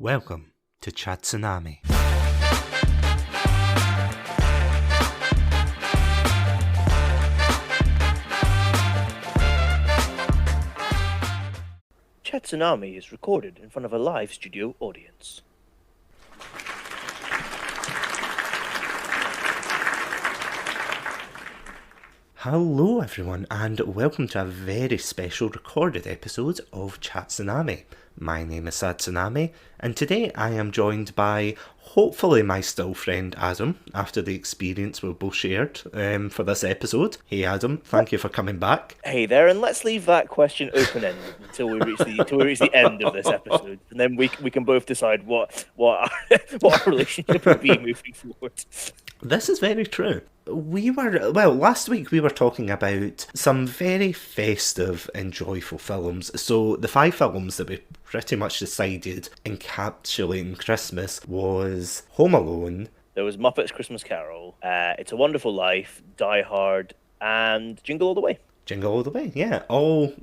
Welcome to Chatsunami. Chatsunami is recorded in front of a live studio audience. Hello everyone and welcome to a very special recorded episode of Chatsunami. My name is Satsunami and today I am joined by hopefully my still friend Adam after the experience we both shared for this episode. Hey Adam, thank you for coming back. Hey there, and let's leave that question open-ended until we reach the end of this episode, and then we can both decide what our relationship will be moving forward. This is very true. Last week we were talking about some very festive and joyful films. So the 5 films that we pretty much decided encapsulating Christmas was Home Alone. There was Muppets Christmas Carol, It's a Wonderful Life, Die Hard, and Jingle All the Way. Jingle All the Way, yeah. All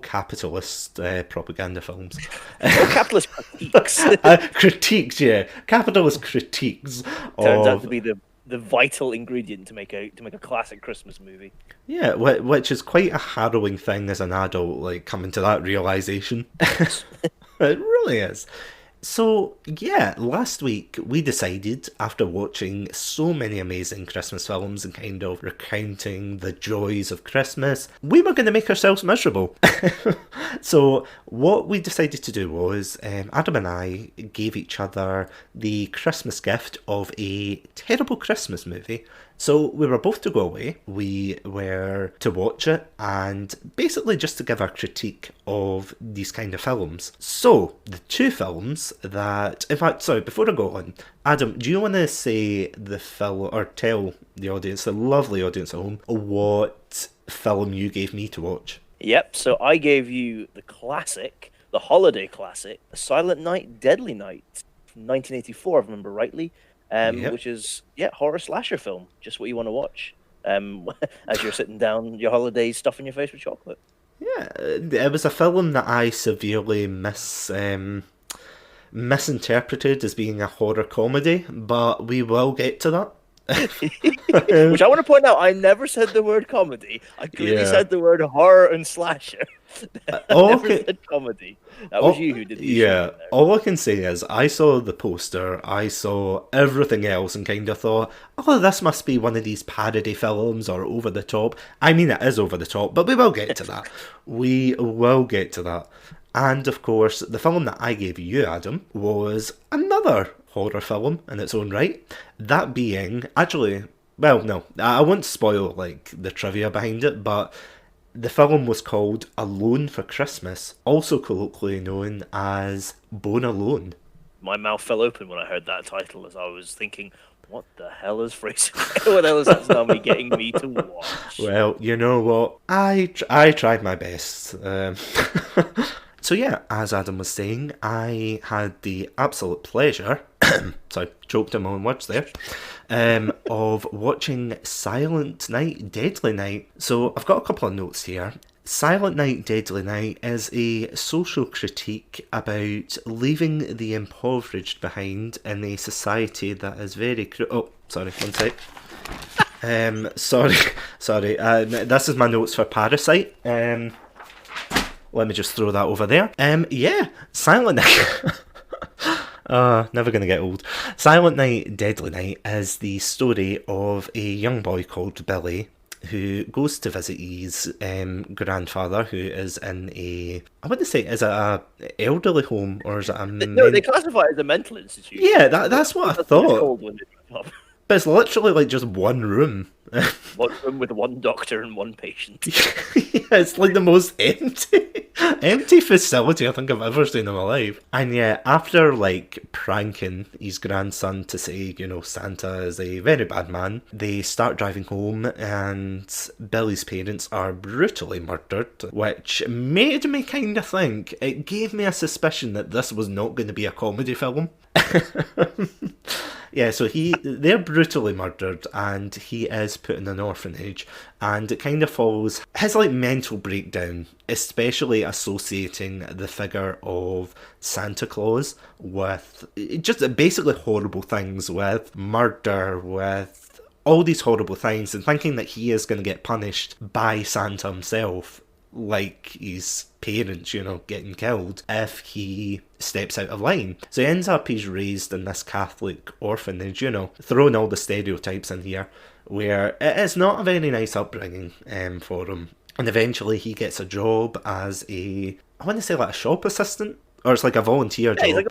capitalist propaganda films. All capitalist critiques. Critiques, yeah. Capitalist critiques. Turns out to be the vital ingredient to make a classic Christmas movie. Yeah, which is quite a harrowing thing as an adult, like coming to that realization. It really is. So, yeah, last week we decided, after watching so many amazing Christmas films and kind of recounting the joys of Christmas, we were going to make ourselves miserable. So, what we decided to do was, Adam and I gave each other the Christmas gift of a terrible Christmas movie. So we were both to go away, we were to watch it, and basically just to give our critique of these kind of films. So, the 2 films that, in fact, sorry, before I go on, Adam, do you want to say the film, or tell the audience, the lovely audience at home, what film you gave me to watch? Yep, so I gave you the classic, the holiday classic, Silent Night, Deadly Night, from 1984, if I remember rightly. Which is, horror slasher film, just what you want to watch as you're sitting down your holidays stuffing your face with chocolate. Yeah, it was a film that I severely misinterpreted as being a horror comedy, but we will get to that. Which I want to point out, I never said the word comedy. I clearly said the word horror and slasher. I never said comedy. That was you who did the Yeah, all I can say is I saw the poster, I saw everything else and kind of thought, oh, this must be one of these parody films or over the top. I mean, it is over the top, but we will get to that. We will get to that. And of course, the film that I gave you, Adam, was another horror film in its own right. That being, actually, well, no, I won't spoil like the trivia behind it, but the film was called Alone for Christmas, also colloquially known as Bone Alone. My mouth fell open when I heard that title, as I was thinking, what the hell is Fraser? What the hell is Satsunami getting me to watch? Well, you know what? I tried my best. So yeah, as Adam was saying, I had the absolute pleasure, sorry, choked on my own words there, of watching Silent Night, Deadly Night. So I've got a couple of notes here. Silent Night, Deadly Night is a social critique about leaving the impoverished behind in a society that is very... sorry, one sec. Sorry. This is my notes for Parasite. Let me just throw that over there. Silent Night. Never gonna get old. Silent Night, Deadly Night is the story of a young boy called Billy who goes to visit his grandfather, who is in is it a elderly home or is it a... No, they classify it as a mental institution. Yeah, that's what I thought. But it's literally like just one room. One room with one doctor and one patient. Yeah, it's like the most empty facility I think I've ever seen in my life. And yeah, after like pranking his grandson to say, Santa is a very bad man, they start driving home and Billy's parents are brutally murdered, which made me kind of think, it gave me a suspicion that this was not going to be a comedy film. Yeah, so they're brutally murdered, and he is put in an orphanage, and it kind of follows his like mental breakdown, especially associating the figure of Santa Claus with just basically horrible things, with murder, with all these horrible things, and thinking that he is going to get punished by Santa himself, like his parents, getting killed if he steps out of line. So he ends up, he's raised in this Catholic orphanage, throwing all the stereotypes in here, where it is not a very nice upbringing for him. And eventually he gets a job as I want to say like a shop assistant, or it's like a volunteer job.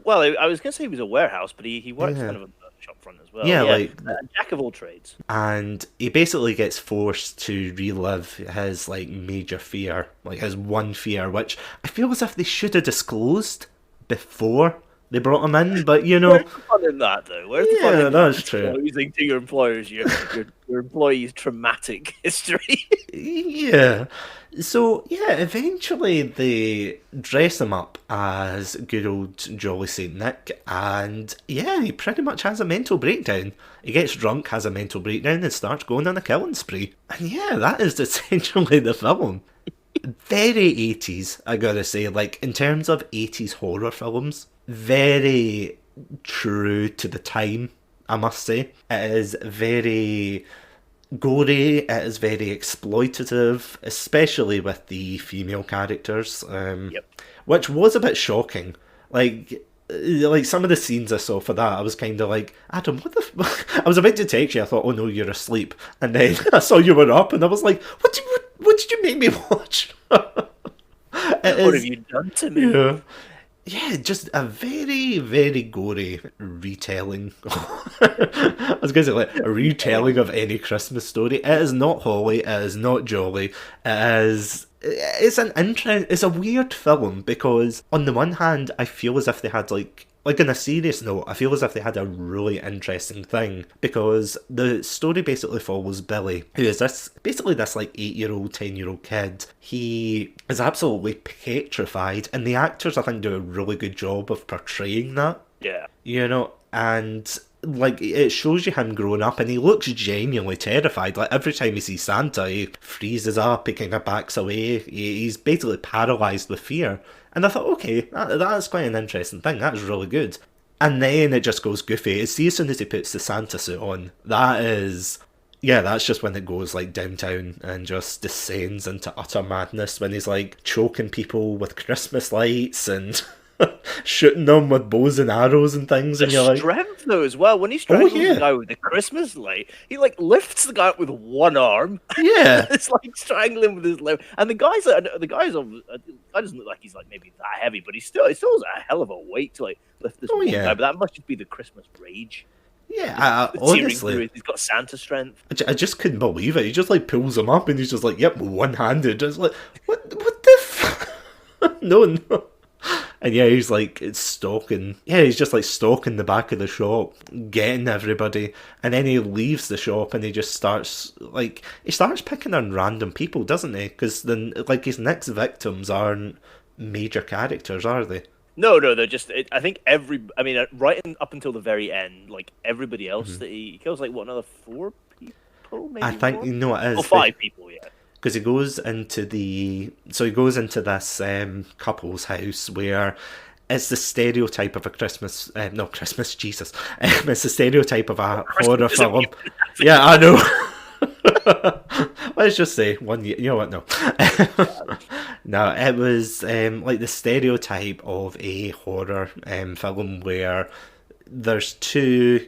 Well, I was going to say he was a warehouse, but he works kind of a shop front as well. Yeah, like jack of all trades. And he basically gets forced to relive his like major fear, like his one fear, which I feel as if they should have disclosed before they brought him in. But where's the fun in that though? Where's the fun in that's true. Disclosing to your employers your employee's traumatic history. Yeah. So, eventually they dress him up as good old Jolly St. Nick, and he pretty much has a mental breakdown. He gets drunk, has a mental breakdown, and starts going on a killing spree. And that is essentially the film. Very 80s, I gotta say, like, in terms of 80s horror films, very true to the time, I must say. It is very gory, it is very exploitative, especially with the female characters, which was a bit shocking. Like some of the scenes I saw for that, I was kind of like, Adam, what the I was about to text you, I thought, oh no, you're asleep, and then I saw you were up, and I was like, what did you make me watch? What have you done to me? Yeah, just a very, very gory retelling. I was going to say, like, a retelling of any Christmas story. It is not holly, it is not jolly, it's a weird film, because on the one hand, I feel as if they had, like on a serious note, I feel as if they had a really interesting thing, because the story basically follows Billy, who is this 8-year-old, 10-year-old kid. He is absolutely petrified, and the actors, I think, do a really good job of portraying that. Yeah. And like, it shows you him growing up, and he looks genuinely terrified. Like, every time he sees Santa, he freezes up, he kind of backs away. He's basically paralysed with fear. And I thought, okay, that's quite an interesting thing. That's really good. And then it just goes goofy. See, as soon as he puts the Santa suit on, that's just when it goes, like, downtown and just descends into utter madness, when he's, like, choking people with Christmas lights and shooting them with bows and arrows and things, and you're like, strength though as well. When he strangles the guy with the Christmas light, he like lifts the guy up with one arm. Yeah, it's like strangling with his left. And the guy doesn't look like he's like maybe that heavy, but he still a hell of a weight to like lift this one guy. But that must just be the Christmas rage. Yeah, honestly, he's got Santa strength. I just couldn't believe it. He just like pulls him up, and he's just like, "Yep, one-handed." It's like, what the no. And he's like, it's stalking. Yeah, he's just like stalking the back of the shop, getting everybody, and then he leaves the shop and he just starts picking on random people, doesn't he? Because then, like, his next victims aren't major characters, are they? No, they're just. I think right up until the very end, like everybody else that he kills, like what, another 4 people, maybe. I think it is 5 people, yeah. Because he goes into this couple's house where it's the stereotype of a Christmas, Jesus. It's the stereotype of a horror film. Yeah, I know. Let's just say 1 year. You know what? No. No, it was like the stereotype of a horror film where there's two,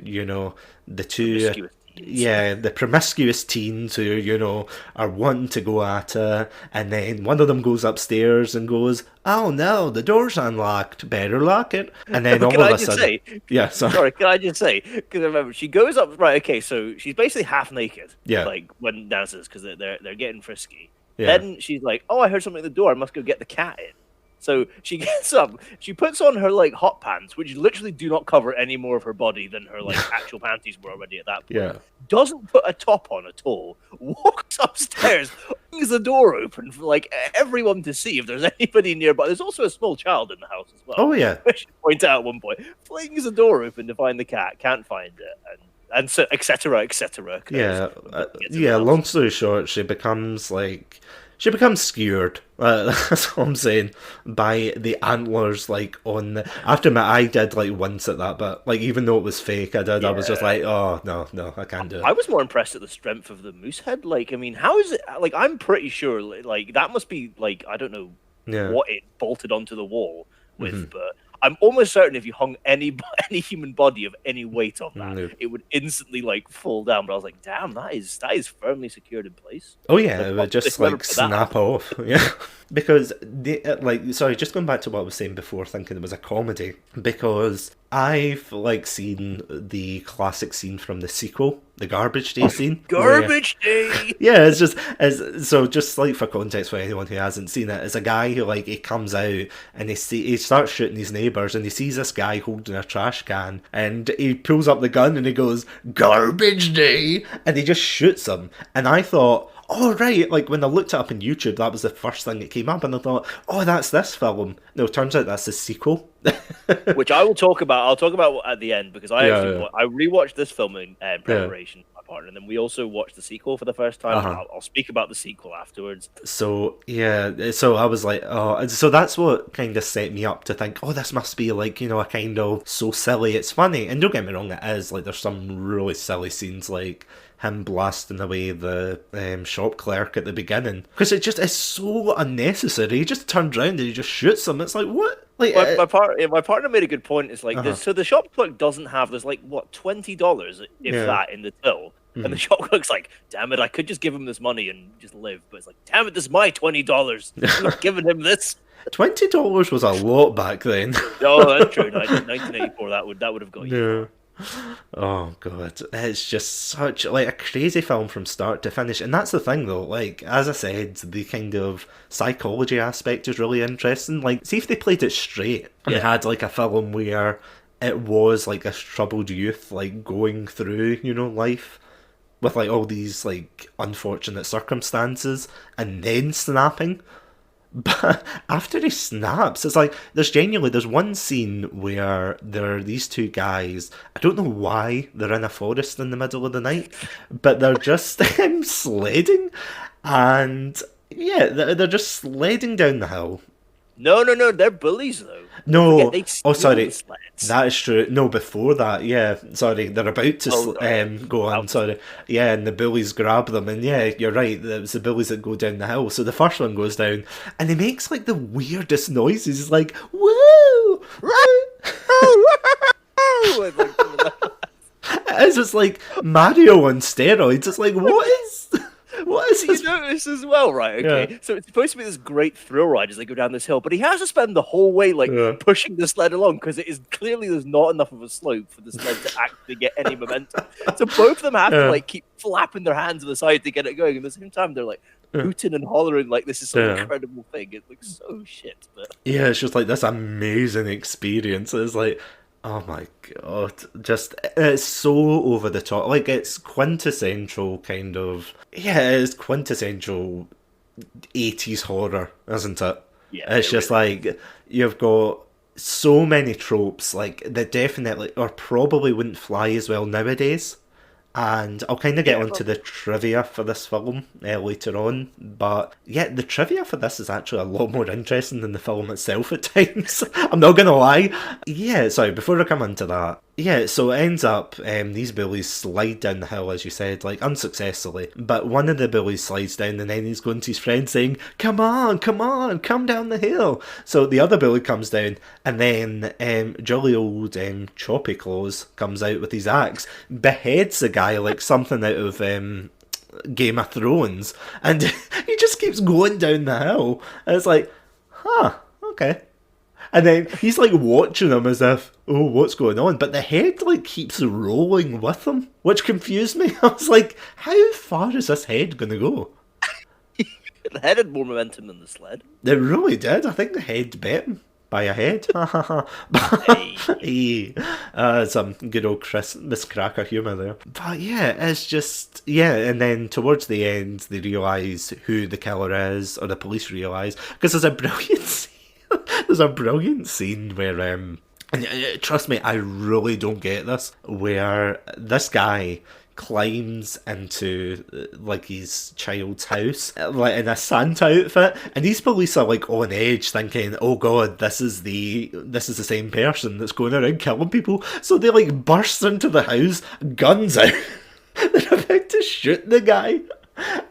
the two... Yeah, the promiscuous teens who, are wanting to go at her, and then one of them goes upstairs and goes, "Oh no, the door's unlocked, better lock it." And then all of a sudden... Sorry, can I just say, because I remember, she goes up, right, okay, so she's basically half naked, like, when downstairs, because they're getting frisky. Yeah. Then she's like, "Oh, I heard something at the door, I must go get the cat in." So she gets up, she puts on her like hot pants, which literally do not cover any more of her body than her like actual panties were already at that point. Yeah. Doesn't put a top on at all. Walks upstairs, flings the door open for like everyone to see if there's anybody nearby. There's also a small child in the house as well. Oh yeah. I should point out at one point. Flings the door open to find the cat, can't find it, and so etc. etc. Yeah, yeah. Long story short, she becomes skewered. That's what I'm saying. By the antlers, like on the. After my eye did like once at that, but like even though it was fake, I did. Yeah. I was just like, oh no, I can't do it. I was more impressed at the strength of the moose head. Like, I mean, how is it? Like, I'm pretty sure like that must be like I don't know what it bolted onto the wall with, but. I'm almost certain if you hung any human body of any weight on that, it would instantly like fall down. But I was like, damn, that is firmly secured in place. Oh yeah, it would just like snap off. Yeah, because sorry, just going back to what I was saying before, thinking it was a comedy, because I've like seen the classic scene from the sequel, the Garbage Day scene. Garbage Day. Yeah, it's just like for context for anyone who hasn't seen it, it's a guy who like he comes out and he starts shooting his neighbours and he sees this guy holding a trash can and he pulls up the gun and he goes Garbage Day and he just shoots him. And I thought, oh right, like when I looked it up on YouTube, that was the first thing that came up, and I thought, oh, that's this film. No, it turns out that's the sequel. Which I will talk about. I'll talk about at the end because I rewatched this film in preparation for my partner, and then we also watched the sequel for the first time. I'll speak about the sequel afterwards. So yeah, so I was like, oh, so that's what kind of set me up to think, oh, this must be like, you know, a kind of so silly it's funny. And don't get me wrong, it is like there's some really silly scenes like him blasting away the shop clerk at the beginning because it just is so unnecessary. He just turns around and he just shoots him. It's like, what? Like my partner made a good point. It's like so the shop clerk doesn't have there's like what $20 if that in the till. And the shop clerk's like, damn it, I could just give him this money and just live. But it's like, damn it, this is my $20. I'm not giving him this. $20 was a lot back then. Oh, that's true. 1984, that would have got you. Oh god, it's just such like a crazy film from start to finish. And that's the thing though, like as I said, the kind of psychology aspect is really interesting. Like see if they played it straight and they had like a film where it was like this troubled youth like going through, you know, life with like all these like unfortunate circumstances and then snapping. But after he snaps, it's like there's one scene where there are these two guys. I don't know why they're in a forest in the middle of the night, but they're just sledding, and yeah, they're just sledding down the hill. No, they're bullies though. No, sorry, that is true. No, before that, yeah, sorry, they're about to go on. Sorry, yeah, and the bullies grab them, and yeah, you're right. It's the bullies that go down the hill. So the first one goes down, and he makes like the weirdest noises. He's like, "Woo!" It's just like Mario on steroids. It's like, what is you notice as well, right? Okay, so it's supposed to be this great thrill ride as they go down this hill, but he has to spend the whole way like pushing the sled along because it is clearly there's not enough of a slope for the sled to actually get any momentum. So both of them have to like keep flapping their hands to the side to get it going. And at the same time, they're like hooting and hollering like this is some incredible thing. It looks so shit, but yeah, it's just like this amazing experience. It's like, oh my god, just it's so over the top. Like it's quintessential kind of it's quintessential 80s horror, isn't it? Yeah, it's just like you've got so many tropes like that definitely or probably wouldn't fly as well nowadays. And I'll kind of get onto the trivia for this film later on. But yeah, the trivia for this is actually a lot more interesting than the film itself at times. I'm not going to lie. Yeah, sorry, before I come into that. Yeah, so it ends up, these bullies slide down the hill, as you said, like, unsuccessfully. But one of the bullies slides down, and then he's going to his friend saying, come on, come down the hill. So the other bully comes down, and then jolly old Choppy Claws comes out with his axe, beheads the guy like something out of Game of Thrones, and he just keeps going down the hill. And it's like, okay. And then he's like watching him as if, oh, what's going on? But the head like keeps rolling with him, which confused me. I was like, how far is this head going to go? The head had more momentum than the sled. It really did. I think the head bet him by a head. Hey. Hey. Some good old Christmas cracker humour there. But yeah, it's just, yeah, and then towards the end, they realise who the killer is, or the police realise, because there's a brilliant scene. There's a brilliant scene where, and trust me, I really don't get this, where this guy climbs into like his child's house like in a Santa outfit, and these police are like on edge thinking, oh god, this is the same person that's going around killing people, so they like burst into the house, guns out. They're about to shoot the guy,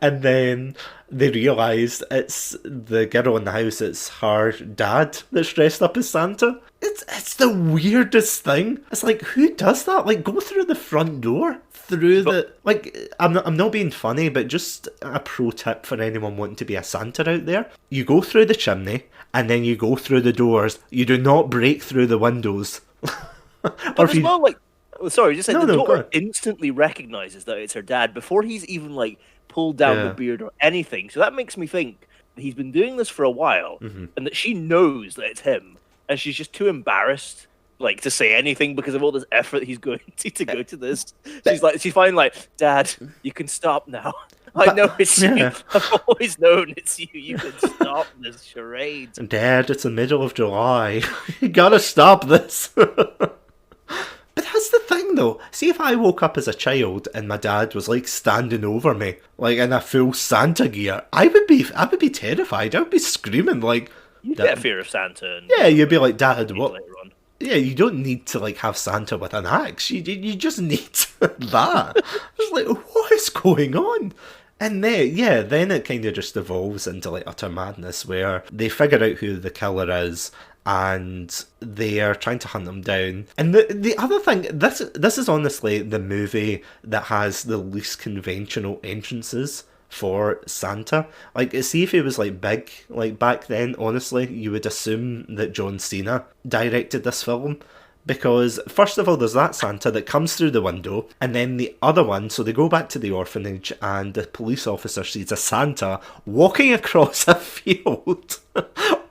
and then they realise it's the girl in the house, it's her dad that's dressed up as Santa. It's the weirdest thing. It's like, who does that? Like, go through the front door, through the... Like, I'm not being funny, but just a pro tip for anyone wanting to be a Santa out there. You go through the chimney, and then you go through the doors. You do not break through the windows. But as well, like... Sorry, just like, the go daughter on. instantly recognises that it's her dad before he's even, like, pulled down the beard or anything. So that makes me think that he's been doing this for a while, and that she knows that it's him, and she's just too embarrassed, like, to say anything because of all this effort he's going to go to this. She's finally like, Dad, you can stop now. I know it's you. I've always known it's you. You can stop this charade. Dad, it's the middle of July. You gotta stop this. But that's the thing, though. See, if I woke up as a child and my dad was like standing over me, like in a full Santa gear, I would be terrified. I would be screaming like. You'd get a fear of Santa. And yeah, you'd be like, Dad, what? later on. Yeah, you don't need to like have Santa with an axe. You just need that. It's like, what is going on? And then it kind of just evolves into like utter madness where they figure out who the killer is, and they are trying to hunt him down. And the other thing, this is honestly the movie that has the least conventional entrances for Santa. Like, see, if he was like big, like back then, honestly, you would assume that John Cena directed this film. Because, first of all, there's that Santa that comes through the window, and then the other one, so they go back to the orphanage, and the police officer sees a Santa walking across a field,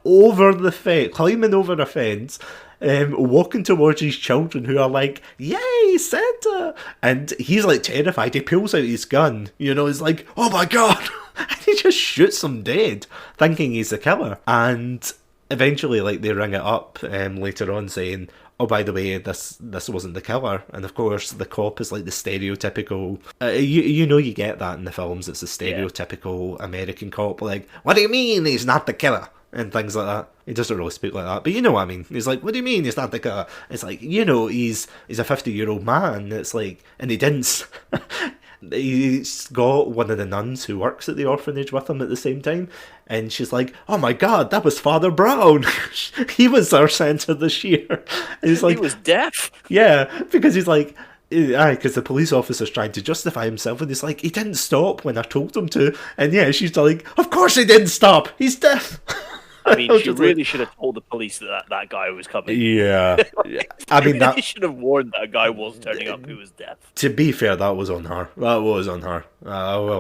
over the fence, climbing over a fence, walking towards his children who are like, yay, Santa! And he's like terrified, he pulls out his gun, he's like, oh my god! And he just shoots them dead, thinking he's the killer. And eventually, like, they ring it up later on saying, oh, by the way, this wasn't the killer. And of course, the cop is like the stereotypical... you get that in the films. It's the stereotypical American cop. Like, what do you mean he's not the killer? And things like that. He doesn't really speak like that, but you know what I mean. He's like, what do you mean he's not the killer? It's like, he's a 50-year-old man. It's like, and he didn't... He's got one of the nuns who works at the orphanage with him at the same time, and she's like, oh my god, that was Father Brown. He was our Santa this year. And he's like, he was deaf. Yeah, because he's like, because the police officer's trying to justify himself, and he's like, he didn't stop when I told him to. And yeah, she's like, of course he didn't stop, he's deaf. I mean, she really should have told the police that guy was coming. Yeah. I mean, that should have warned that a guy was turning up who was deaf. To be fair, that was on her. I will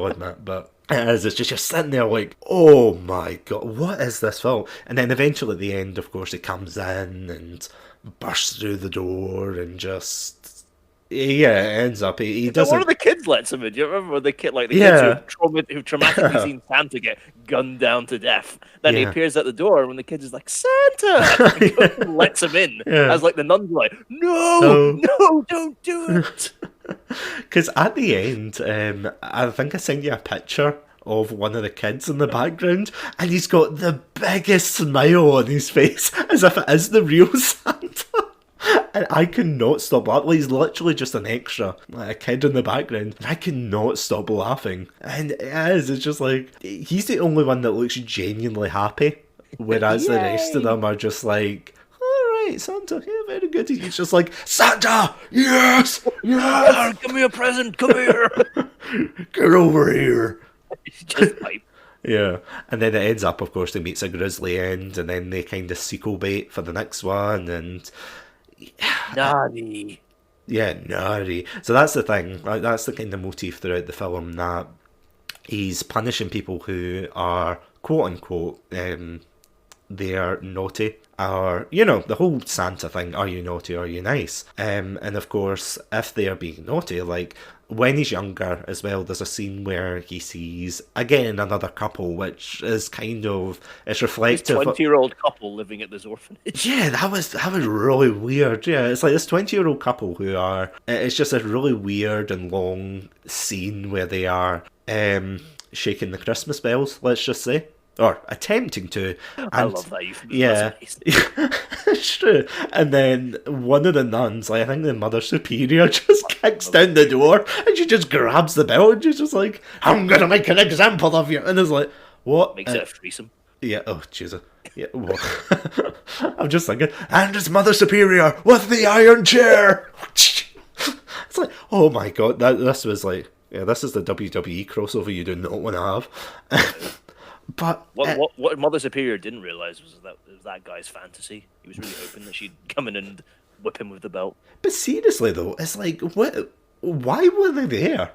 admit. But it's just you're sitting there like, oh my god, what is this film? And then eventually at the end, of course, he comes in and bursts through the door and just... Yeah, it ends up. He doesn't. One of the kids lets him in. Do you remember the kid, like the kids who've traumatically seen Santa get gunned down to death? Then he appears at the door, and when the kid is like, Santa, and lets him in. As like the nuns are like, no, don't do it. Because at the end, I think I sent you a picture of one of the kids in the background, and he's got the biggest smile on his face, as if it is the real Santa. And I cannot stop laughing. He's literally just an extra, like a kid in the background. And I cannot stop laughing. And it's just like, he's the only one that looks genuinely happy. Whereas the rest of them are just like, alright, Santa, yeah, very good. He's just like, Santa, yes, yes. Give me a present, come here. Get over here. He's just pipe. Yeah, and then it ends up, of course, he meets a grisly end, and then they kind of sequel bait for the next one, and... Naughty. Yeah, naughty. So that's the thing. Like, that's the kind of motif throughout the film, that he's punishing people who are quote unquote they're naughty, or the whole Santa thing, are you naughty, are you nice? And of course, if they are being naughty, like when he's younger as well, there's a scene where he sees again another couple, which is kind of, it's reflective. This 20-year-old couple living at this orphanage. Yeah, that was really weird. Yeah, it's like this 20-year-old couple who are, it's just a really weird and long scene where they are shaking the Christmas bells, let's just say. Or attempting to. And, I love that euphemism. Yeah, it's true. And then one of the nuns, like I think the Mother Superior, just kicks down the door and she just grabs the bell and she's just like, I'm going to make an example of you. And it's like, what? Makes it a threesome. Yeah, oh, Jesus. Yeah, well, I'm just thinking, and it's Mother Superior with the iron chair. It's like, oh my God, this was like, yeah, this is the WWE crossover you do not want to have. But what Mother Superior didn't realize was that it was that guy's fantasy. He was really hoping that she'd come in and whip him with the belt. But seriously though, it's like, what? Why were they there?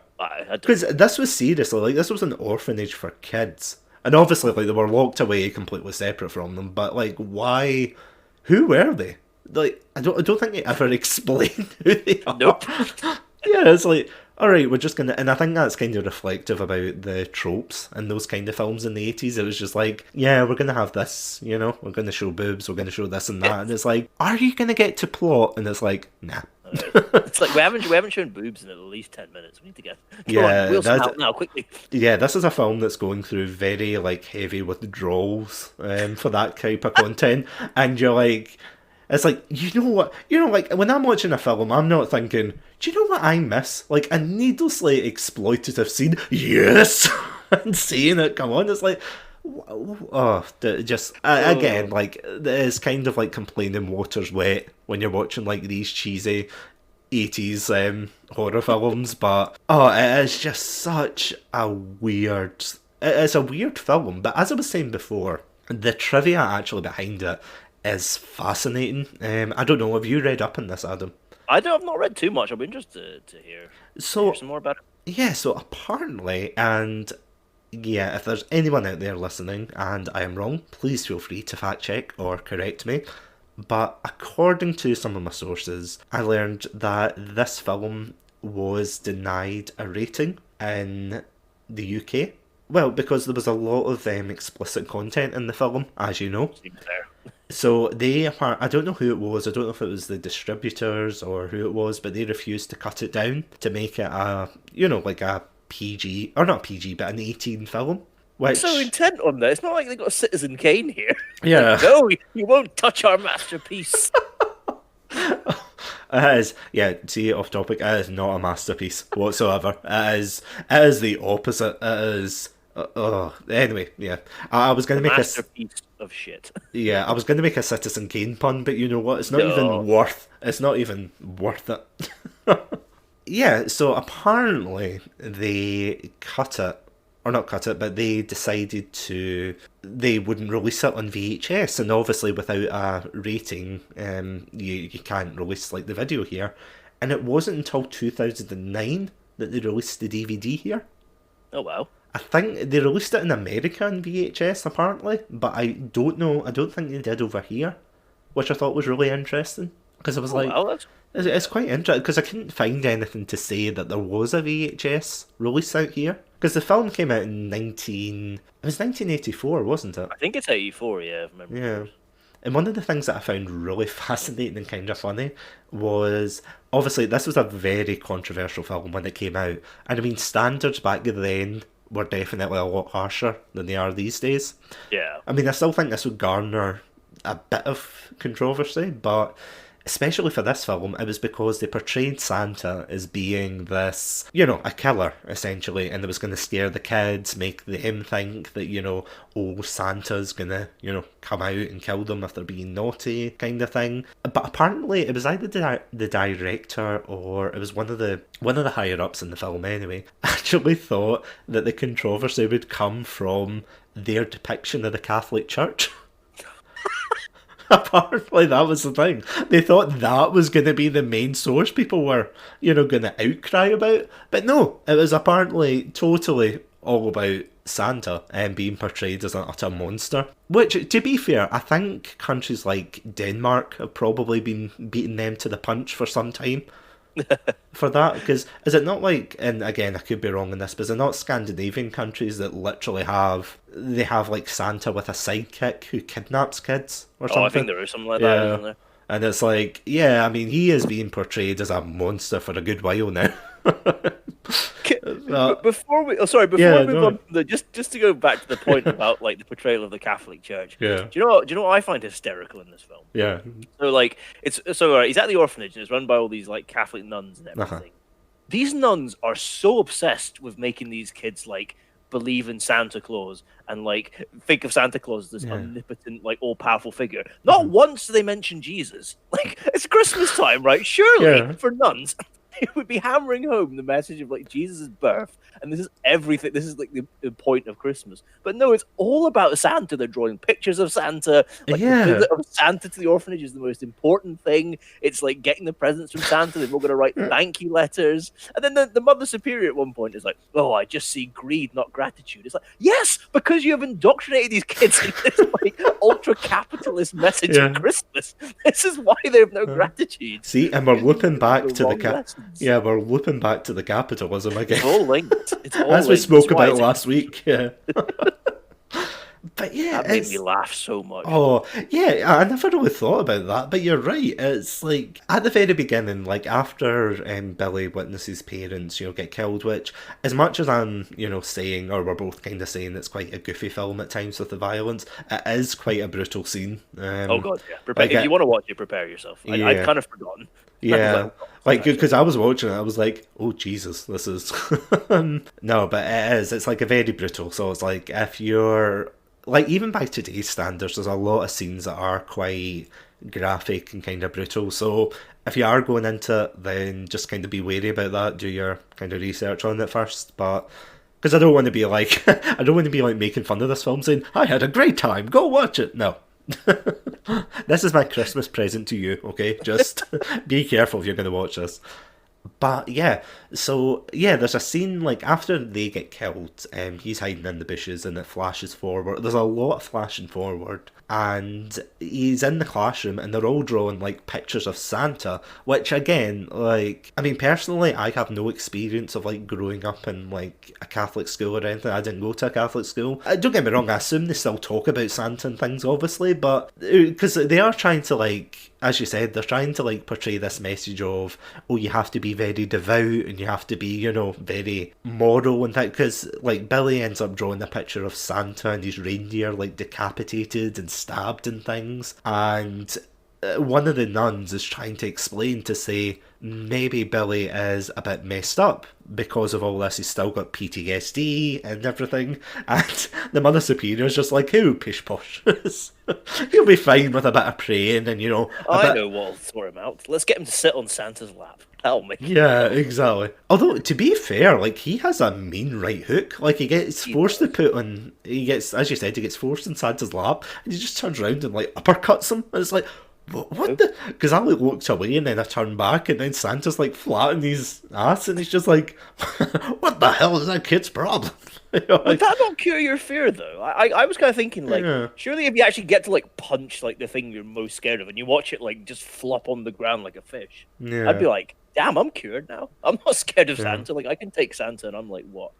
Because this was seriously like, this was an orphanage for kids, and obviously like they were locked away completely separate from them. But like, why? Who were they? Like, I don't think they ever explained who they are. Nope. Yeah, it's like, alright, we're just gonna, and I think that's kind of reflective about the tropes in those kind of films in the 80s. It was just like, yeah, we're gonna have this, we're gonna show boobs, we're gonna show this and that, and it's like, are you gonna get to plot? And it's like, nah. It's like we haven't shown boobs in at least 10 minutes. We need to get wheels out now quickly. Yeah, this is a film that's going through very like heavy withdrawals for that type of content, and you're like, it's like, what, like when I'm watching a film, I'm not thinking, do you know what I miss? Like a needlessly exploitative scene, yes, and seeing it come on, it's like, again, like it's kind of like complaining water's wet when you're watching like these cheesy 80s horror films, but it is just such a weird, it's a weird film. But as I was saying before, the trivia actually behind it is fascinating. I don't know, have you read up on this, Adam? I've not read too much. I'll be interested to hear some more about it. Yeah, so apparently, and yeah, if there's anyone out there listening and I am wrong, please feel free to fact check or correct me. But according to some of my sources, I learned that this film was denied a rating in the UK. Well, because there was a lot of explicit content in the film, as you know. So I don't know who it was, I don't know if it was the distributors or who it was, but they refused to cut it down to make it like a PG, or not PG, but an 18 film. Which... so intent on that. It's not like they got a Citizen Kane here. Yeah. Like, no, you won't touch our masterpiece. It is, yeah, see, off topic, it is not a masterpiece whatsoever. It is the opposite. It is... anyway, yeah. I was going to make masterpiece of shit. Yeah, I was going to make a Citizen Kane pun, but you know what? It's not even worth it. Yeah, so apparently they cut it, or not cut it, but they decided they wouldn't release it on VHS, and obviously without a rating, you can't release like the video here. And it wasn't until 2009 that they released the DVD here. Oh wow. I think they released it in America on VHS, apparently, but I don't know, I don't think they did over here, which I thought was really interesting, because I was it's quite interesting, because I couldn't find anything to say that there was a VHS release out here, because the film came out in 1984, wasn't it? I think it's 84, yeah, if I remember. Yeah. And one of the things that I found really fascinating and kind of funny was, obviously, this was a very controversial film when it came out, and I mean, standards back then were definitely a lot harsher than they are these days. Yeah. I mean, I still think this would garner a bit of controversy, but especially for this film, it was because they portrayed Santa as being this, a killer, essentially, and it was going to scare the kids, make them think that, Santa's going to, come out and kill them if they're being naughty, kind of thing. But apparently it was either the director or it was one of the higher-ups in the film anyway, actually thought that the controversy would come from their depiction of the Catholic Church. Apparently that was the thing. They thought that was going to be the main source people were, going to outcry about. But no, it was apparently totally all about Santa and being portrayed as an utter monster. Which, to be fair, I think countries like Denmark have probably been beating them to the punch for some time for that. Because is it not like, and again, I could be wrong in this, but is it not Scandinavian countries that literally have like Santa with a sidekick who kidnaps kids or something? I think there is something like that, isn't there? And it's like, yeah, I mean, he is being portrayed as a monster for a good while now. Before we move on, just to go back to the point about like the portrayal of the Catholic Church. Yeah. Do you know what I find hysterical in this film? Yeah. So like he's at the orphanage and it's run by all these like Catholic nuns and everything. These nuns are so obsessed with making these kids like believe in Santa Claus and like think of Santa Claus as this omnipotent, like all-powerful figure. Not once do they mention Jesus. Like, it's Christmas time, right? Surely for nuns it would be hammering home the message of like Jesus' birth, and this is everything. This is like the point of Christmas. But no, it's all about Santa. They're drawing pictures of Santa. Like the visit of Santa to the orphanage is the most important thing. It's like getting the presents from Santa. They're all going to write thank you letters. And then the Mother Superior at one point is like, "Oh, I just see greed, not gratitude." It's like, yes, because you have indoctrinated these kids in this like ultra capitalist message of Christmas. This is why they have no gratitude. See, and we're looping back to we're looping back to the capitalism again. It's all linked. It's all as we spoke about last week. Yeah. But yeah, that made me laugh so much. Oh, yeah, I never really thought about that, but you're right. It's like, at the very beginning, like, after Billy witnesses parents, get killed, which, as much as I'm, saying, or we're both kind of saying it's quite a goofy film at times with the violence, it is quite a brutal scene. Oh, God, yeah. If you want to watch it, prepare yourself. I'd kind of forgotten. Yeah, like, because I was watching it, I was like, oh, Jesus, this is... No, but it is. It's, like, a very brutal, so it's like, if you're... Like, even by today's standards, there's a lot of scenes that are quite graphic and kind of brutal. So if you are going into it, then just kind of be wary about that. Do your kind of research on it first. But because I don't want to be like, making fun of this film saying, I had a great time, go watch it. No. This is my Christmas present to you, okay? Just be careful if you're going to watch this. But yeah, so yeah, there's a scene like after they get killed, he's hiding in the bushes and it flashes forward. There's a lot of flashing forward, and he's in the classroom and they're all drawing like pictures of Santa, which again, like, I mean, personally, I have no experience of like growing up in like a Catholic school or anything. I didn't go to a Catholic school. Don't get me wrong, I assume they still talk about Santa and things, obviously, but because they are trying to like, as you said, they're trying to like portray this message of, oh, you have to be very devout and you have to be, very moral and that, because like Billy ends up drawing a picture of Santa and his reindeer like decapitated and stabbed and things, and one of the nuns is trying to explain to say maybe Billy is a bit messed up because of all this. He's still got PTSD and everything, and the Mother Superior is just like, oh, pish posh. He'll be fine with a bit of praying and, I know what'll sort him out. Let's get him to sit on Santa's lap. That'll make Yeah, exactly. Although, to be fair, like, he has a mean right hook. Like, he gets forced to put on, as you said, he gets forced in Santa's lap, and he just turns around and, like, uppercuts him, and it's like, what the? Because I looked away and then I turned back and then Santa's like flat in his ass and he's just like, what the hell is that kid's problem? Would that not cure your fear though? I was kind of thinking like, surely if you actually get to like punch like the thing you're most scared of and you watch it like just flop on the ground like a fish, I'd be like, damn, I'm cured now. I'm not scared of Santa. Like I can take Santa and I'm like, what?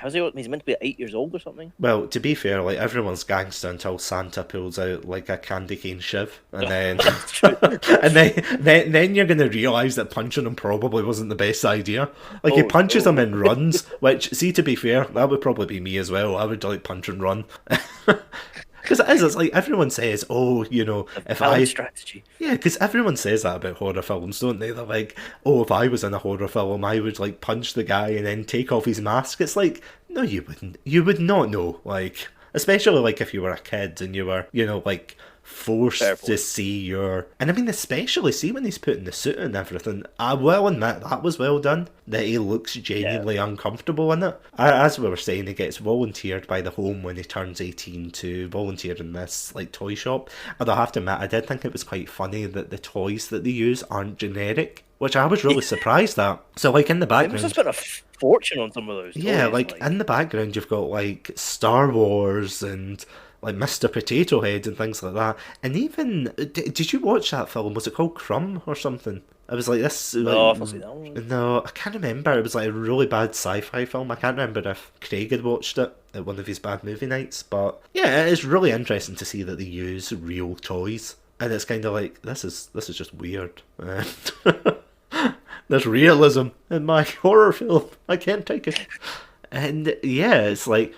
He's meant to be 8 years old or something? Well, to be fair, like everyone's gangster until Santa pulls out like a candy cane shiv, and then then you're gonna realise that punching him probably wasn't the best idea. Like he punches him and runs, which, see, to be fair, that would probably be me as well. I would like punch and run. Because it's like everyone says, oh, if I... strategy. Yeah, because everyone says that about horror films, don't they? They're like, oh, if I was in a horror film, I would, like, punch the guy and then take off his mask. It's like, no, you wouldn't. You would not know, like... Especially, like, if you were a kid and you were, like, forced to see your... And I mean, especially see when he's putting the suit and everything. I will admit that was well done, that he looks genuinely uncomfortable in it. As we were saying, he gets volunteered by the home when he turns 18 to volunteer in this like toy shop. And I have to admit, I did think it was quite funny that the toys that they use aren't generic, which I was really surprised at. So like in the background... They must have spent a fortune on some of those toys. Yeah, like in the background you've got like Star Wars and like Mr. Potato Head and things like that. And even, did you watch that film? Was it called Crumb or something? It was like this... No, I've not seen that one. No, I can't remember. It was like a really bad sci-fi film. I can't remember if Craig had watched it at one of his bad movie nights. But yeah, it's really interesting to see that they use real toys. And it's kind of like, this is just weird. There's realism in my horror film. I can't take it. And yeah, it's like...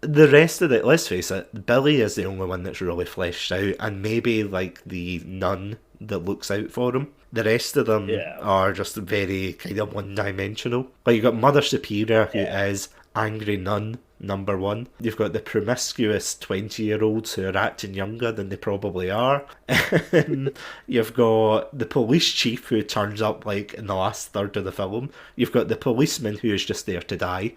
The rest of it, let's face it, Billy is the only one that's really fleshed out, and maybe like the nun that looks out for him. The rest of them are just very kind of one-dimensional. Like you've got Mother Superior, who is angry nun number one. You've got the promiscuous 20-year-olds who are acting younger than they probably are. You've got the police chief who turns up like in the last third of the film. You've got the policeman who is just there to die.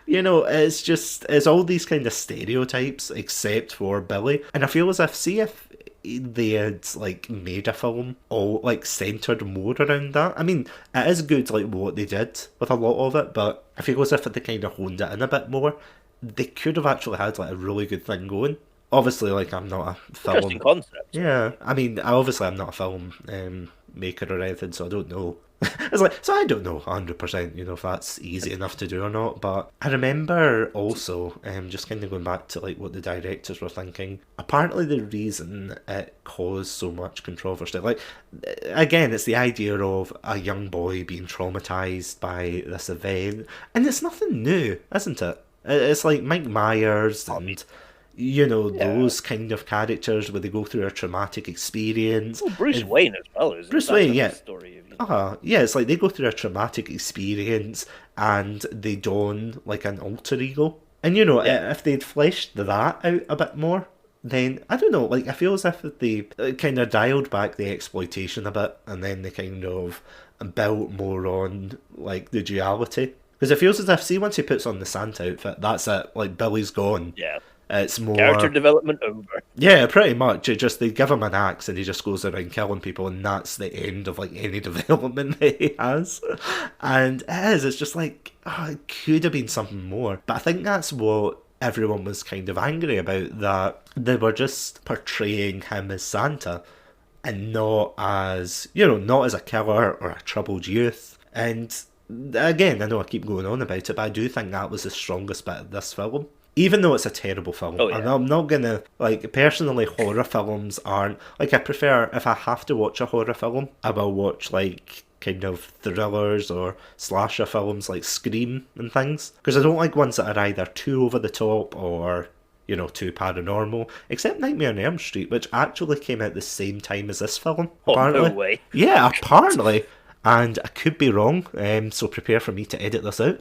You know, it's all these kind of stereotypes except for Billy. And I feel as if, see if they had, like, made a film all, like, centred more around that. I mean, it is good, like, what they did with a lot of it, but I feel as if they kind of honed it in a bit more. They could have actually had, like, a really good thing going. Obviously, like, I'm not a film... Interesting concept. Yeah, I mean, obviously I'm not a film maker or anything, so I don't know. It's like, so I don't know 100%, you know, if that's easy enough to do or not, but I remember also, just kind of going back to like what the directors were thinking, apparently the reason it caused so much controversy, like, again, it's the idea of a young boy being traumatised by this event, and it's nothing new, isn't it? It's like Mike Myers and... You know, those kind of characters where they go through a traumatic experience. Well, Bruce Wayne as well, isn't it? Bruce Wayne, yeah. Story of, yeah, it's like they go through a traumatic experience and they don like an alter ego. And you know, if they'd fleshed that out a bit more, then, I don't know, like I feel as if they kind of dialed back the exploitation a bit and then they kind of built more on like the duality. Because it feels as if, see, once he puts on the Santa outfit, that's it, like Billy's gone. Yeah. It's more... Character development over. Yeah, pretty much. It just, they give him an axe and he just goes around killing people and that's the end of like any development that he has. And it's just like, it could have been something more. But I think that's what everyone was kind of angry about, that they were just portraying him as Santa and not as, you know, not as a killer or a troubled youth. And again, I know I keep going on about it, but I do think that was the strongest bit of this film. Even though it's a terrible film. And I'm not gonna, like, personally, horror films aren't, like, I prefer, if I have to watch a horror film, I will watch, like, kind of thrillers or slasher films like Scream and things. Because I don't like ones that are either too over the top or, you know, too paranormal. Except Nightmare on Elm Street, which actually came out the same time as this film, apparently. No way. Yeah, apparently. And I could be wrong, so prepare for me to edit this out.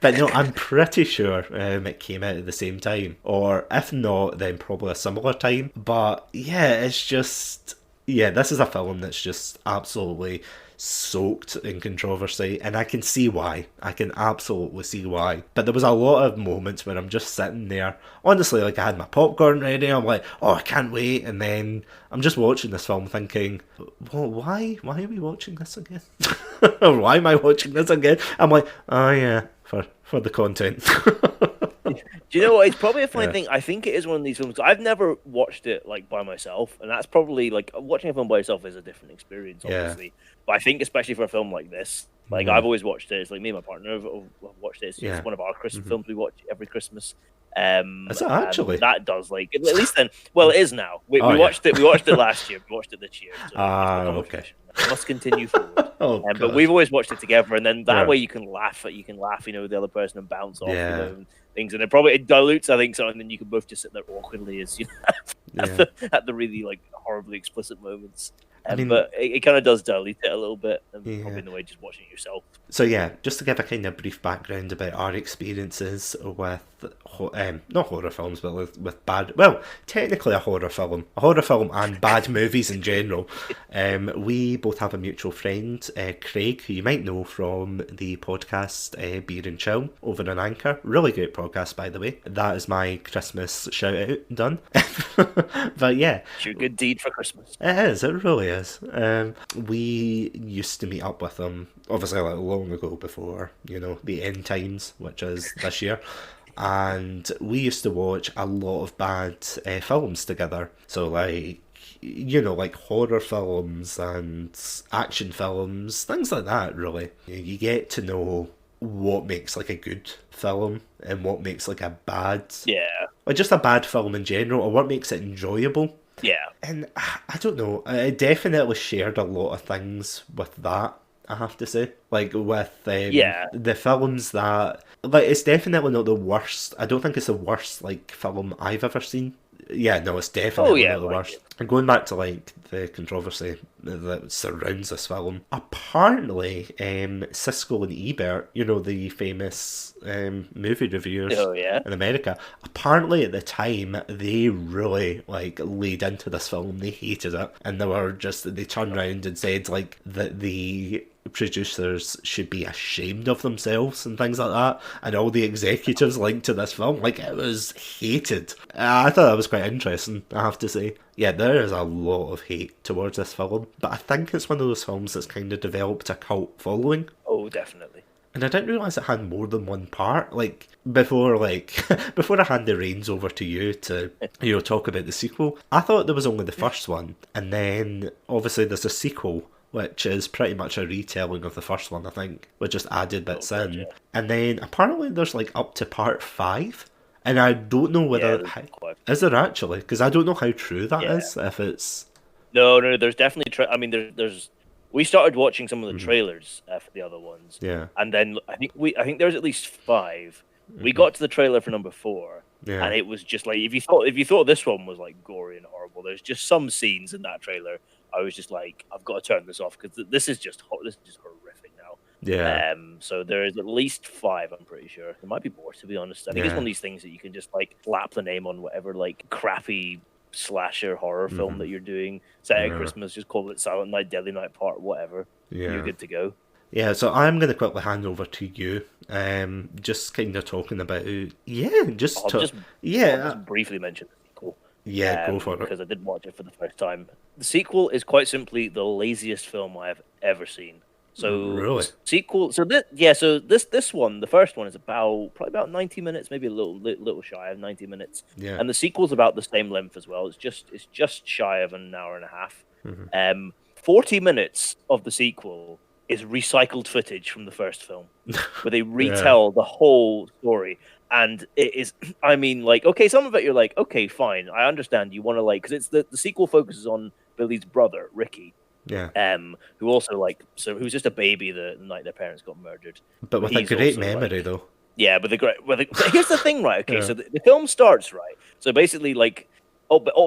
But no, I'm pretty sure it came out at the same time. Or if not, then probably a similar time. But yeah, it's just... Yeah, this is a film that's just absolutely soaked in controversy, and I can see why. I can absolutely see why. But there was a lot of moments where I'm just sitting there, honestly, like I had my popcorn ready, I'm like, oh, I can't wait, and then I'm just watching this film thinking, well, why are we watching this again? Or why am I watching this again? I'm like, oh yeah, for the content. Do you know what? It's probably a funny thing. I think it is one of these films. I've never watched it like by myself, and that's probably like watching a film by yourself is a different experience, obviously. Yeah. But I think especially for a film like this, like I've always watched it. It's like me and my partner have watched it. It's one of our Christmas films we watch every Christmas. Is it actually? That does like at least then. Well, it is now. We watched it. We watched it last year. We watched it this year. So okay. It must continue forward. But we've always watched it together, and then that way you can laugh, you know, with the other person and bounce off, you know, and things, and it dilutes, I think, so, and then you can both just sit there awkwardly as you know, at the really like horribly explicit moments. I mean, but it kind of does dilute it a little bit, and probably yeah. in the way just watching it yourself. So yeah, just to give a kind of brief background about our experiences with not horror films, but with bad, well, technically a horror film and bad movies in general. We both have a mutual friend, Craig, who you might know from the podcast Beer and Chill over on Anchor. Really great podcast, by the way. That is my Christmas shout out done. But yeah, It's your good deed for Christmas. it is. It really is. We used to meet up with them, obviously, like long ago before the end times, which is this year. And we used to watch a lot of bad films together. So like like horror films and action films, things like that. Really, you get to know what makes like a good film and what makes like a bad, or just a bad film in general, or what makes it enjoyable. Yeah. And I don't know, I definitely shared a lot of things with that, I have to say. Like, with the films that... Like, it's definitely not the worst. I don't think it's the worst, like, film I've ever seen. Yeah, no, it's definitely not the worst. And going back to, like, the controversy that surrounds this film, apparently, Siskel and Ebert, the famous movie reviewers in America, apparently at the time, they really, like, laid into this film. They hated it. And they turned around and said, like, that the producers should be ashamed of themselves and things like that, and all the executives linked to this film, like, it was hated. I thought that was quite interesting, I have to say. Yeah, there is a lot of hate towards this film, but I think it's one of those films that's kind of developed a cult following. Oh, definitely. And I didn't realise it had more than one part. Like, before I hand the reins over to you to, talk about the sequel, I thought there was only the first one, and then obviously there's a sequel, which is pretty much a retelling of the first one, I think, with just added bits in. Yeah. And then apparently there's like up to part 5. And I don't know whether... Is there actually? Because I don't know how true that is, if it's... No, there's definitely... I mean, there's... We started watching some of the trailers for the other ones. Yeah. And then I think there's at least 5. We got to the trailer for number 4. Yeah. And it was just like, if you thought this one was like gory and horrible, there's just some scenes in that trailer I was just like, I've got to turn this off because this is just horrific now. Yeah. So there is at least 5, I'm pretty sure. There might be more, to be honest. I think it's one of these things that you can just like slap the name on whatever like crappy slasher horror film that you're doing. Set at Christmas, just call it Silent Night, Deadly Night Part, whatever. Yeah. You're good to go. Yeah, so I'm going to quickly hand over to you. Just kind of talking about... I'll just briefly mention the sequel. Yeah, go for it. Because I did watch it for the first time. The sequel is quite simply the laziest film I have ever seen. So really? Sequel. So this one, the first one, is probably about 90 minutes, maybe a little shy of 90 minutes. Yeah. And the sequel's about the same length as well. It's just shy of an hour and a half. 40 minutes of the sequel is recycled footage from the first film, where they retell the whole story. And it is, I mean, like, okay, some of it you're like, okay, fine, I understand you want to like, because it's the sequel focuses on Billy's brother, Ricky. Yeah. Who also who's just a baby the night their parents got murdered. But with a great memory, though. Yeah, but here's the thing, right? Okay, so the film starts, right? So basically, like,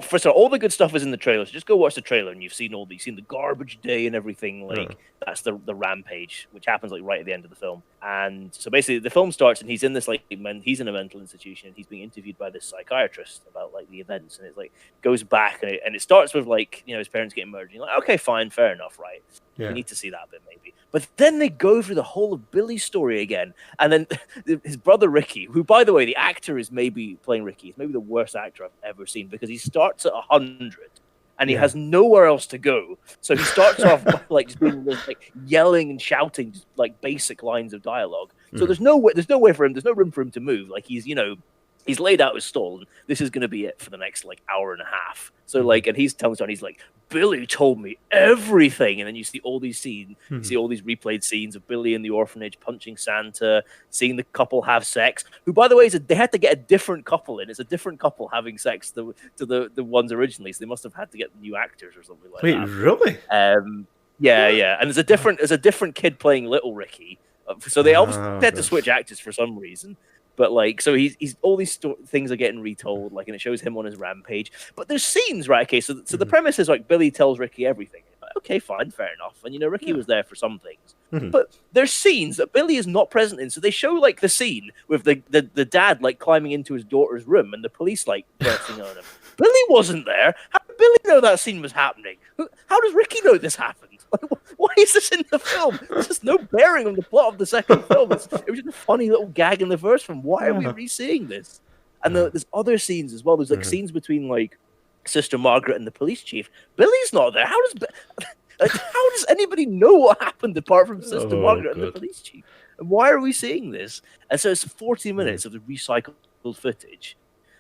first of all the good stuff is in the trailer. So just go watch the trailer, and you've seen the garbage day and everything. Like that's the rampage, which happens like right at the end of the film. And so basically, the film starts, and he's in this he's in a mental institution, and he's being interviewed by this psychiatrist about like the events, and it's like goes back, and it starts with like his parents getting murdered. You're like, okay, fine, fair enough, right? Yeah. We need to see that bit maybe. But then they go through the whole of Billy's story again. And then his brother Ricky, who, by the way, the actor is maybe playing Ricky, is maybe the worst actor I've ever seen because he starts at 100 and he has nowhere else to go. So he starts off by, like just being like yelling and shouting just, like basic lines of dialogue. So there's no way for him, there's no room for him to move. Like he's laid out his stall, and this is going to be it for the next like hour and a half. So like, and he's telling he's like, Billy told me everything, and then you see all these scenes, you see all these replayed scenes of Billy in the orphanage punching Santa, seeing the couple have sex. Who, by the way, they had to get a different couple in. It's a different couple having sex to the ones originally, so they must have had to get new actors or something like that. Wait, really? Yeah, and there's a different kid playing Little Ricky, so they obviously had to switch actors for some reason. But like, so he's all these things are getting retold, like, and it shows him on his rampage. But there's scenes, right? Okay, so the premise is like Billy tells Ricky everything, like, okay, fine, fair enough. And Ricky Yeah. was there for some things, Mhm. but there's scenes that Billy is not present in. So they show like the scene with the dad like climbing into his daughter's room and the police like bursting on him. Billy wasn't there. How did Billy know that scene was happening? How does Ricky know this happened? Like, why is this in the film? There's just no bearing on the plot of the second film. It was just a funny little gag in the first film. Why are we re-seeing this? And there's other scenes as well. There's like scenes between like Sister Margaret and the police chief. Billy's not there. How does anybody know what happened apart from Sister Margaret and the police chief? And why are we seeing this? And so it's 40 minutes of the recycled footage.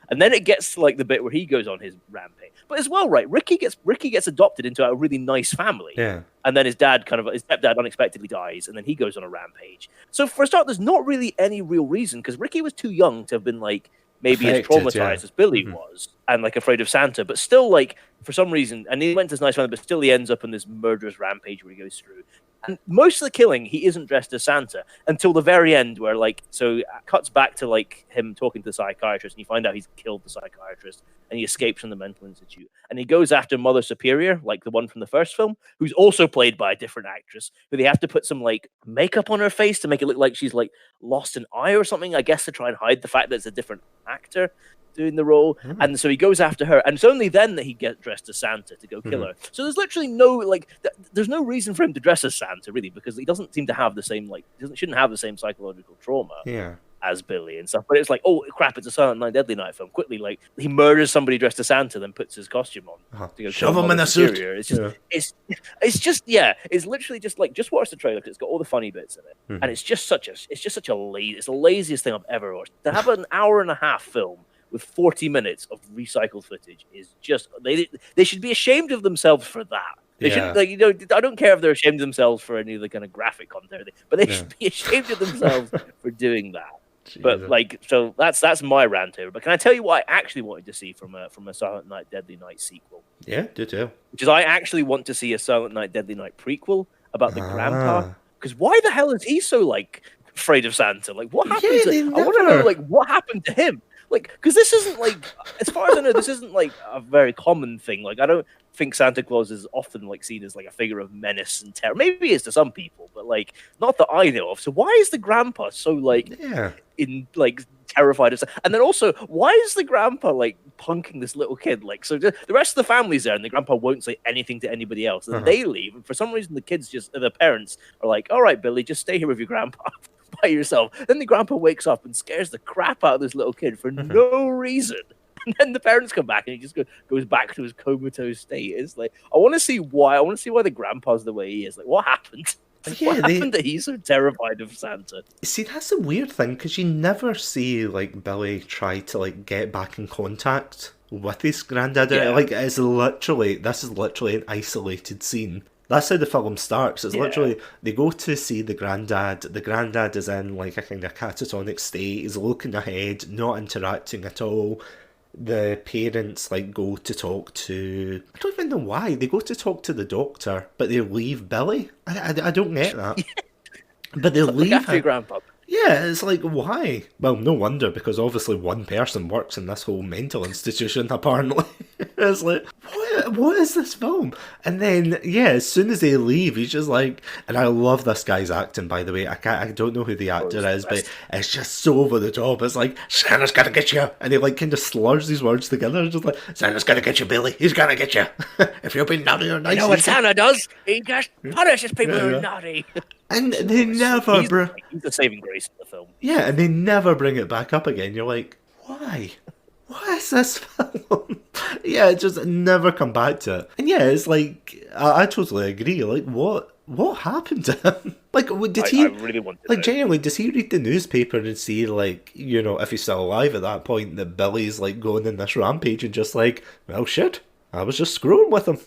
And then it gets to like the bit where he goes on his rampage. But as well, right, Ricky gets adopted into a really nice family. Yeah. And then his stepdad unexpectedly dies, and then he goes on a rampage. So for a start, there's not really any real reason, because Ricky was too young to have been like maybe as traumatized as Billy was, and like afraid of Santa, but still like for some reason, and he went to this nice family, but still he ends up in this murderous rampage where he goes through. And most of the killing, he isn't dressed as Santa until the very end, where so it cuts back to like him talking to the psychiatrist, and you find out he's killed the psychiatrist, and he escapes from the mental institute, and he goes after Mother Superior, like the one from the first film, who's also played by a different actress, who they have to put some like makeup on her face to make it look like she's like lost an eye or something, I guess, to try and hide the fact that it's a different actor doing the role. And so he goes after her, and it's only then that he gets dressed as Santa to go kill her. So there's literally no like there's no reason for him to dress as Santa, really, because he doesn't seem to have the same shouldn't have the same psychological trauma as Billy and stuff. But it's like, oh crap, it's a Silent Night Deadly Night film. Quickly, like he murders somebody dressed as Santa, then puts his costume on to go shove him in a suit. It's just it's literally just like, just watch the trailer because it's got all the funny bits in it, and it's the laziest thing I've ever watched. To have an hour and a half film with 40 minutes of recycled footage is just they should be ashamed of themselves for that. They shouldn't, like, I don't care if they're ashamed of themselves for any of the kind of graphic content, but they should be ashamed of themselves for doing that. Jesus. But like, so that's my rant over. But can I tell you what I actually wanted to see from a Silent Night Deadly Night sequel? Yeah, do tell. Which is, I actually want to see a Silent Night Deadly Night prequel about the grandpa. Because why the hell is he so like afraid of Santa? Like, what happened? I want to know, like, what happened to him? Like, because this isn't like, as far as I know, this isn't like a very common thing. Like, I don't think Santa Claus is often like seen as like a figure of menace and terror. Maybe he is to some people, but like not that I know of. So why is the grandpa so like in like terrified of Santa? And then also, why is the grandpa like punking this little kid? Like, so the rest of the family's there, and the grandpa won't say anything to anybody else. And they leave, and for some reason, the parents are like, "All right, Billy, just stay here with your grandpa." By yourself. Then the grandpa wakes up and scares the crap out of this little kid for no reason. And then the parents come back and he just goes back to his comatose state. It's like, I want to see why the grandpa's the way he is. Like, what happened? What happened that he's so terrified of Santa? See, that's a weird thing, because you never see like Billy try to like get back in contact with his granddad. Like, this is literally an isolated scene. That's how the film starts. It's literally, they go to see the granddad. The granddad is in like a kind of catatonic state. He's looking ahead, not interacting at all. The parents like go to talk to, I don't even know why, they go to talk to the doctor, but they leave Billy. I don't get that. But they leave after your grandpa. Yeah, it's like, why? Well, no wonder, because obviously one person works in this whole mental institution, apparently. It's like, what is this film? And then, as soon as they leave, he's just like, and I love this guy's acting, by the way. I don't know who the actor is, but it's just so over the top. It's like, Santa's gonna get you. And he like kind of slurs these words together, just like, Santa's gonna get you, Billy. He's gonna get you. If you've been naughty or nice. You know what Santa does? He just punishes people who are naughty. And they never he's the saving grace of the film. Yeah, and they never bring it back up again. You're like, why? What is this film? Just never come back to it. And it's like, I totally agree. Like, what happened to him? Like, did he? I really want to like, genuinely, does he read the newspaper and see, like, if he's still alive at that point, that Billy's like going in this rampage and just like, well, shit, I was just screwing with him.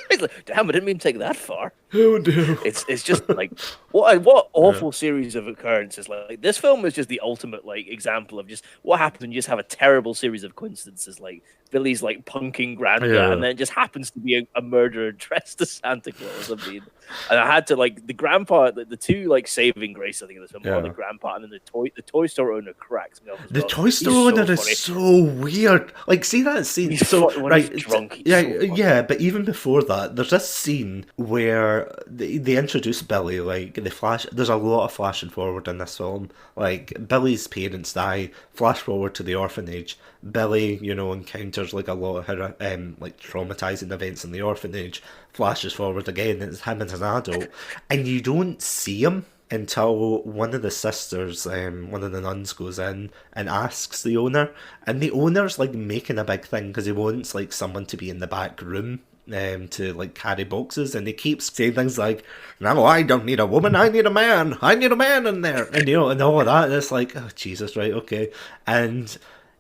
He's like, damn, I didn't mean to take that far. Oh no. It's just like what Yeah. awful series of occurrences. Like this film is just the ultimate like example of just what happens when you just have a terrible series of coincidences. Like Billy's like punking Granda, and Yeah. then it just happens to be a murderer dressed as Santa Claus. I mean, and I had to like the grandpa, the two like saving grace I think of this film are the Yeah. grandpa and then the toy store owner cracks me up as The well. Toy He's Store so owner is funny. so weird. Like, see that scene? So, When he's right, drunk, he's yeah, so funny. yeah, but even before that, there's this scene where they introduce Billy. Like, they flash. There's a lot of flashing forward in this film. Like, Billy's parents die. Flash forward to the orphanage. Billy, encounters like a lot of her, like traumatizing events in the orphanage. Flashes forward again. It's him as an adult, and you don't see him until one of the sisters, one of the nuns, goes in and asks the owner, and the owner's like making a big thing because he wants like someone to be in the back room. To like carry boxes, and he keeps saying things like, "No, I don't need a woman. I need a man. I need a man in there," and and all of that. And it's like, oh Jesus, right, okay, and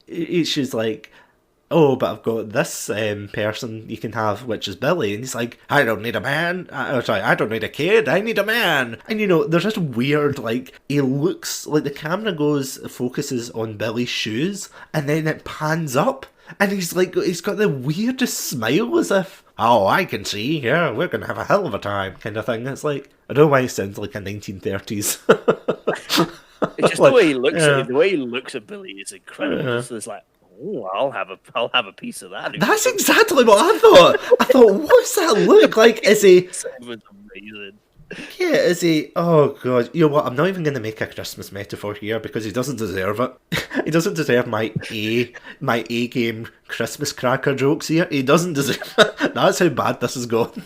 she's like, oh, but I've got this person you can have, which is Billy. And he's like, I don't need a man. Sorry, I don't need a kid. I need a man. And there's this weird, like, he looks, like the camera focuses on Billy's shoes, and then it pans up. And he's like, he's got the weirdest smile as if, oh, I can see, yeah, we're going to have a hell of a time, kind of thing. It's like, I don't know why it sounds like a 1930s. It's just like, the way he looks yeah. at the way he looks at Billy is incredible. So it's like, oh, I'll have a piece of that. That's exactly what I thought. I thought, what's that look like? Is he? It was amazing. Yeah, is he? Oh god, you know what? I'm not even going to make a Christmas metaphor here because he doesn't deserve it. He doesn't deserve my A game Christmas cracker jokes here. He doesn't deserve it. That's how bad this has gone.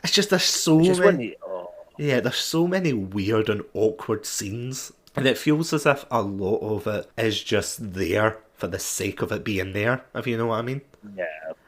It's just there's so Just many. when he, oh, Yeah, there's so many weird and awkward scenes, and it feels as if a lot of it is just there for the sake of it being there, if you know what I mean. yeah.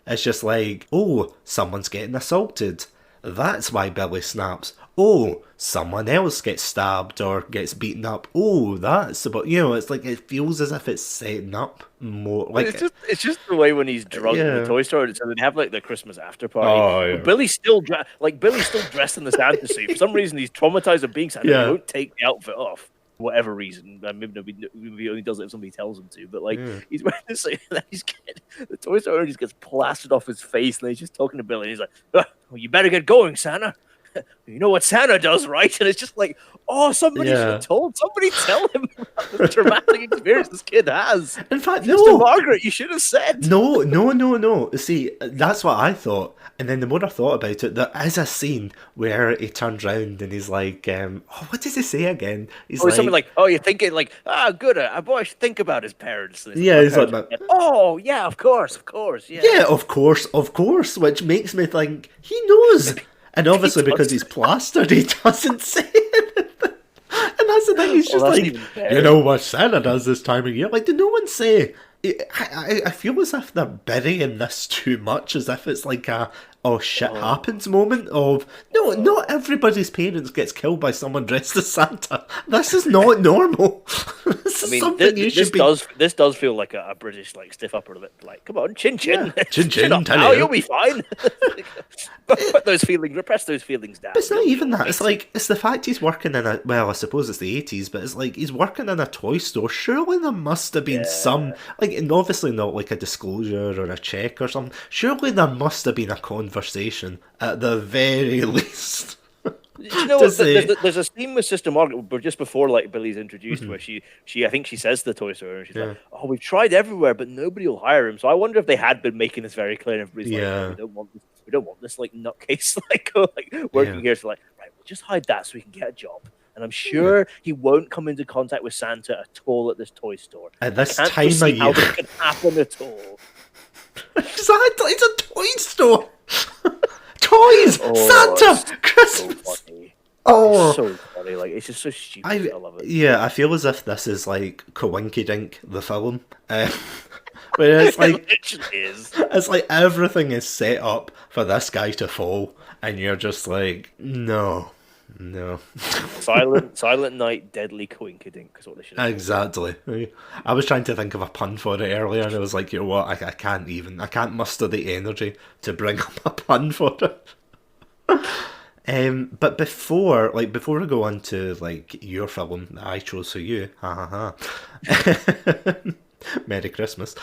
It's just like, oh, someone's getting assaulted. That's why Billy snaps. Oh, someone else gets stabbed or gets beaten up. Oh, that's about, it's like, it feels as if it's setting up more. Like, It's just the way when he's drunk in yeah. the toy store. So they have like the Christmas after party. Oh, yeah. But Billy's still dressed in the Santa suit. For some reason, he's traumatized of being Santa. Yeah. He won't take the outfit off. Whatever reason, maybe he only does it if somebody tells him to. But like, he's wearing the suit, and then the toy store owner just gets plastered off his face, and he's just talking to Billy. And he's like, well, you better get going, Santa. You know what Santa does, right? And it's just like, oh, somebody should have told. Somebody tell him about the traumatic experience this kid has. In fact, Mr. no. Margaret, you should have said. No. See, that's what I thought. And then the more I thought about it, there is a scene where he turns round and he's like, what does he say again? He's Something like, oh, you're thinking like, good, a boy should think about his parents. Yeah, he's like, oh, yeah, of course, yeah. Yeah, of course, which makes me think he knows. And obviously because he's plastered, he doesn't say anything. And that's the thing, he's just like, you know what Santa does this time of year? Like, did no one say... I feel as if they're burying this too much, as if it's like a oh shit happens moment of no, not everybody's parents gets killed by someone dressed as Santa. This is not normal. This is something you should be. This does feel like a British like stiff upper lip. Like, come on, chin, Yeah. Chin, up now, you'll be fine. Put those feelings, repress those feelings down. But it's not even that. It's like, it's the fact he's working in a, well, I suppose it's the 80s, but it's like he's working in a toy store. Surely there must have been some, like, and obviously not like a disclosure or a check or something. Surely there must have been a conversation at the very least. You know what? There's a scene with Sister Margaret, but just before like Billy's introduced, where she I think she says to the toy store, and she's like, "Oh, we've tried everywhere, but nobody will hire him." So I wonder if they had been making this very clear, and everybody's like, no, we don't want this like nutcase like working here. So like, right, we'll just hide that so we can get a job. And I'm sure he won't come into contact with Santa at all at this toy store. At this time of year, how this can happen at all. Exactly, it's a toy store. Toys, Santa, Christmas. So funny, like it's just so stupid. I love it. Yeah, I feel as if this is like Coinky Dink, the film, where it's like it literally is. It's like everything is set up for this guy to fall, and you're just like, no. Silent Night, Deadly Coinky Dink is what they should have. Exactly. I was trying to think of a pun for it earlier, and I was like, you know what, I can't muster the energy to bring up a pun for it. But before we go on to like your film that I chose for you, ha ha ha. Merry Christmas.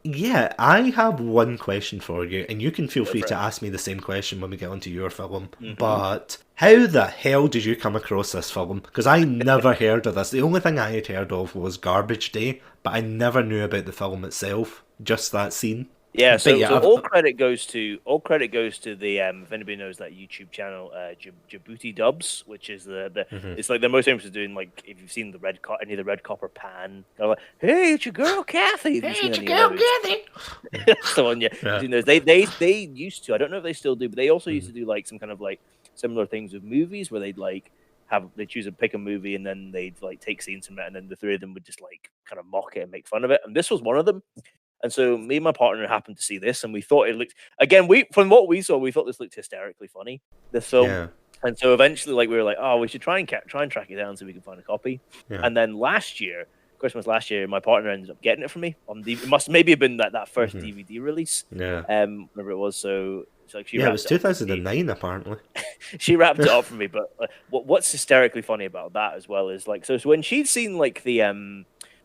Yeah, I have one question for you, and you can feel Go free for to it. ask me the same question when we get onto your film. Mm-hmm. But how the hell did you come across this film? Because I never heard of this. The only thing I had heard of was Garbage Day, but I never knew about the film itself, just that scene. Yeah, But so yeah, so all credit goes to the if anybody knows that YouTube channel, Djibouti Dubs, which is the Mhm. it's like they're most famous for doing, like, if you've seen the any of the Red Copper Pan, they're like, hey, it's your girl Kathy. Have you seen any of those? That's the one, yeah. You've Yeah. seen those. They used to. I don't know if they still do, but they also used Mhm. to do like some kind of like similar things with movies where they'd like they choose a pick a movie and then they'd like take scenes from it and then the three of them would just like kind of mock it and make fun of it. And this was one of them. And so me and my partner happened to see this, and we thought it looked, again, we from what we saw, we thought this looked hysterically funny, this film. Yeah. And so eventually, like, we were like, oh, we should try and track it down so we can find a copy. Yeah. And then Christmas last year, my partner ended up getting it for me on the. It must maybe have been that first Mhm. DVD release, Yeah. whenever it was. So like she Yeah, it was wrapped it up for me. 2009 apparently. She wrapped it up for me. But what's hysterically funny about that as well is like, so when she'd seen like the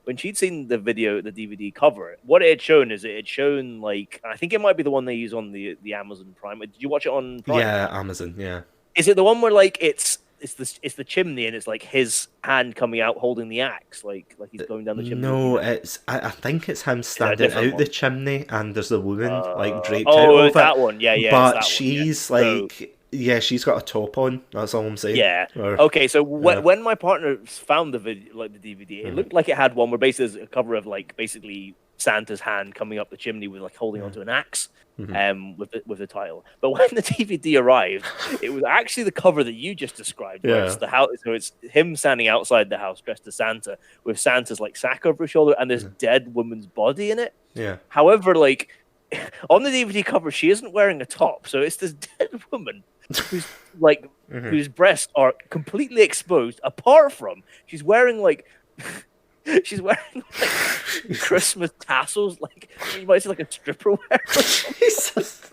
when she'd seen the DVD cover, what it had shown is it had shown like, I think it might be the one they use on the Amazon Prime. Did you watch it on Prime? Yeah, Amazon, yeah. Is it the one where like it's the chimney and it's like his hand coming out holding the axe, like he's going down the chimney? No, I think it's him standing different out the one? chimney and there's a woman like draped out Oh, of that it. one. Yeah, yeah. But it's that she's one, yeah. like, yeah, she's got a top on. That's all I'm saying. Yeah. Or, Okay. So yeah. when my partner found the video, like the DVD, it looked like it had one where basically there's a cover of like basically Santa's hand coming up the chimney with like holding onto an axe, with the title. But when the DVD arrived, it was actually the cover that you just described. Where Yeah. it's the house. So it's him standing outside the house dressed as Santa with Santa's like sack over his shoulder and this dead woman's body in it. Yeah. However, like on the DVD cover, she isn't wearing a top, so it's this dead woman who's like whose breasts are completely exposed. Apart from she's wearing like Christmas tassels, like you might see like a stripper wear, Jesus.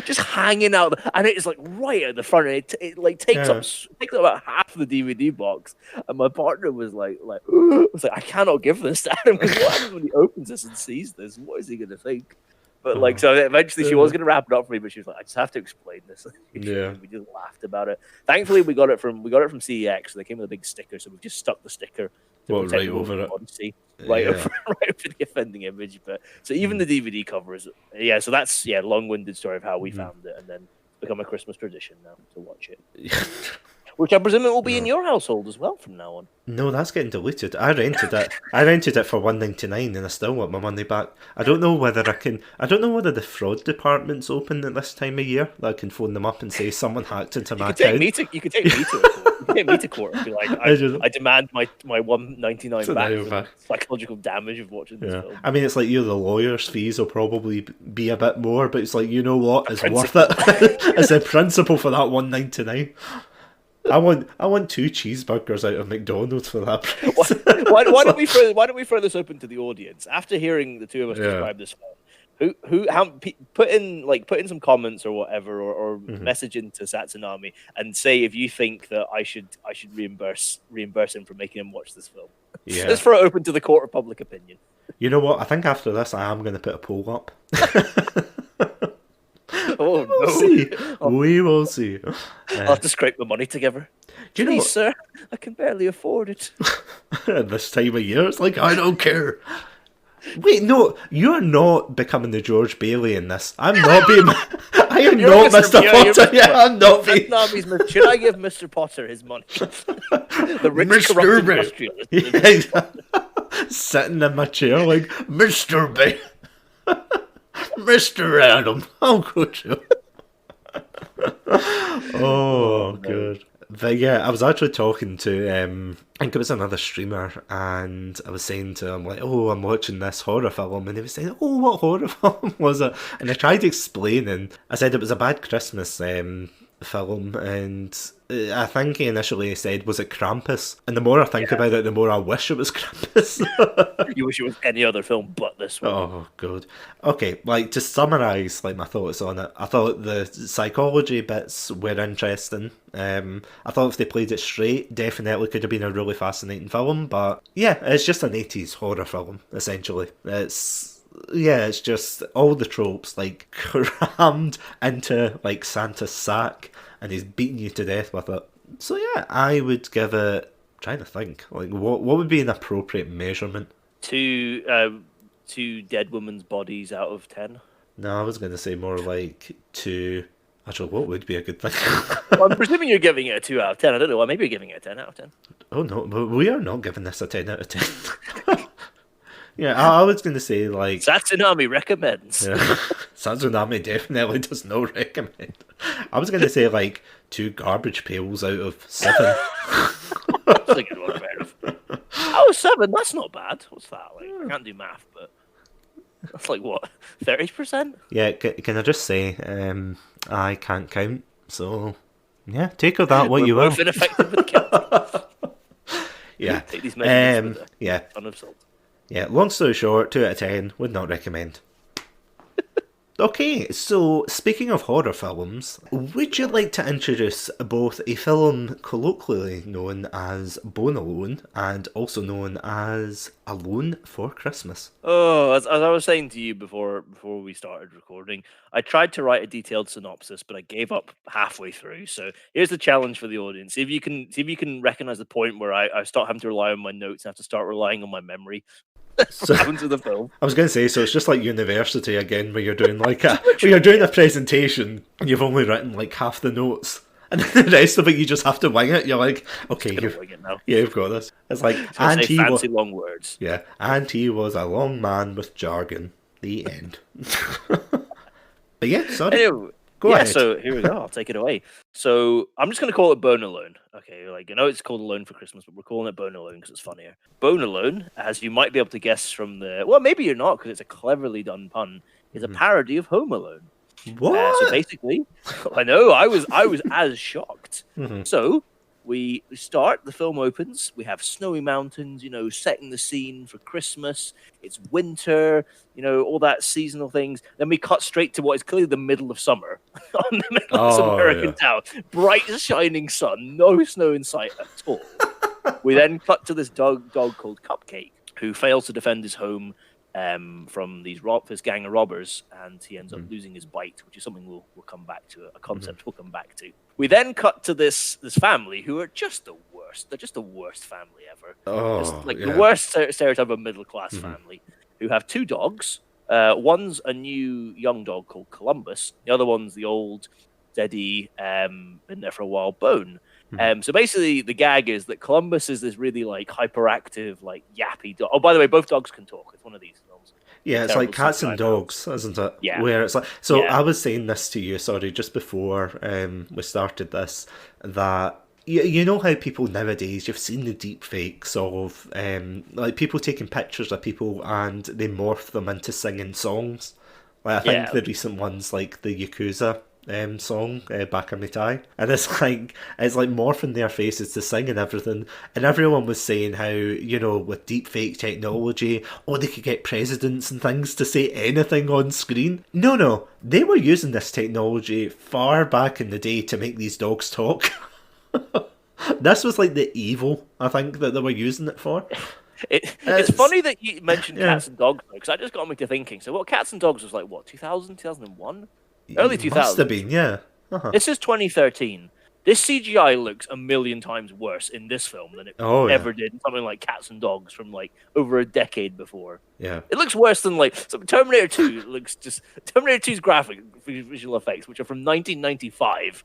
just hanging out, and it is like right at the front. And it like takes up about half the DVD box. And my partner was like I cannot give this to Adam because what happens when he opens this and sees this? What is he gonna think? But like, so eventually she was going to wrap it up for me, but she was like, I just have to explain this. Yeah. We just laughed about it. Thankfully, we got it from CEX. So they came with a big sticker, so we've just stuck the sticker Right over it. Right over the offending image. But so even the DVD cover is, yeah. So that's long-winded story of how we found it, and then it's become a Christmas tradition now to watch it. Which I presume it will be in your household as well from now on. No, that's getting deleted. I rented it. I rented it for $1.99 and I still want my money back. I don't know whether the fraud department's open at this time of year that I can phone them up and say someone hacked into my account. You could take me to court. You could take me to court and be like, I demand my $1.99 back for the psychological damage of watching this film. I mean, it's like, the lawyer's fees will probably be a bit more, but it's like, you know what, it's worth it. It's a principle for that $1.99. I want 2 cheeseburgers out of McDonald's for that price. Why don't we throw this open to the audience after hearing the two of us describe this film? Put in some comments or whatever, or message into Satsunami and say if you think that I should reimburse him for making him watch this film. Yeah. Let's throw it open to the court of public opinion. You know what? I think after this, I am going to put a poll up. Oh, we'll see. We will see. I'll have to scrape the money together. Do you know what? Sir, I can barely afford it. This time of year, it's like, I don't care. Wait, no, you're not becoming the George Bailey in this. I'm not being. I am not Mr. Potter. Yeah, I'm not being. Should I give Mr. Potter his money? The rich corrupt industrialist. Yeah, sitting in my chair like, Mr. B. Mr. Adam, I'll go to. Oh, good. But yeah, I was actually talking to, I think it was another streamer, and I was saying to him, like, oh, I'm watching this horror film, and he was saying, oh, what horror film was it? And I tried explaining, I said it was a bad Christmas film, and I think he initially said, was it Krampus? And the more I think about it, the more I wish it was Krampus. You wish it was any other film but this one. Oh, good. Okay, like to summarise like my thoughts on it, I thought the psychology bits were interesting. I thought if they played it straight, definitely could have been a really fascinating film. But yeah, it's just an 80s horror film, essentially. It's just all the tropes like crammed into like Santa's sack, and he's beating you to death with it. So yeah, I would give it. Trying to think, like what would be an appropriate measurement? Two dead women's bodies out of 10. No, I was going to say more like 2. Actually, what would be a good thing? Well, I'm presuming you're giving it a 2 out of 10. I don't know. Maybe you're giving it a 10 out of 10. Oh no, but we are not giving this a 10 out of 10. Yeah, I was going to say like... Satsunami recommends. Yeah, Satsunami definitely does not recommend. I was going to say like 2 garbage pails out of 7. That's a good one, fair enough. Oh, 7, that's not bad. What's that? Like, I can't do math, but that's like what, 30%? Yeah, can I just say, I can't count, so yeah, take of that what you will. We're both ineffective with counting. Yeah. Take these measurements with yeah. a ton of salt. Yeah, long story short, 2 out of 10, would not recommend. Okay, so speaking of horror films, would you like to introduce both a film colloquially known as Bone Alone and also known as Alone for Christmas? Oh, as I was saying to you before we started recording, I tried to write a detailed synopsis, but I gave up halfway through. So here's the challenge for the audience: see if you can recognize the point where I start having to rely on my notes and have to start relying on my memory. So, Into the film. I was going to say, so it's just like university again, where you're doing like where you're doing a presentation and you've only written like half the notes, and then the rest of it you just have to wing it. You're like, okay, you've got this. It's like, and he fancy long words. Yeah, and he was a long man with jargon. The end. But yeah, sorry. Anyway, Go ahead. So here we go. I'll take it away. So I'm just going to call it Bone Alone. Okay, like I know it's called Alone for Christmas, but we're calling it Bone Alone because it's funnier. Bone Alone, as you might be able to guess from maybe you're not because it's a cleverly done pun, is a parody of Home Alone. What? So basically, I know I was as shocked. Mm-hmm. So we start. The film opens. We have snowy mountains, setting the scene for Christmas. It's winter, all that seasonal things. Then we cut straight to what is clearly the middle of summer on the middle of this American town. Bright, shining sun, no snow in sight at all. We then cut to this dog called Cupcake, who fails to defend his home from this gang of robbers, and he ends up losing his bite, which is something we'll come back to, a concept we'll come back to. We then cut to this family who are just the worst. They're just the worst family ever. The worst stereotype of middle-class family, who have 2 dogs. One's a new young dog called Columbus. The other one's the old, steady, been there for a while, Bone. So basically, the gag is that Columbus is this really like hyperactive, like yappy dog. Oh, by the way, both dogs can talk. It's one of these films. Yeah, it's like Cats and Dogs, isn't it? Yeah. Where it's like, so I was saying this to you, sorry, just before we started this, that you know how people nowadays, you've seen the deep fakes of like people taking pictures of people and they morph them into singing songs. Like I think the recent ones, like the Yakuza song, Back in the Tie, and it's like morphing their faces to sing and everything, and everyone was saying how, with deep fake technology, they could get presidents and things to say anything on screen. No, they were using this technology far back in the day to make these dogs talk. This was like the evil, I think, that they were using it for. It's funny that you mentioned Cats and Dogs, because that just got me to thinking. So what, Cats and Dogs was like, what, 2000, 2001? Early 2000s. Must have been, yeah. This is 2013. This CGI looks a million times worse in this film than it ever did in something like Cats and Dogs from like over a decade before. Yeah. It looks worse than Terminator 2 looks just... Terminator 2's graphic visual effects, which are from 1995,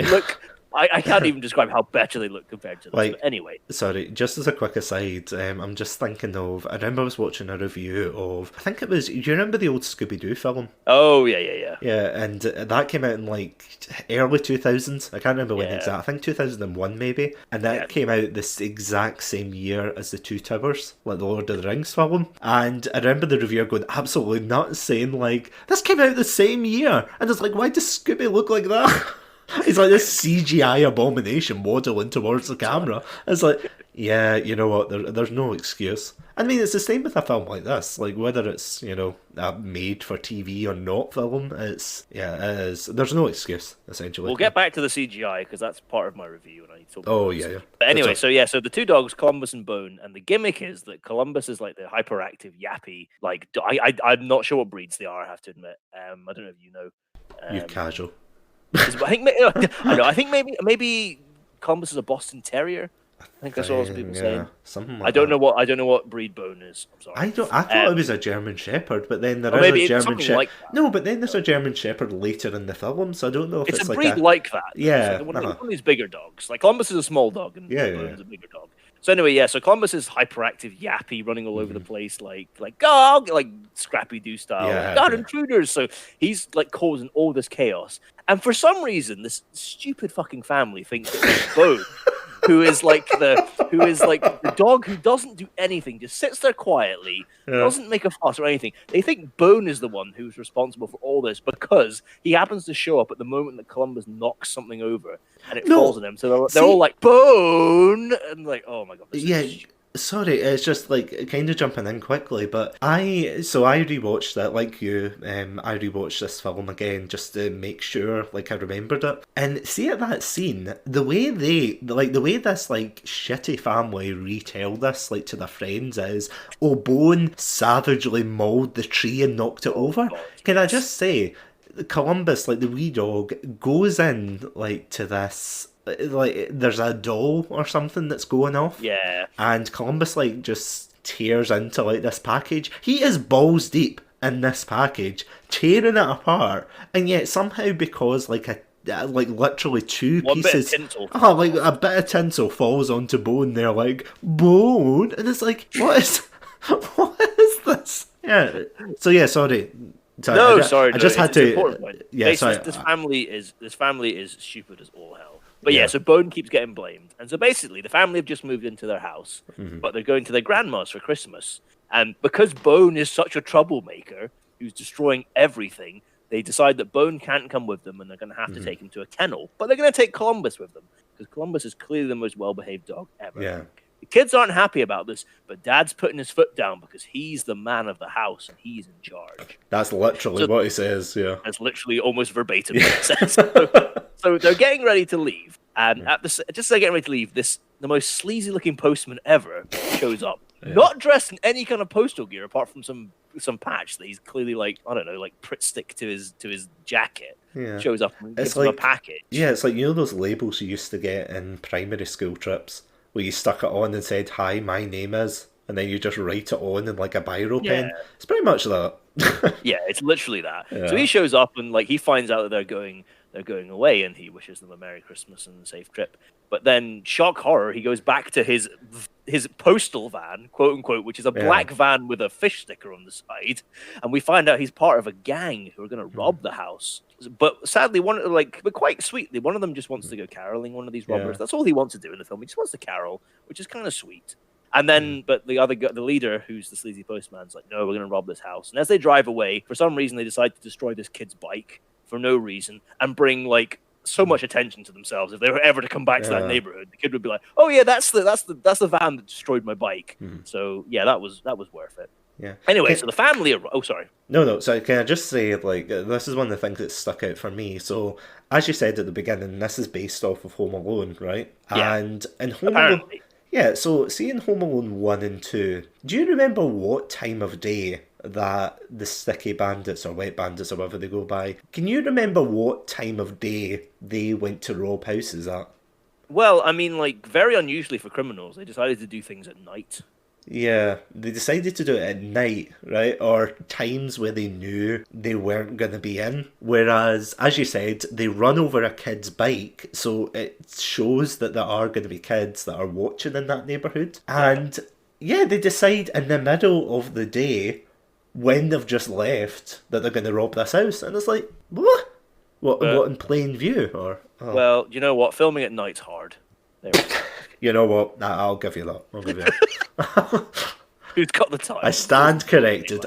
look... I can't even describe how better they look compared to this. But anyway. Sorry, just as a quick aside, I'm just thinking of... I remember I was watching a review of... I think it was... Do you remember the old Scooby-Doo film? Oh, yeah. Yeah, and that came out in like early 2000s. I can't remember when exactly. I think 2001 maybe. And that came out this exact same year as the Two Towers, like the Lord of the Rings film. And I remember the reviewer going absolutely nuts, saying like, this came out the same year. And it's like, why does Scooby look like that? He's like this CGI abomination waddling towards the camera. It's like, yeah, you know what? There's no excuse. I mean, it's the same with a film like this. Like whether it's a made for TV or not film, it is. There's no excuse essentially. We'll get back to the CGI because that's part of my review, and I talk. Oh yeah. But anyway, so the two dogs, Columbus and Bone, and the gimmick is that Columbus is like the hyperactive, yappy. Like I'm not sure what breeds they are. I have to admit. I don't know if you know. You casual. I think I know. I think maybe Columbus is a Boston Terrier. I think I saw some people saying something like I don't know what breed Bone is. I'm sorry. I thought it was a German Shepherd, but then there is a German Shepherd. Like no, but then there's a German Shepherd later in the film, so I don't know if it's a breed like that. Yeah, one of these bigger dogs. Like Columbus is a small dog, and Bone is a bigger dog. So anyway, so Columbus is hyperactive, yappy, running all over the place, like dog, like Scrappy Doo style, God, intruders. So he's like causing all this chaos, and for some reason, this stupid fucking family thinks it's Bone. Who is like the dog who doesn't do anything, just sits there quietly, doesn't make a fuss or anything. They think Bone is the one who's responsible for all this because he happens to show up at the moment that Columbus knocks something over and it falls on him. So they're all like Bone and like, oh my god. Sorry, it's just like kind of jumping in quickly, but I rewatched that like you. I rewatched this film again just to make sure like I remembered it. And see at that scene, the way this like shitty family retell this like to their friends is, oh, Bone savagely mauled the tree and knocked it over. Can I just say, Columbus, like the wee dog, goes in like to this. Like there's a doll or something that's going off. Yeah. And Columbus like just tears into like this package. He is balls deep in this package, tearing it apart, and yet somehow because like literally two pieces, bit of tinsel. Like a bit of tinsel falls onto Bone. They're like, Bone, and it's like, what is this? Yeah. So yeah, sorry. Sorry. I just had to. Yeah, sorry. This family is stupid as all hell. But so Bone keeps getting blamed. And so basically, the family have just moved into their house, but they're going to their grandma's for Christmas. And because Bone is such a troublemaker who's destroying everything, they decide that Bone can't come with them and they're going to have to take him to a kennel. But they're going to take Columbus with them because Columbus is clearly the most well-behaved dog ever. Yeah. The kids aren't happy about this, but Dad's putting his foot down because he's the man of the house and he's in charge. That's literally what he says, yeah. That's literally almost verbatim what it says. So they're getting ready to leave, and just as they're getting ready to leave, the most sleazy-looking postman ever shows up, not dressed in any kind of postal gear apart from some patch that he's clearly like Pritt stick to his jacket. Yeah. Shows up and gives him a package. Yeah, it's like those labels you used to get in primary school trips, where you stuck it on and said, "Hi, my name is," and then you just write it on in like a biro pen. It's pretty much that. Yeah, it's literally that. Yeah. So he shows up and like he finds out that they're going away, and he wishes them a Merry Christmas and a safe trip. But then, shock horror, he goes back to his postal van, quote unquote, which is a black van with a fish sticker on the side, and we find out he's part of a gang who are going to rob the house. But sadly, but quite sweetly, one of them just wants to go caroling. One of these robbers, that's all he wants to do in the film. He just wants to carol, which is kind of sweet. And then, but the leader, who's the sleazy postman's like, no, we're going to rob this house. And as they drive away, for some reason, they decide to destroy this kid's bike for no reason and bring like so much attention to themselves. If they were ever to come back to that neighborhood, the kid would be like, oh yeah, that's the van that destroyed my bike. So yeah, that was worth it. Yeah. Anyway, so the family. Oh, sorry. No. So can I just say, like, this is one of the things that stuck out for me. So, as you said at the beginning, this is based off of Home Alone, right? Yeah. And in Home Alone, yeah. So, see in Home Alone 1 and 2, do you remember what time of day that the sticky bandits or wet bandits or whatever they go by? Can you remember what time of day they went to rob houses at? Well, I mean, like, very unusually for criminals, they decided to do things at night. Yeah, they decided to do it at night, right? Or times where they knew they weren't going to be in. Whereas, as you said, they run over a kid's bike, so it shows that there are going to be kids that are watching in that neighbourhood. And yeah, they decide in the middle of the day, when they've just left, that they're going to rob this house. And it's like, what? What in plain view? Or well, you know what? Filming at night's hard. There we go. You know what? I'll give you that. I'll give you that. Who's got the time? I stand corrected.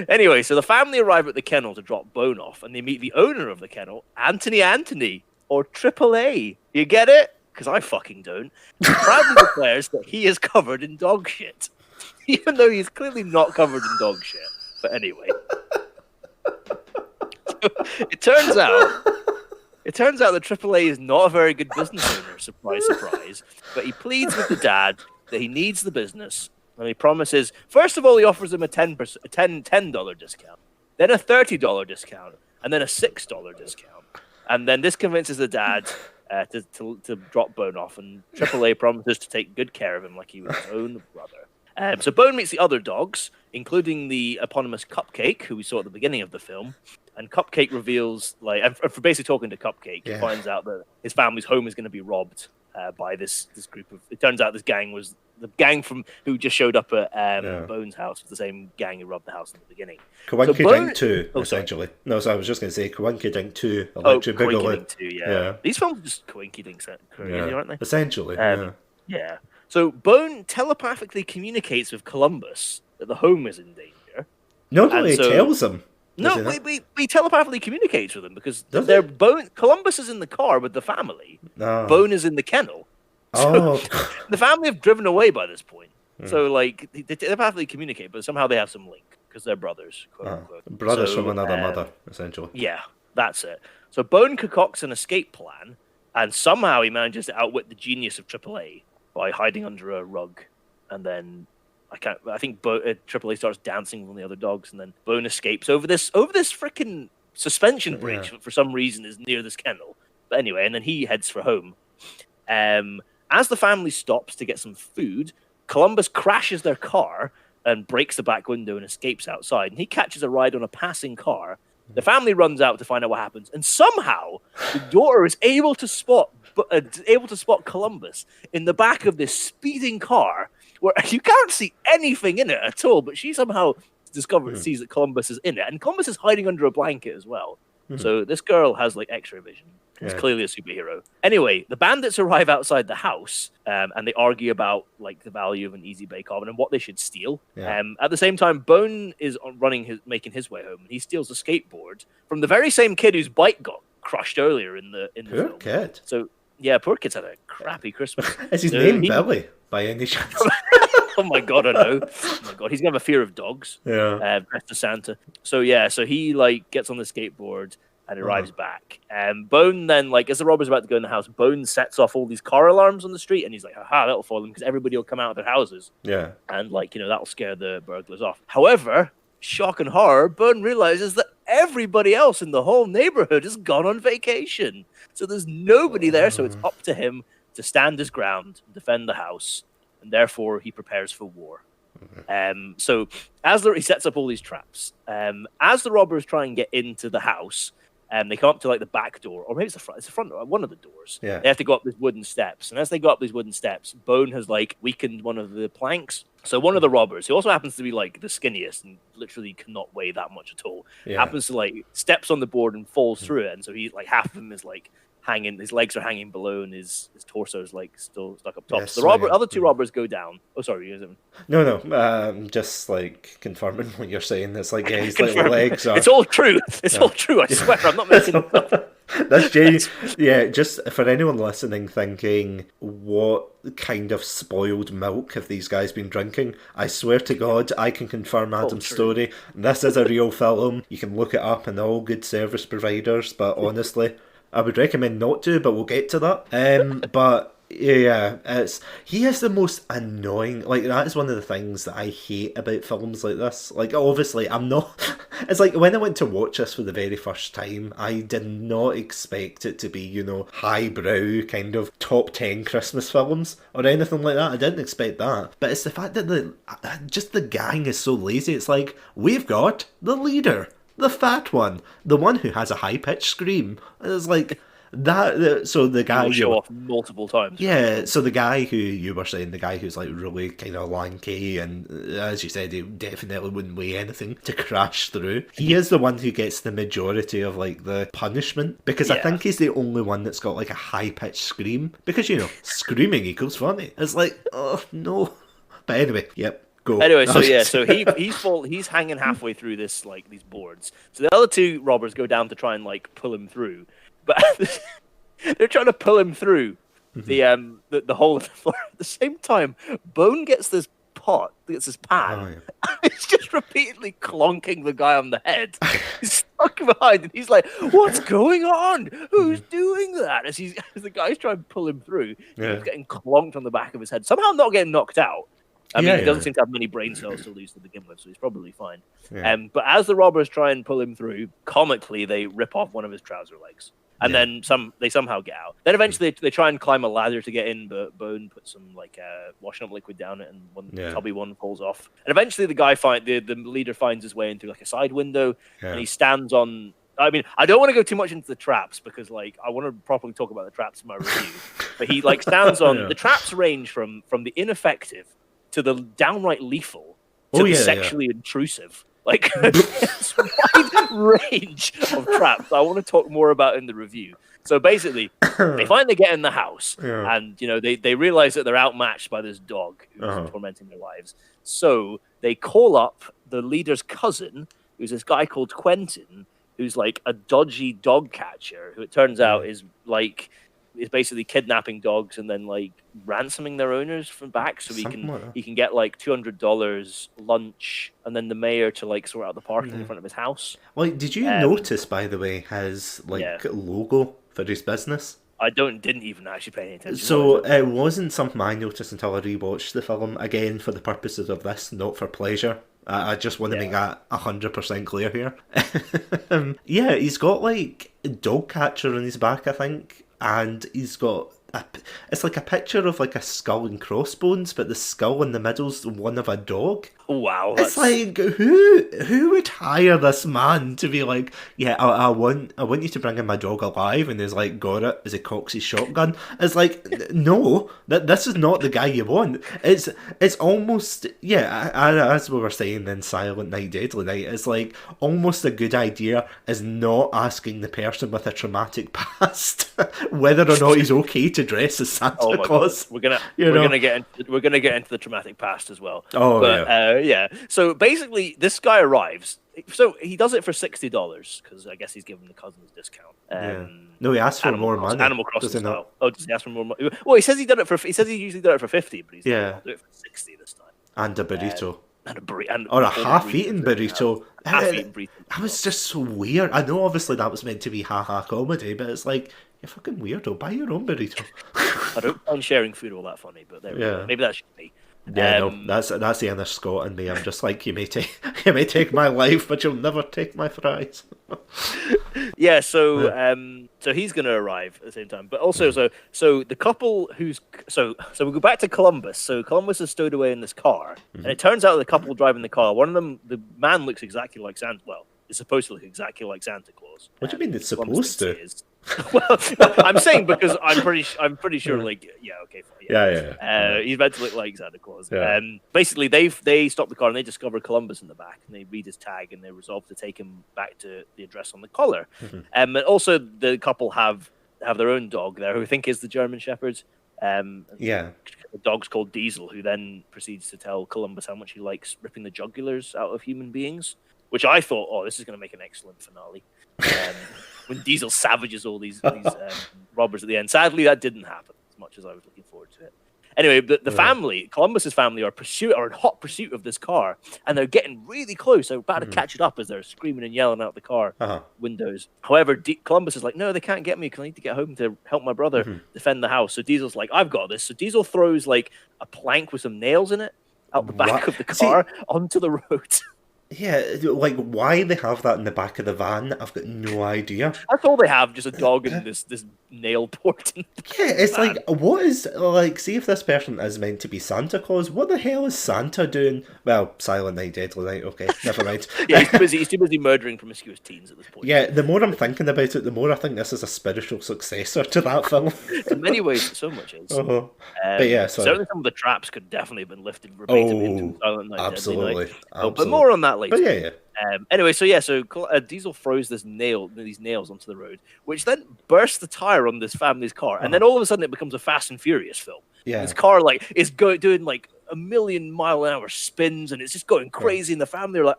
Anyway, so the family arrive at the kennel to drop Bone off, and they meet the owner of the kennel, Anthony, or Triple A. You get it? Because I fucking don't. He proudly declares that he is covered in dog shit, even though he's clearly not covered in dog shit. But anyway, so it turns out that Triple A is not a very good business owner. Surprise, surprise. But he pleads with the dad that he needs the business. And he promises, first of all, he offers him a $10 discount, then a $30 discount, and then a $6 discount. And then this convinces the dad to drop Bone off, and AAA promises to take good care of him like he was his own brother. So Bone meets the other dogs, including the eponymous Cupcake, who we saw at the beginning of the film. And Cupcake reveals, and for basically talking to Cupcake, he finds out that his family's home is going to be robbed by this group of. It turns out this gang was the gang from who just showed up at Bone's house, was the same gang who robbed the house in the beginning. Coinky Dink 2, essentially. No, so I was just going to say Coinky Dink 2, Electric Boogaloo. Coinky Dink 2, yeah. These films are just Coinky Dinks, aren't they? Essentially, yeah. So Bone telepathically communicates with Columbus that the home is in danger. No, he tells him. No, he telepathically communicates with them because Columbus is in the car with the family. Oh. Bone is in the kennel. So the family have driven away by this point. So they telepathically communicate, but somehow they have some link because they're brothers, quote unquote. Brothers from another mother, essentially. Yeah, that's it. So Bone concocts an escape plan, and somehow he manages to outwit the genius of AAA by hiding under a rug, and then. I think Triple A starts dancing with the other dogs, and then Bone escapes over this freaking suspension bridge for some reason is near this kennel. But anyway, and then he heads for home. As the family stops to get some food, Columbus crashes their car and breaks the back window and escapes outside. And he catches a ride on a passing car. The family runs out to find out what happens, and somehow the daughter is able to spot Columbus in the back of this speeding car. Where you can't see anything in it at all, but she somehow sees that Columbus is in it, and Columbus is hiding under a blanket as well. So this girl has X-ray vision. It's clearly a superhero. Anyway, the bandits arrive outside the house, and they argue about the value of an easy bake oven and what they should steal. At the same time, Bone is making his way home, and he steals a skateboard from the very same kid whose bike got crushed earlier in the film. Poor kid. So yeah, poor kid's had a crappy Christmas. Is his name Billy by any chance? Oh my god, I know. Oh my god, he's gonna have a fear of dogs. Yeah. Dressed as Santa. So he gets on the skateboard and arrives back. Bone then as the robber's about to go in the house, Bone sets off all these car alarms on the street, and he's like, "Aha, that'll fool them because everybody will come out of their houses." Yeah. And that'll scare the burglars off. However, shock and horror, Bone realizes that everybody else in the whole neighborhood has gone on vacation. So there's nobody there, so it's up to him to stand his ground and defend the house, and therefore he prepares for war. So he sets up all these traps. As the robbers try and get into the house, they come up to the back door, or maybe it's the front. It's the front door, one of the doors. Yeah. They have to go up these wooden steps, and as they go up these wooden steps, Bone has weakened one of the planks. So one of the robbers, who also happens to be the skinniest and literally cannot weigh that much at all, happens to steps on the board and falls through it, and so he half of him is hanging, his legs are hanging below, and his torso is still stuck up top. Yes, So the other two robbers go down. Oh, sorry, No, just confirming what you're saying. It's his little legs are. It's all true. It's all true. I swear, I'm not making it up. That's genius. Yeah, just for anyone listening thinking, what kind of spoiled milk have these guys been drinking? I swear to God, I can confirm Adam's story. This is a real film. You can look it up in all good service providers, but honestly, I would recommend not to, but we'll get to that. But yeah, he is the most annoying. That is one of the things that I hate about films like this. Obviously, I'm not. It's when I went to watch this for the very first time, I did not expect it to be, highbrow kind of top 10 Christmas films or anything like that. I didn't expect that. But it's the fact that the gang is so lazy. It's we've got the leader. The fat one. The one who has a high-pitched scream. It's that. So the guy... show off multiple times. Yeah, so the guy who you were saying, the guy who's really kind of lanky, and as you said, he definitely wouldn't weigh anything to crash through. He is the one who gets the majority of the punishment, because I think he's the only one that's got a high-pitched scream. Because, screaming equals funny. It's oh, no. But anyway, yep. Go. Anyway, so yeah, so he's hanging halfway through this like these boards. So the other two robbers go down to try and like pull him through, but they're trying to pull him through the hole in the floor. At the same time, Bone gets this pan. Oh, yeah. It's just repeatedly clonking the guy on the head. He's stuck behind, and he's like, "What's going on? Who's doing that?" As the guy's trying to pull him through, he's getting clonked on the back of his head. Somehow not getting knocked out. I mean, he doesn't seem to have many brain cells to lose to begin with, so he's probably fine. Yeah. But as the robbers try and pull him through, comically they rip off one of his trouser legs. And then they somehow get out. Then eventually they try and climb a ladder to get in, but Bone puts some like washing up liquid down it, and one tubby one falls off. And eventually the leader finds his way in through like a side window, and he stands on. I mean, I don't want to go too much into the traps because like I want to properly talk about the traps in my review. But he like stands on the traps range from the ineffective to the downright lethal to the sexually intrusive. Like, it's a wide range of traps I want to talk more about in the review. So basically, they finally get in the house, and they realize that they're outmatched by this dog who's tormenting their lives. So they call up the leader's cousin, who's this guy called Quentin, who's like a dodgy dog catcher, who it turns out is basically kidnapping dogs and then like ransoming their owners from back, so he can get like $200 lunch, and then the mayor to like sort out the parking in front of his house. Well, did you notice, by the way, his logo for his business? I didn't even actually pay any attention. So it wasn't something I noticed until I rewatched the film again for the purposes of this, not for pleasure. I just want to make that 100% clear here. He's got like a dog catcher on his back, I think. And he's got it's like a picture of like a skull and crossbones, but the skull in the middle's one of a dog. Wow, it's like who would hire this man to be like, I want you to bring in my dog alive, and he's like, got it, as he cocks his shotgun. It's like, no, this is not the guy you want. It's almost as we were saying in Silent Night, Deadly Night, it's like almost a good idea is not asking the person with a traumatic past whether or not he's okay to dress as Santa Claus. God. We're gonna get into the traumatic past as well. So basically, this guy arrives. So he does it for $60 because I guess he's giving the cousins a discount. No, he asked for more money. Animal Crossing style. Oh, does he ask for more money? Well, he says he usually did it for 50, but he's do it for 60 this time. And a burrito. Or a half-eaten burrito. Half-eaten burrito. That was just so weird. I know, obviously, that was meant to be ha-ha comedy, but it's like, you're fucking weirdo. Buy your own burrito. I don't find sharing food all that funny, but there we go. Maybe that should be. That's the inner Scot in me. I'm just like, you may take my life, but you'll never take my fries. So he's going to arrive at the same time, but also so the couple so we go back to Columbus. So Columbus is stowed away in this car, and it turns out the couple driving the car, one of them, the man looks exactly like Santa. Well, it's supposed to look exactly like Santa Claus. What do you mean it's supposed to? Well, I'm saying because I'm pretty sure like he's meant to look like Santa Claus. Basically they stop the car and they discover Columbus in the back, and they read his tag and they resolve to take him back to the address on the collar. And also the couple have their own dog there who I think is the German Shepherd. The dog's called Diesel, who then proceeds to tell Columbus how much he likes ripping the jugulars out of human beings, which I thought, this is going to make an excellent finale. When Diesel savages all these robbers at the end. Sadly, that didn't happen as much as I was looking forward to it. Anyway, the family, Columbus's family, are in hot pursuit of this car, and they're getting really close. They're about to catch it up as they're screaming and yelling out the car windows. However, Columbus is like, no, they can't get me because I need to get home to help my brother defend the house. So Diesel's like, I've got this. So Diesel throws like a plank with some nails in it out the back of the car onto the road. Yeah, like why they have that in the back of the van, I've got no idea. That's all they have, just a dog and this nail port. It's like, what is, like, see if this person is meant to be Santa Claus, what the hell is Santa doing? Well, Silent Night, Deadly Night, okay, never mind. He's too busy murdering promiscuous teens at this point. Yeah, the more I'm thinking about it, the more I think this is a spiritual successor to that film. In many ways, so much is. But yeah, certainly some of the traps could definitely have been lifted verbatim into Silent Night, absolutely. Deadly Night. But more on that later. But Anyway, so Diesel throws these nails onto the road, which then bursts the tire on this family's car, and then all of a sudden it becomes a Fast and Furious film. This car is doing like a million mile an hour spins, and it's just going crazy. And the family are like,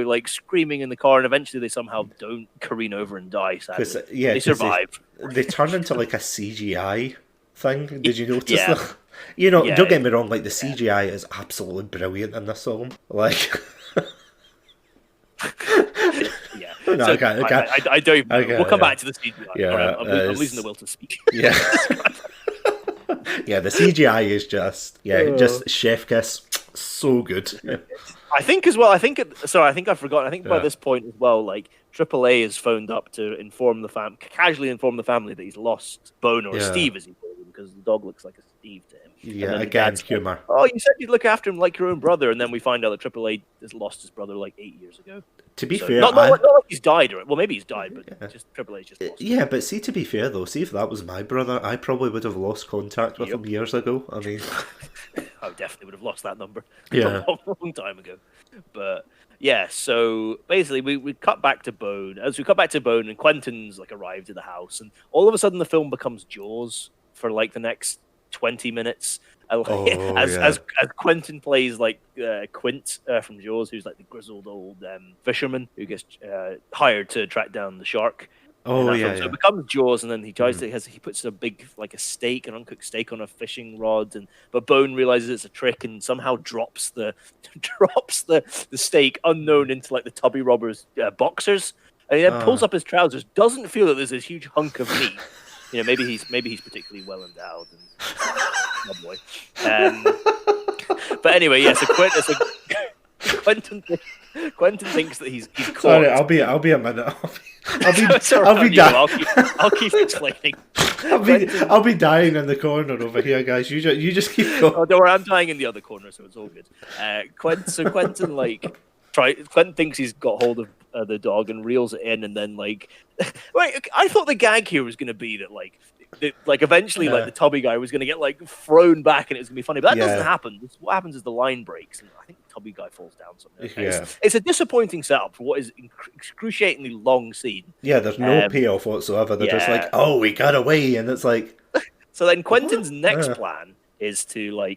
like screaming in the car, and eventually they somehow don't careen over and die. Sadly, they survive. They turn into like a CGI thing. Did you notice Yeah. that? Don't get me wrong. Like the CGI is absolutely brilliant in this film. Like, yeah. No, so I don't. We'll come back to the CGI. Yeah, I'm losing the will to speak. Yeah. Yeah, the CGI is just chef kiss, so good. I think as well. I think I've forgotten. I think by this point as well, like AAA has phoned up to casually inform the family that he's lost Bone, or Steve as he calls him, because the dog looks like a Steve to him. Yeah, again, humour. Oh, you said you'd look after him like your own brother, and then we find out that AAA has lost his brother like 8 years ago. To be fair, not like he's died, well, maybe he's died, but just AAA's just lost him. Yeah, but see, to be fair though, see if that was my brother, I probably would have lost contact with him years ago. I mean, I definitely would have lost that number a long time ago. But yeah, so basically we cut back to Bone. As we cut back to Bone, and Quentin's like arrived at the house, and all of a sudden the film becomes Jaws for like the next 20 minutes. As Quentin plays like Quint from Jaws, who's like the grizzled old fisherman who gets hired to track down the shark. So it becomes Jaws, and then he tries he puts a big like a steak, an uncooked steak, on a fishing rod, but Bone realizes it's a trick and somehow drops the steak unknown into like the tubby robber's boxers, and he then pulls up his trousers. Doesn't feel that there's this huge hunk of meat. Maybe he's particularly well endowed. Oh boy. But anyway, so Quentin thinks that he's caught. Sorry, I'll be a minute. I'll keep explaining. I'll be dying in the corner over here, guys. You just keep going. Oh, don't worry, I'm dying in the other corner, so it's all good. Quentin thinks he's got hold of the dog and reels it in, and then like, wait, I thought the gag here was going to be that eventually like the tubby guy was going to get like thrown back and it was going to be funny, but that doesn't happen. What happens is the line breaks, and I think the tubby guy falls down something. It's a disappointing setup for what is excruciatingly long scene. Yeah, there's no payoff whatsoever. They're just like, oh, we got away, and it's like. So then Quentin's next plan is to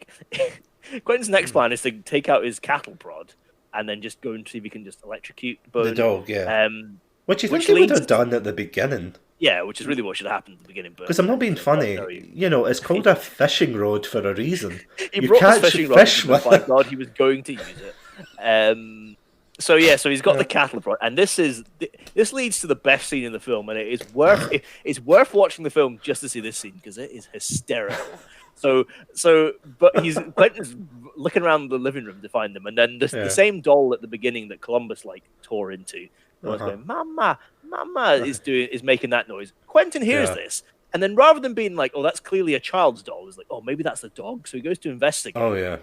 take out his cattle prod and then just go and see if he can just electrocute Bone. The dog, yeah. Which you think he would have done at the beginning. Yeah, which is really what should have happened at the beginning. Because I'm not being funny. It's called a fishing rod for a reason. He brought this fishing rod because, by God, he was going to use it. So he's got the cattle prod, and this leads to the best scene in the film, and it's worth watching the film just to see this scene because it is hysterical. But Quentin's looking around the living room to find them, and then the same doll at the beginning that Columbus like tore into. Going, Mama, is making that noise. Quentin hears this, and then rather than being like, oh, that's clearly a child's doll, he's like, oh, maybe that's the dog. So he goes to investigate. Oh yeah.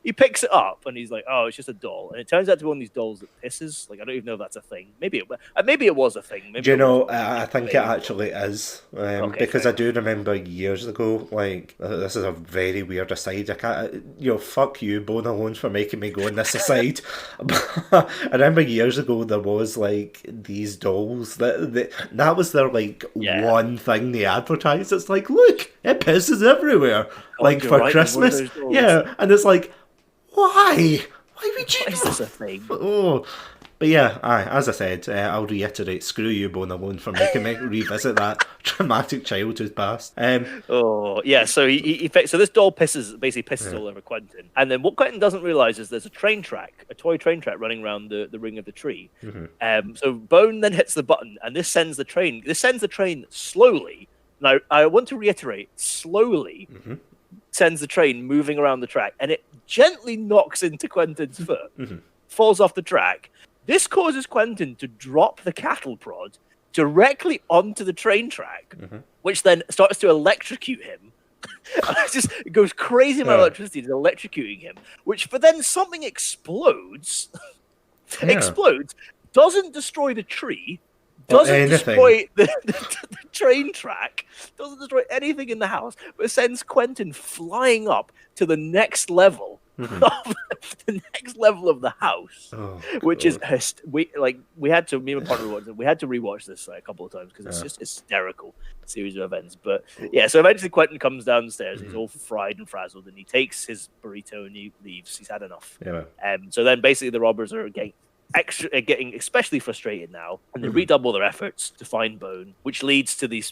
He picks it up and he's like, oh, it's just a doll, and it turns out to be one of these dolls that pisses. Like, I don't even know if that's a thing. Maybe it was a thing. Do you know? I think it actually is, because I do remember years ago. Like, this is a very weird aside. I can't. Fuck you, Bone Alone, for making me go on this aside. I remember years ago there was like these dolls that was their like one thing they advertised. It's like, look, it pisses everywhere. Like for Christmas, and it's like, why? Why would you? Is this a thing? Oh, but yeah, as I said, I'll reiterate: screw you, Bone Alone, for making me revisit that traumatic childhood past. So this doll basically pisses all over Quentin, and then what Quentin doesn't realize is there's a toy train track running around the ring of the tree. So Bone then hits the button, and this sends the train slowly. Now, I want to reiterate, slowly sends the train moving around the track, and it gently knocks into Quentin's foot, falls off the track. This causes Quentin to drop the cattle prod directly onto the train track, which then starts to electrocute him. It goes crazy amount of electricity, is electrocuting him, which for then something explodes, doesn't destroy the tree, doesn't destroy the train track, doesn't destroy anything in the house, but sends Quentin flying up to the next level of the next level of the house, Oh, which is God. we had to, me and my partner we had to rewatch this a couple of times because it's just hysterical series of events. But yeah, so eventually Quentin comes downstairs, he's all fried and frazzled, and he takes his burrito and he leaves. He's had enough. Yeah. So then basically the robbers are getting especially frustrated now, and they redouble their efforts to find Bone, which leads to the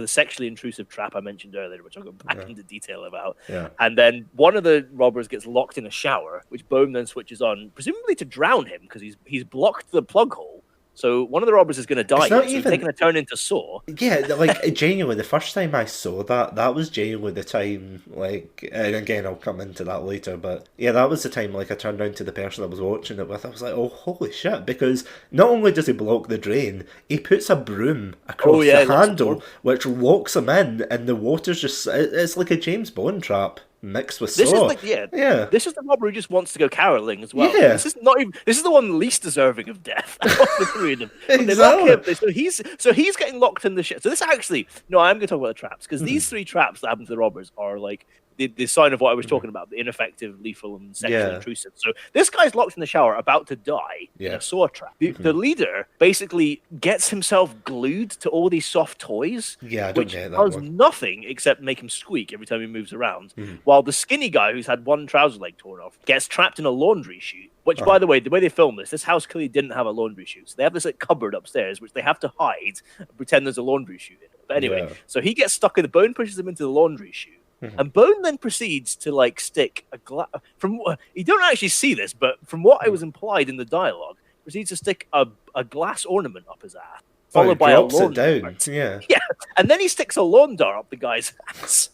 sexually intrusive trap I mentioned earlier, which I'll go back into detail about. Yeah. And then one of the robbers gets locked in a shower, which Bone then switches on, presumably to drown him because he's blocked the plug hole. So one of the robbers is going to die. So he's taking a turn into Saw. Yeah, like genuinely, the first time I saw that was genuinely the time, like, and again, I'll come into that later, but yeah, that was the time, like, I turned around to the person I was watching it with, I was like, oh, holy shit, because not only does he block the drain, he puts a broom across the handle, which locks him in, and the water's just, it's like a James Bond trap. Mixed with this Saw. Is This is the robber who just wants to go caroling as well. Yeah. This is the one least deserving of death of the three of them. Exactly. So he's getting locked in the shit. So this actually, no, I'm going to talk about the traps because these three traps that happen to the robbers are like the sign of what I was talking about: the ineffective, lethal, and sexually intrusive. So this guy's locked in the shower, about to die in a Saw trap. The leader basically gets himself glued to all these soft toys, which does nothing except make him squeak every time he moves around. While the skinny guy, who's had one trouser leg torn off, gets trapped in a laundry chute. Which, by the way they film this house clearly didn't have a laundry chute. So they have this like cupboard upstairs, which they have to hide and pretend there's a laundry chute in it. But anyway, so he gets stuck in the Bone, pushes him into the laundry chute. And Bone then proceeds to like stick a glass. You don't actually see this, but from what I was implied in the dialogue, proceeds to stick a glass ornament up his ass, followed by a lawn dart. Yeah, and then he sticks a lawn dart up the guy's ass.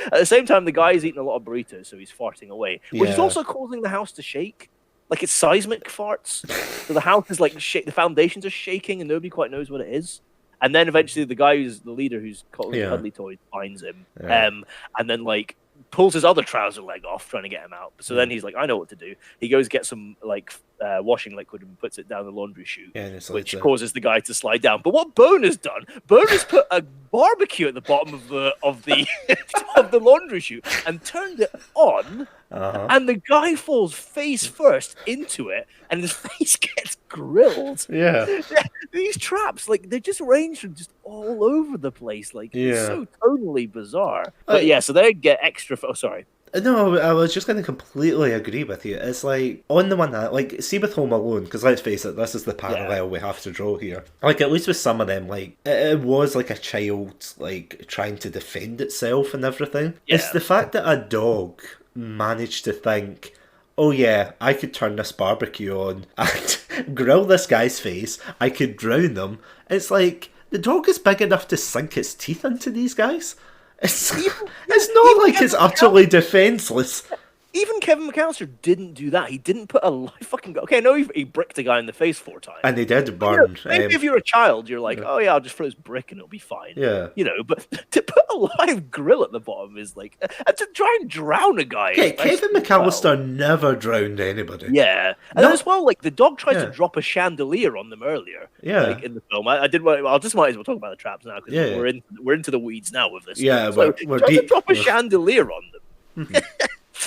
At the same time, the guy's eating a lot of burritos, so he's farting away, which is also causing the house to shake. Like it's seismic farts. So the house is like the foundations are shaking, and nobody quite knows what it is. And then eventually the guy who's the leader, who's called Cuddly Toy, finds him, and then like pulls his other trouser leg off, trying to get him out. So then he's like, I know what to do. He goes get some like washing liquid and puts it down the laundry chute, which causes the guy to slide down. But what Bone has done, Bone has put a barbecue at the bottom of the of the laundry chute and turned it on. And the guy falls face first into it, and his face gets grilled. These traps, like they're just arranged from just all over the place. Like it's so tonally bizarre. But so they get extra. Oh, sorry. No, I was just going to completely agree with you. It's like, on the one hand, like, see with Home Alone, because let's face it, this is the parallel we have to draw here. Like, at least with some of them, like, it was like a child, like, trying to defend itself and everything. It's the fact that a dog managed to think, oh yeah, I could turn this barbecue on and grill this guy's face, I could drown them. It's like, the dog is big enough to sink its teeth into these guys. It's not like it's utterly defenseless. Even Kevin McAllister didn't do that. He didn't put a live fucking... Okay, I know he bricked a guy in the face 4 times. And he did burn. Maybe if you're a child, you're like, oh yeah, I'll just throw this brick and it'll be fine. Yeah. You know, but to put a live grill at the bottom is like... And to try and drown a guy... Yeah, Kevin McAllister never drowned anybody. Yeah. And as well, like, the dog tries to drop a chandelier on them earlier. Yeah. Like, in the film. I just might as well talk about the traps now, because we're into the weeds now with this. Yeah, so we're tries deep. to drop a chandelier on them.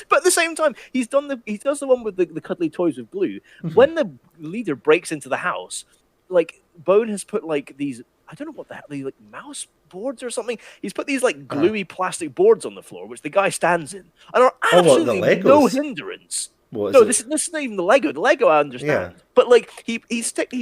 But at the same time, he does the one with the cuddly toys with glue. When the leader breaks into the house, like Bone has put like these, I don't know what the hell, like mouse boards or something. He's put these like gluey plastic boards on the floor, which the guy stands in, and are absolutely no hindrance. This is not even the Lego. The Lego I understand, but like he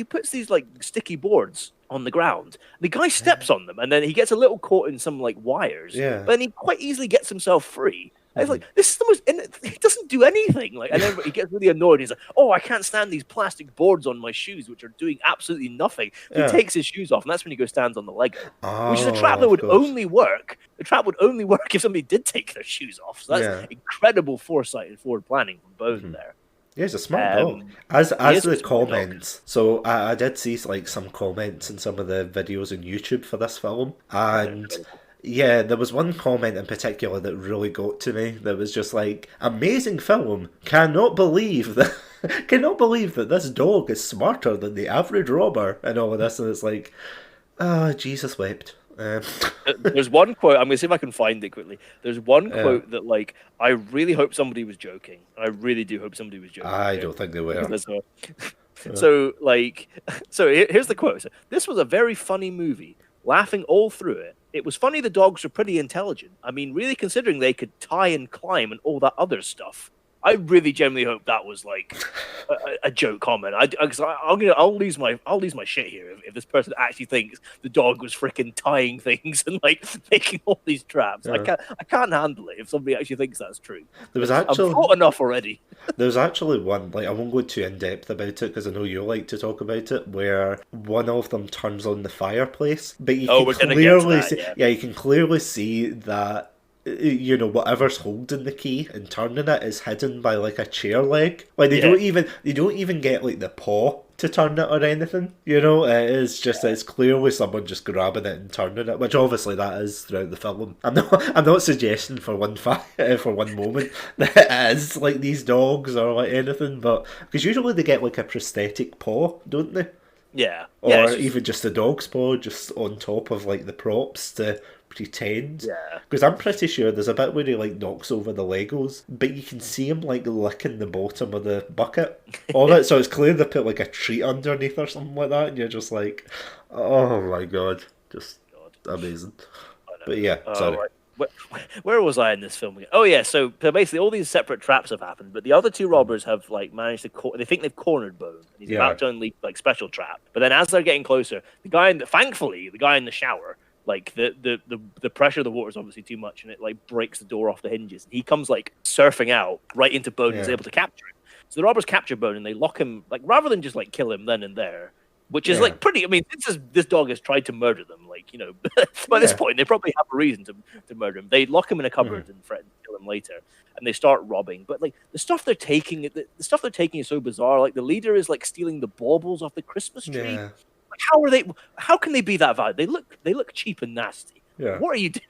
puts these like sticky boards on the ground. The guy steps on them, and then he gets a little caught in some like wires. But then he quite easily gets himself free. It's like, this is the most... He doesn't do anything. Like, and then he gets really annoyed. He's like, oh, I can't stand these plastic boards on my shoes, which are doing absolutely nothing. He takes his shoes off, and that's when he goes stands on the Lego. Which is a trap that would only work. The trap would only work if somebody did take their shoes off. So that's incredible foresight and forward planning from Bone there. Yeah, he's a smart dog. As the comments, so I did see like some comments in some of the videos on YouTube for this film, and... Yeah, there was one comment in particular that really got to me. That was just like, amazing film. Cannot believe that this dog is smarter than the average robber and all of this. And it's like, Jesus wept. There's one quote. I'm gonna see if I can find it quickly. There's one quote that like I really hope somebody was joking. I really do hope somebody was joking. I don't think they were. So like, here's the quote. So, this was a very funny movie. Laughing all through it. It was funny the dogs were pretty intelligent. I mean, really considering they could tie and climb and all that other stuff. I really genuinely hope that was like a joke comment. I'll lose my shit here if this person actually thinks the dog was freaking tying things and like making all these traps. I can't handle it if somebody actually thinks that's true. I've thought enough already. There's actually one, like I won't go too in depth about it because I know you like to talk about it, where one of them turns on the fireplace, but you can clearly see, you can clearly see that. You know, whatever's holding the key and turning it is hidden by like a chair leg. Like they don't even get like the paw to turn it or anything. You know, it's just it's clearly someone just grabbing it and turning it, which obviously that is throughout the film. I'm not suggesting for one moment that it is like these dogs or like anything, but because usually they get like a prosthetic paw, don't they? Yeah. Or even just a dog's paw just on top of like the props to pretend. Yeah. Because I'm pretty sure there's a bit where he like knocks over the Legos, but you can see him like licking the bottom of the bucket. All that, so it's clear they put like a treat underneath or something like that, and you're just like, oh my god, just amazing. But yeah, sorry. Right. Where was I in this film? Oh yeah, so basically all these separate traps have happened, but the other two robbers have like managed to. They think they've cornered Bone. And he's about to unleash like special trap, but then as they're getting closer, thankfully the guy in the shower. Like the pressure of the water is obviously too much, and it like breaks the door off the hinges. And he comes like surfing out right into Bone and is able to capture him. So the robbers capture Bone and they lock him like rather than just like kill him then and there, which is like pretty. I mean, this dog has tried to murder them, like you know, by this point they probably have a reason to murder him. They lock him in a cupboard and threaten to kill him later, and they start robbing. But like the stuff they're taking, the stuff they're taking is so bizarre. Like the leader is like stealing the baubles off the Christmas tree. Yeah. How can they be that valuable? They look cheap and nasty. Yeah. What are you doing?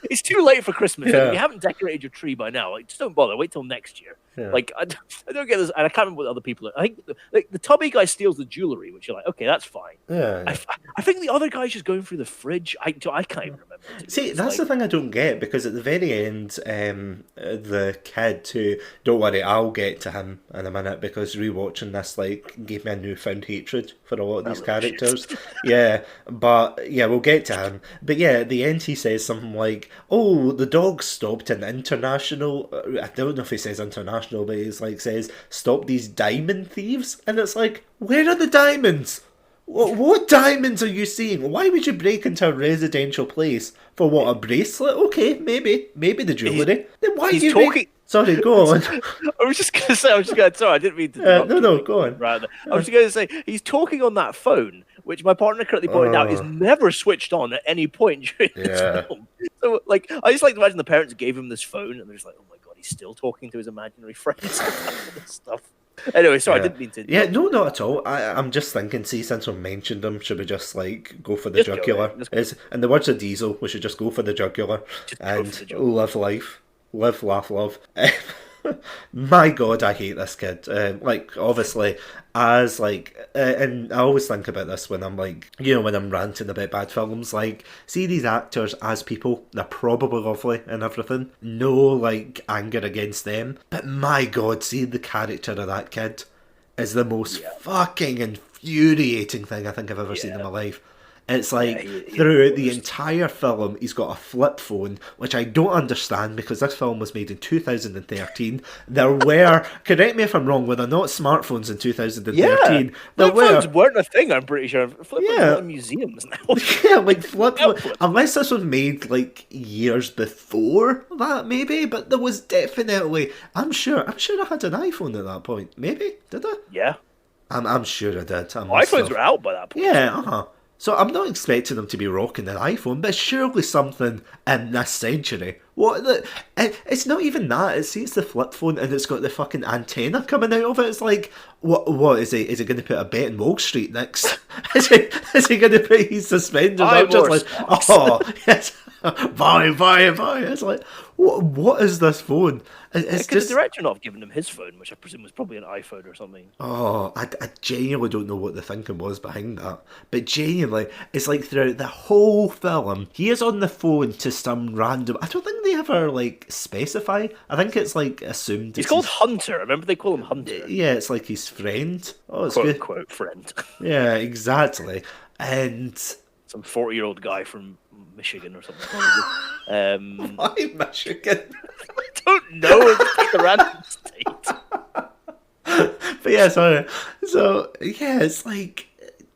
It's too late for Christmas. Yeah. If you haven't decorated your tree by now, like just don't bother. Wait till next year. Yeah. Like I don't get this, and I can't remember what other people are. I think like the tubby guy steals the jewelry, which you're like, okay, that's fine. Yeah. I think the other guy's just going through the fridge. I can't even remember. See, that's the thing I don't get, because at the very end, the kid who, don't worry, I'll get to him in a minute, because rewatching this like gave me a newfound hatred for a lot of these characters. Yeah, but yeah, we'll get to him. But yeah, at the end he says something like, "Oh, the dog stopped an international." I don't know if he says international, but he's like says, "Stop these diamond thieves," and it's like, where are the diamonds? What diamonds are you seeing? Why would you break into a residential place for what, a bracelet? Okay, maybe the jewellery. Then why are you talking? Sorry, go on. I was just gonna say. Sorry, I didn't mean to. No, go on. Rather, I was just gonna say he's talking on that phone, which my partner correctly pointed out is never switched on at any point during this film. So, like, I just like to imagine the parents gave him this phone, and they're just like, "Oh my god, he's still talking to his imaginary friends." This stuff. Anyway, sorry, I didn't mean to. Yeah, no, not at all. I'm just thinking, see, since we mentioned them, should we just, like, go for the jugular? In the words of Diesel, we should just go for the jugular and live life. Live, laugh, love. My god, I hate this kid. Like, obviously, as, like, and I always think about this when I'm, like, you know, when I'm ranting about bad films, like, see these actors as people, they're probably lovely and everything. No, like, anger against them. But my god, see the character of that kid is the most fucking infuriating thing I think I've ever seen in my life. It's like, throughout the entire film, he's got a flip phone, which I don't understand, because this film was made in 2013. There were, correct me if I'm wrong, were there not smartphones in 2013? Yeah, flip phones weren't a thing, I'm pretty sure. Flip phones are in museums now. Yeah, like flip phones, unless this was made like years before that, maybe, but there was definitely, I'm sure I had an iPhone at that point. Maybe, did I? Yeah. I'm sure I did. iPhones were out by that point. Yeah, So I'm not expecting them to be rocking an iPhone, but surely something in this century What the? It's not even that. It's the flip phone and it's got the fucking antenna coming out of it. It's like, what is he? Is he going to put a bet in Wall Street next? Is he going to put his suspenders? I'm just like, oh yes, buy. It's like, what is this phone? It's Could the director not have given him his phone, which I presume was probably an iPhone or something? Oh, I genuinely don't know what the thinking was behind that. But genuinely, it's like throughout the whole film, he is on the phone to some random. I don't think they ever like specify. I think it's like assumed. He's called Hunter. Remember they call him Hunter. Yeah, it's like his friend. Oh, it's quote good. Unquote friend. Yeah, exactly. And some 40-year-old guy from Michigan or something. Why Michigan? I don't know. It's like a random state. But yeah, sorry. So yeah, it's like,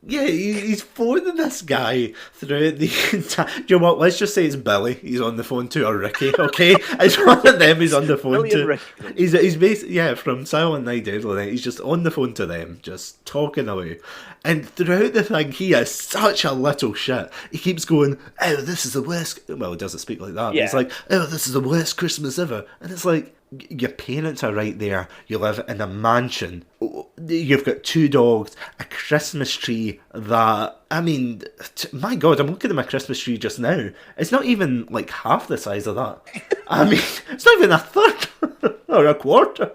yeah, he's phoning this guy throughout the entire. Do you know what? Let's just say it's Billy. He's on the phone to, or Ricky. Okay, it's one of them. He's on the phone to. He's basically from Silent Night, Deadly Night. He's just on the phone to them, just talking away. And throughout the thing, he is such a little shit. He keeps going, "Oh, this is the worst." Well, he doesn't speak like that. Yeah. He's like, "Oh, this is the worst Christmas ever," and it's like, your parents are right there. You live in a mansion. You've got 2 dogs, a Christmas tree that, I mean, my God, I'm looking at my Christmas tree just now. It's not even like half the size of that. I mean, it's not even a third or a quarter.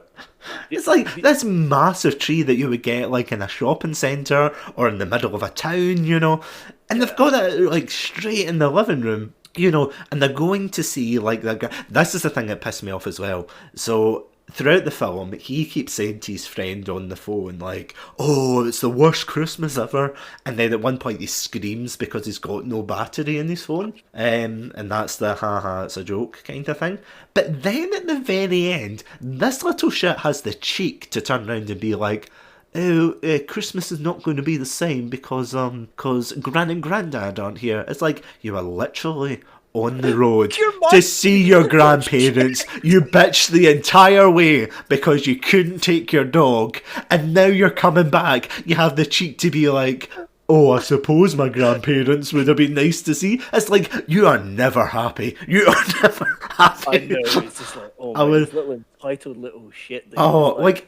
It's like this massive tree that you would get like in a shopping centre or in the middle of a town, you know. And they've got it like straight in the living room. You know, and they're going to see, like, this is the thing that pissed me off as well. So, throughout the film, he keeps saying to his friend on the phone, like, oh, it's the worst Christmas ever. And then at one point he screams because he's got no battery in his phone. And that's the, haha, it's a joke kind of thing. But then at the very end, this little shit has the cheek to turn around and be like, oh, Christmas is not going to be the same because Gran and Grandad aren't here. It's like, you are literally on the road to see your grandparents. You bitched the entire way because you couldn't take your dog, and now you're coming back. You have the cheek to be like, oh, I suppose my grandparents would have been nice to see. It's like, you are never happy. You are never happy. I know, it's just like, oh my, this little entitled little shit.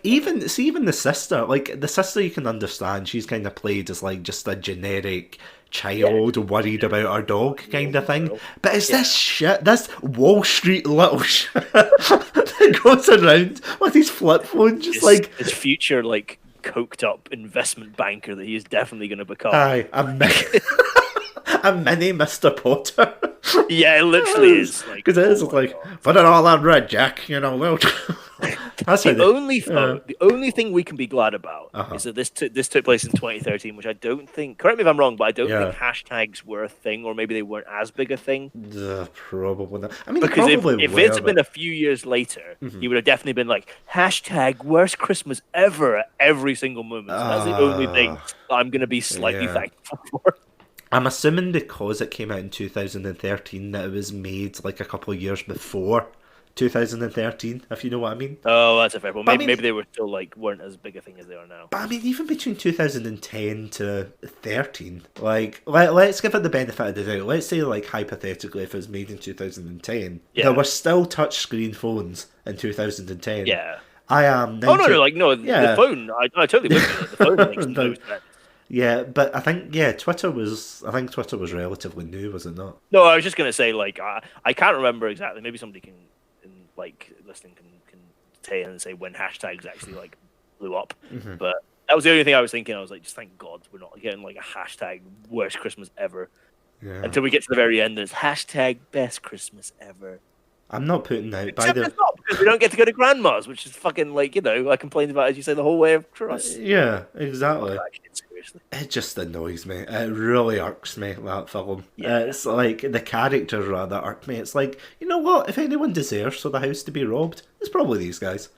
Even the sister, like, the sister you can understand, she's kind of played as, like, just a generic child worried about her dog kind of thing. But it's this shit, this Wall Street little shit that goes around with his flip phone, just like... His future, like, coked up investment banker that he is definitely going to become. Aye, a mini Mr. Potter. Yeah, it literally is. Because it is like, put it all on red, Jack. You know, well, that's the only thing we can be glad about is that this took place in 2013, which I don't think. Correct me if I'm wrong, but I don't think hashtags were a thing, or maybe they weren't as big a thing. Probably not. I mean, because if it had been a few years later, he would have definitely been like hashtag worst Christmas ever at every single moment. So that's the only thing I'm going to be slightly thankful for. I'm assuming because it came out in 2013 that it was made like a couple of years before 2013, if you know what I mean. Oh, that's a fair point. Maybe they were still like weren't as big a thing as they are now. But I mean, even between 2010 to 13, like let's give it the benefit of the doubt. Let's say, like, hypothetically, if it was made in 2010, there were still touchscreen phones in 2010. Yeah. I am. The phone. I totally believe it. The phone makes no sense. Yeah, but I think Twitter was relatively new, was it not? No, I was just gonna say, like, I can't remember exactly. Maybe somebody can like listening can tell and say when hashtags actually like blew up. Mm-hmm. But that was the only thing I was thinking. I was like, just thank God we're not getting like a hashtag worst Christmas ever. Yeah. Until we get to the very end, there's hashtag best Christmas ever. I'm not putting out Except it's not, because we don't get to go to grandma's, which is fucking, like, you know, I complained about, as you say, the whole way across. Yeah, exactly. It just annoys me. It really irks me, that film. Yeah. It's like, the characters rather irk me. It's like, you know what? If anyone deserves for the house to be robbed, it's probably these guys.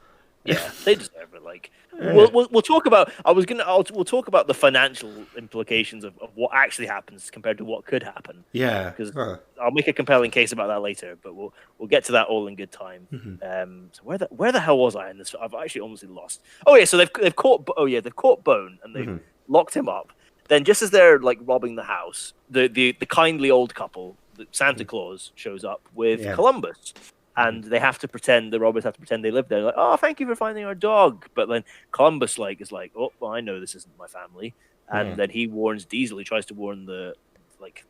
Yeah, they deserve it. Like, we'll talk about. We'll talk about the financial implications of what actually happens compared to what could happen. Yeah, because I'll make a compelling case about that later. But we'll get to that all in good time. Mm-hmm. So where the hell was I in this? I've actually almost lost. Oh yeah, so they've caught. Oh yeah, they've caught Bone and they've locked him up. Then just as they're like robbing the house, the kindly old couple Santa Claus shows up with Yeah. Columbus. And they have to pretend, the robbers have to pretend they live there. Like, oh, thank you for finding our dog. But then Columbus is like, oh, well, I know this isn't my family. And then he warns Diesel. He tries to warn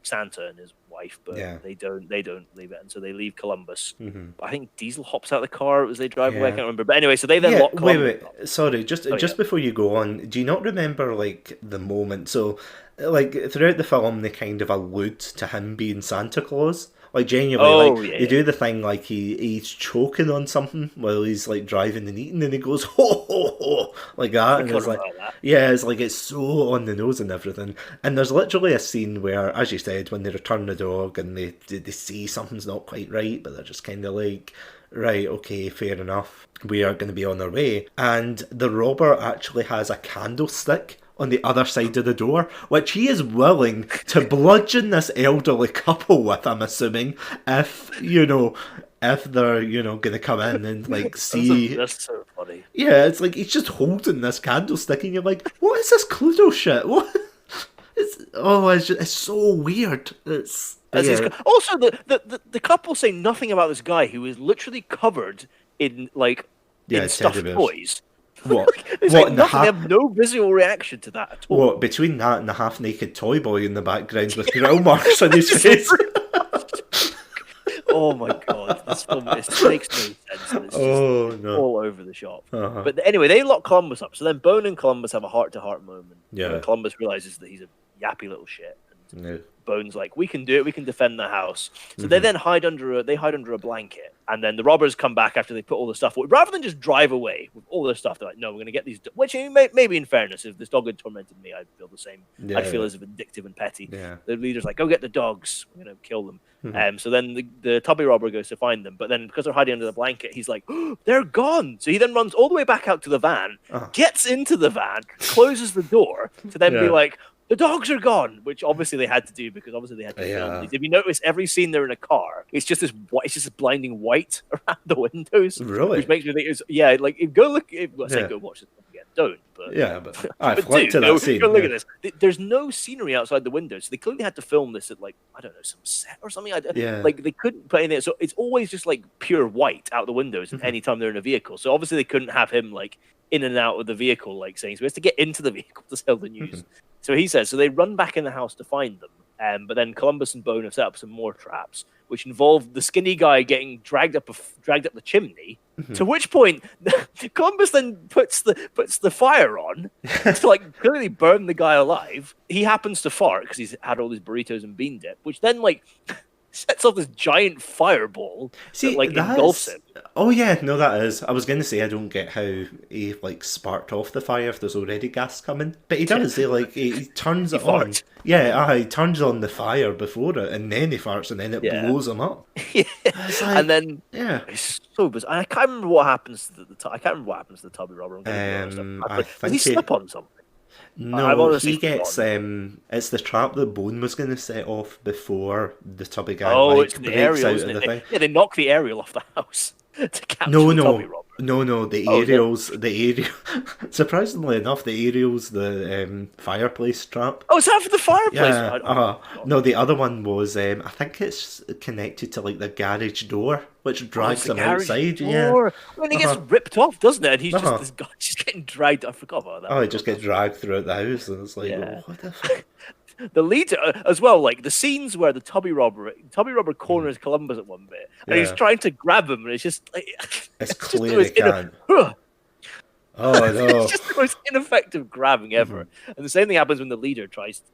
Santa and his wife, but they don't leave it. And so they leave Columbus. But I think Diesel hops out of the car as they drive away. I can't remember. But anyway, so they then lock Columbus up. Sorry, just before you go on, do you not remember the moment? So throughout the film, they kind of allude to him being Santa Claus. Genuinely, they do the thing he's choking on something while he's driving and eating, and he goes ho ho ho like that, and it's it's so on the nose and everything. And there's literally a scene where, as you said, when they return the dog and they see something's not quite right, but they're just kind of right, okay, fair enough, we are going to be on our way. And the robber actually has a candlestick on the other side of the door, which he is willing to bludgeon this elderly couple with, I'm assuming, if they're, going to come in and, see... That's so funny. Yeah, it's he's just holding this candlestick, and you're like, what is this Cluedo shit? What? It's so weird. Also, the couple say nothing about this guy who is literally covered in, in stuffed toys. What? They have no visual reaction to that at all. What, between that and the half-naked toy boy in the background with grill marks on his face? Oh my god, this film makes no sense. And it's just all over the shop. But anyway, they lock Columbus up. So then Bone and Columbus have a heart-to-heart moment. Yeah. Where Columbus realizes that he's a yappy little shit. And Bone's like, we can do it. We can defend the house. So they then hide under a blanket. And then the robbers come back after they put all the stuff away. Rather than just drive away with all their stuff, they're like, no, we're going to get these... Which, maybe in fairness, if this dog had tormented me, I'd feel the same. I'd feel as vindictive and petty. Yeah. The leader's like, go get the dogs. We're going to kill them. So then the tubby robber goes to find them. But then because they're hiding under the blanket, he's like, oh, they're gone. So he then runs all the way back out to the van, gets into the van, closes the door to then be like... The dogs are gone, which obviously they had to do because obviously they had to film these. If you notice, every scene they're in a car, it's just this blinding white around the windows. Really? Which makes me think, go look. Go watch this again. Don't. But I flipped to that scene. Go look at this. There's no scenery outside the windows, so they clearly had to film this at I don't know, some set or something. They couldn't put in it, so it's always just pure white out the windows anytime they're in a vehicle. So obviously they couldn't have him in and out of the vehicle saying. So he has to get into the vehicle to sell the news. So he says, so they run back in the house to find them, but then Columbus and Bone have set up some more traps, which involve the skinny guy getting dragged up the chimney. To which point, Columbus then puts the fire on to clearly burn the guy alive. He happens to fart because he's had all these burritos and bean dip, which then sets off this giant fireball that engulfs him. Oh yeah, no, that is. I was going to say I don't get how he sparked off the fire if there's already gas coming, but he does. He turns it on. Yeah, he turns on the fire before it, and then he farts, and then it blows him up. And then it's so bizarre. I can't remember what happens to the tubby robber. Does he slip on something? No, he gets it's the trap that Bone was going to set off before the tubby guy it's the aerial, out of the thing. Yeah, they knock the aerial off the house to capture the tubby robber. No, the aerials, surprisingly enough, the aerial's the fireplace trap. Oh, is that for the fireplace? Yeah, no, the other one was, I think it's connected to the garage door, which drags him outside. Door. Yeah. When he gets ripped off, doesn't it? And he's just this guy just getting dragged. I forgot about that. Oh, he just gets dragged throughout the house, and it's what the fuck? The leader as well, the scenes where the tubby robber corners Columbus at one bit, and he's trying to grab him, and it's just it's clear he can't. Oh no! It's just the most ineffective grabbing ever. And the same thing happens when the leader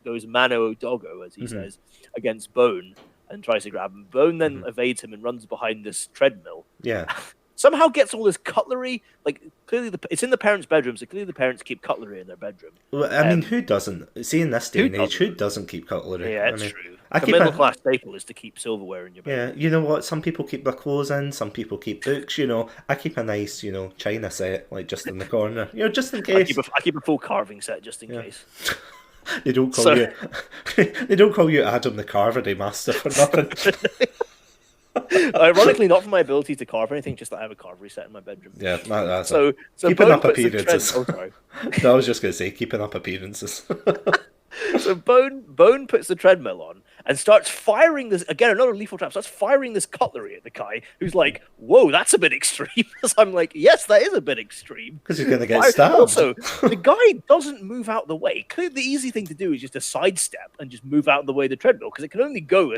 goes mano dogo, as he says, against Bone and tries to grab him. Bone then evades him and runs behind this treadmill. Yeah. Somehow gets all this cutlery. Clearly, it's in the parents' bedroom, so clearly the parents keep cutlery in their bedroom. Well, I mean, who doesn't? See, in this day and age, who doesn't keep cutlery? Yeah, it's true. The middle-class staple is to keep silverware in your bedroom. Yeah, you know what? Some people keep their clothes in, some people keep books, I keep a nice, china set, just in the corner, just in case. I keep a full carving set just in case. They don't call you Adam the Carvery Master for nothing. Ironically, not for my ability to carve anything, just that I have a carvery set in my bedroom. Yeah, that's so keeping up appearances. Sorry. No, I was just going to say keeping up appearances. So Bone puts the treadmill on, and starts firing this again, another lethal trap, starts firing this cutlery at the guy who's like, whoa, that's a bit extreme. So I'm like, yes, that is a bit extreme. Because he's going to get stabbed. Also, the guy doesn't move out the way. Clearly, the easy thing to do is just to sidestep and just move out of the way of the treadmill, because it can only go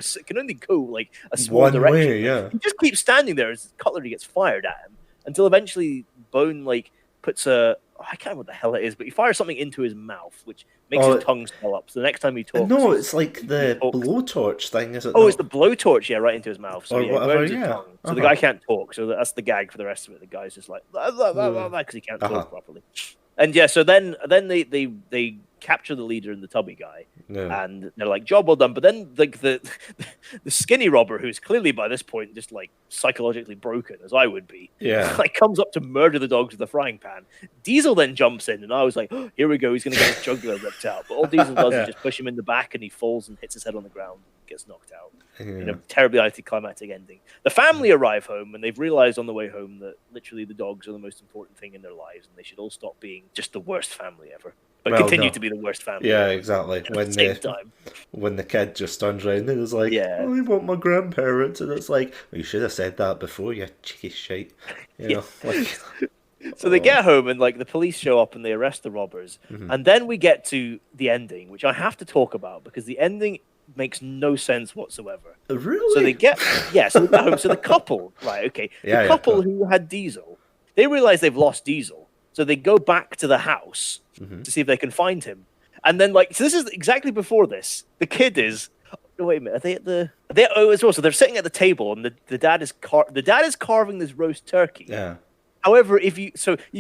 like a small One direction. way, yeah. He just keeps standing there as cutlery gets fired at him until eventually Bone like puts I can't remember what the hell it is, but he fires something into his mouth, which makes his tongue swell up. So the next time he talks, no, it's like the blowtorch thing, is it? Oh, it's the blowtorch, yeah, right into his mouth. So or yeah, whatever, his tongue. So the guy can't talk. So that's the gag for the rest of it. The guy's just like because he can't talk properly. And yeah, so then they capture the leader and the tubby guy, and they're like, job well done. But then like the skinny robber, who's clearly by this point just like psychologically broken, as I would be, like comes up to murder the dogs with a frying pan. Diesel then jumps in, and I was like, oh, here we go, he's gonna get his jugular ripped out. But all Diesel does is just push him in the back, and he falls and hits his head on the ground, and gets knocked out. In a terribly anticlimactic ending. The family arrive home, and they've realized on the way home that literally the dogs are the most important thing in their lives, and they should all stop being just the worst family ever, but continue to be the worst family. Yeah, exactly. When the kid just turns around and is like, I want my grandparents, and it's like, well, you should have said that before, you cheeky shite. You know, like. So they get home, and like the police show up and they arrest the robbers, and then we get to the ending, which I have to talk about because the ending makes no sense whatsoever. Really? So they get home. So the couple, right? Okay, the couple who had Diesel, they realize they've lost Diesel, so they go back to the house to see if they can find him. And then so this is exactly before this. The kid is. Oh, wait a minute. Are they at the? As well. So they're sitting at the table, and the dad is carving this roast turkey. Yeah. However, you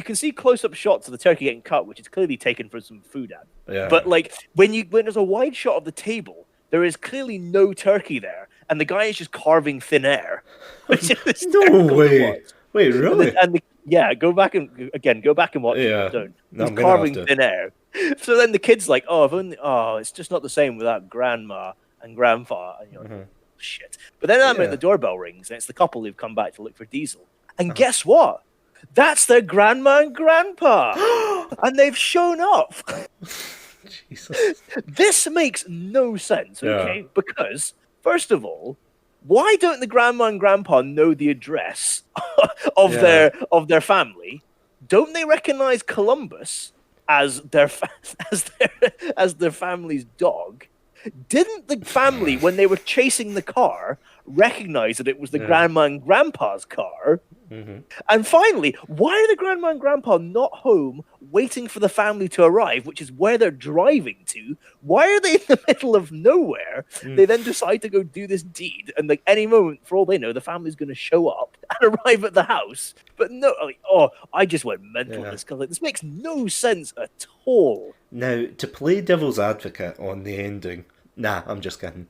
can see close-up shots of the turkey getting cut, which is clearly taken from some food ad. Yeah. But when there's a wide shot of the table, there is clearly no turkey there, and the guy is just carving thin air. No way! Wait, really? Go back and watch it. Don't. No, he's carving thin air. So then the kid's like, it's just not the same without grandma and grandpa. And you're like, shit. But then the doorbell rings, and it's the couple who've come back to look for Diesel. And guess what? That's their grandma and grandpa, and they've shown up. Jesus. This makes no sense, okay? Because first of all, why don't the grandma and grandpa know the address of their family? Don't they recognize Columbus as their family's dog? Didn't the family, when they were chasing the car, recognize that it was the grandma and grandpa's car? And finally, why are the grandma and grandpa not home waiting for the family to arrive, which is where they're driving to? Why are they in the middle of nowhere? They then decide to go do this deed, and any moment, for all they know, the family's going to show up and arrive at the house. But no, I just went mental. This makes no sense at all. Now, to play devil's advocate on the ending, nah, I'm just kidding.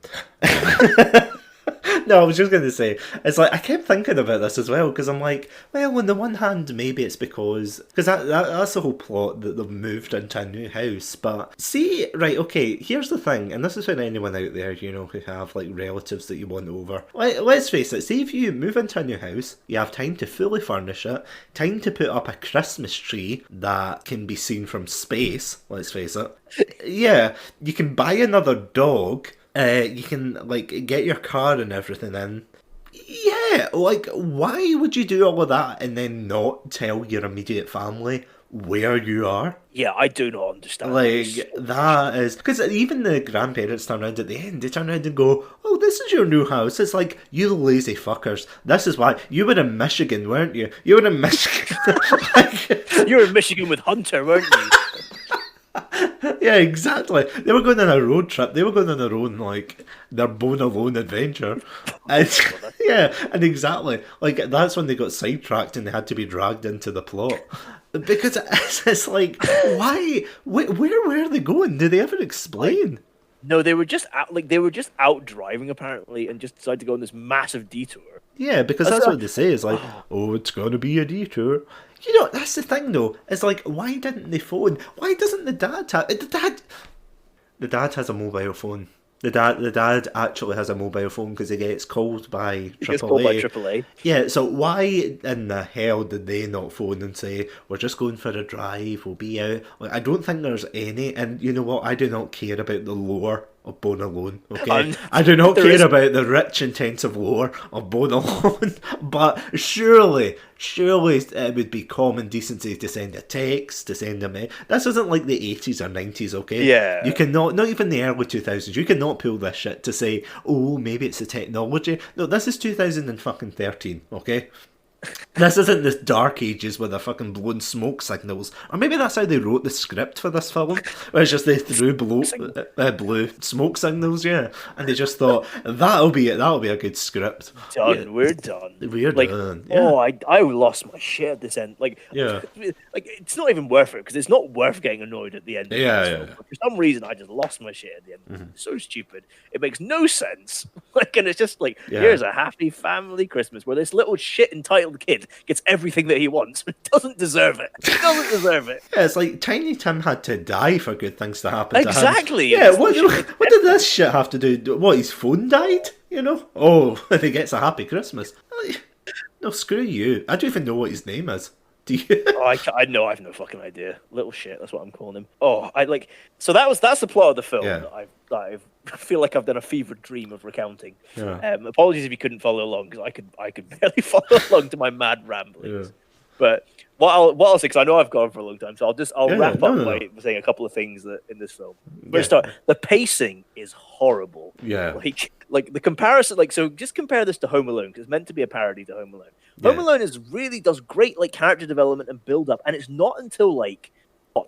No, I was just going to say, it's like, I kept thinking about this as well, because I'm like, well, on the one hand, maybe it's because that's the whole plot, that they've moved into a new house, but see, right, okay, here's the thing, and this is for anyone out there, who have, relatives that you want over. Let's face it, see if you move into a new house, you have time to fully furnish it, time to put up a Christmas tree that can be seen from space, let's face it. Yeah, you can buy another dog. You can, get your car and everything in. Yeah, why would you do all of that and then not tell your immediate family where you are? Yeah, I do not understand. That is... Because even the grandparents turn around at the end, they turn around and go, oh, this is your new house. It's like, you lazy fuckers. This is why. You were in Michigan, weren't you? You were in Michigan. You were in Michigan with Hunter, weren't you? Yeah, exactly. They were going on a road trip. They were going on their own, their bone alone adventure. And, and exactly. That's when they got sidetracked and they had to be dragged into the plot. Because it's like, why? Where were they going? Did they ever explain? No, they were just out driving apparently, and just decided to go on this massive detour. Yeah, because that's what they say. Is it's going to be a detour. That's the thing though. It's like, why didn't they phone? Why doesn't the dad have... The dad has a mobile phone. The dad actually has a mobile phone because he gets called by AAA. Yeah, so why in the hell did they not phone and say, we're just going for a drive, we'll be out? I don't think there's any, and you know what, I do not care about the lore of Bone Alone, okay? I'm- I do not there care is- about the rich, intensive lore of Bone Alone, but surely it would be common decency to send a text, to send a mail. This isn't like the 80s or 90s, okay? Yeah. You cannot, not even the early 2000s, you cannot pull this shit to say, oh, maybe it's the technology. No, this is 2013, okay? This isn't the dark ages where they're fucking blowing smoke signals. Or maybe that's how they wrote the script for this film. Where it's just they threw blue smoke signals, yeah. And they just thought, that'll be it, that'll be a good script. Done. Yeah, We're done. we're Like, done. Yeah. oh, I lost my shit at this end. Like, Yeah. like it's not even worth it because it's not worth getting annoyed at the end. Of Yeah, this yeah, film. yeah. But for some reason, I just lost my shit at the end. It's so stupid. It makes no sense. Like, and it's just like, Yeah. here's a happy family Christmas where this little shit entitled kid gets everything that he wants, but doesn't deserve it. He doesn't deserve it. Yeah, it's like Tiny Tim had to die for good things to happen Exactly. to him. Yeah, It's what, like- what did this shit have to do? What, his phone died? You know? Oh, and he gets a happy Christmas. No, screw you. I don't even know what his name is. Do you? Oh, I know, I have no fucking idea. Little shit, that's what I'm calling him. Oh, I like. So that's the plot of the film Yeah. that I feel like I've done a fevered dream of recounting. Yeah. Apologies if you couldn't follow along because I could barely follow along to my mad ramblings. Yeah. But what I'll say, because I know I've gone for a long time, so I'll Yeah, wrap no, up no, by no. saying a couple of things that in this film. Yeah. First off, the pacing is horrible. Yeah. Like the comparison, like, so just compare this to Home Alone because it's meant to be a parody to Home Alone. Home Yeah. Alone does great like character development and build up, and it's not until like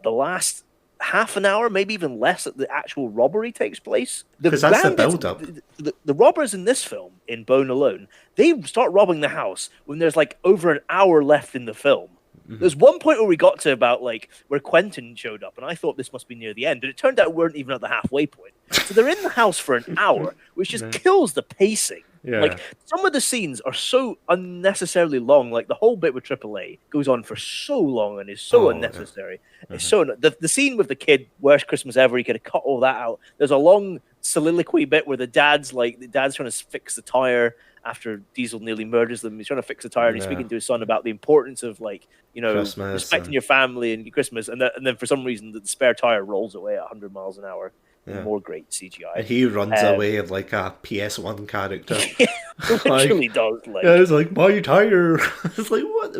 the last half an hour, maybe even less, that the actual robbery takes place. 'Cause that's the bandits- build-up. The robbers in this film, in Bone Alone, they start robbing the house when there's like over an hour left in the film. There's one point where we got to about like where Quentin showed up, and I thought this must be near the end, but it turned out we weren't even at the halfway point. So they're in the house for an hour, which just kills the pacing. Yeah. Like some of the scenes are so unnecessarily long. Like the whole bit with AAA goes on for so long and is so Oh, yeah. unnecessary. It's so the scene with the kid, worst Christmas ever. He could have cut all that out. There's a long soliloquy bit where the dad's trying to fix the tire after Diesel nearly murders them. He's trying to fix the tire and he's Yeah. speaking to his son about the importance of like, you know, Christmas respecting and- your family and Christmas. And then for some reason the spare tire rolls away at 100 miles an hour. Yeah. More great CGI. And he runs away like a PS1 character. It literally does. Like, Yeah, it's like, my tire. It's like, what?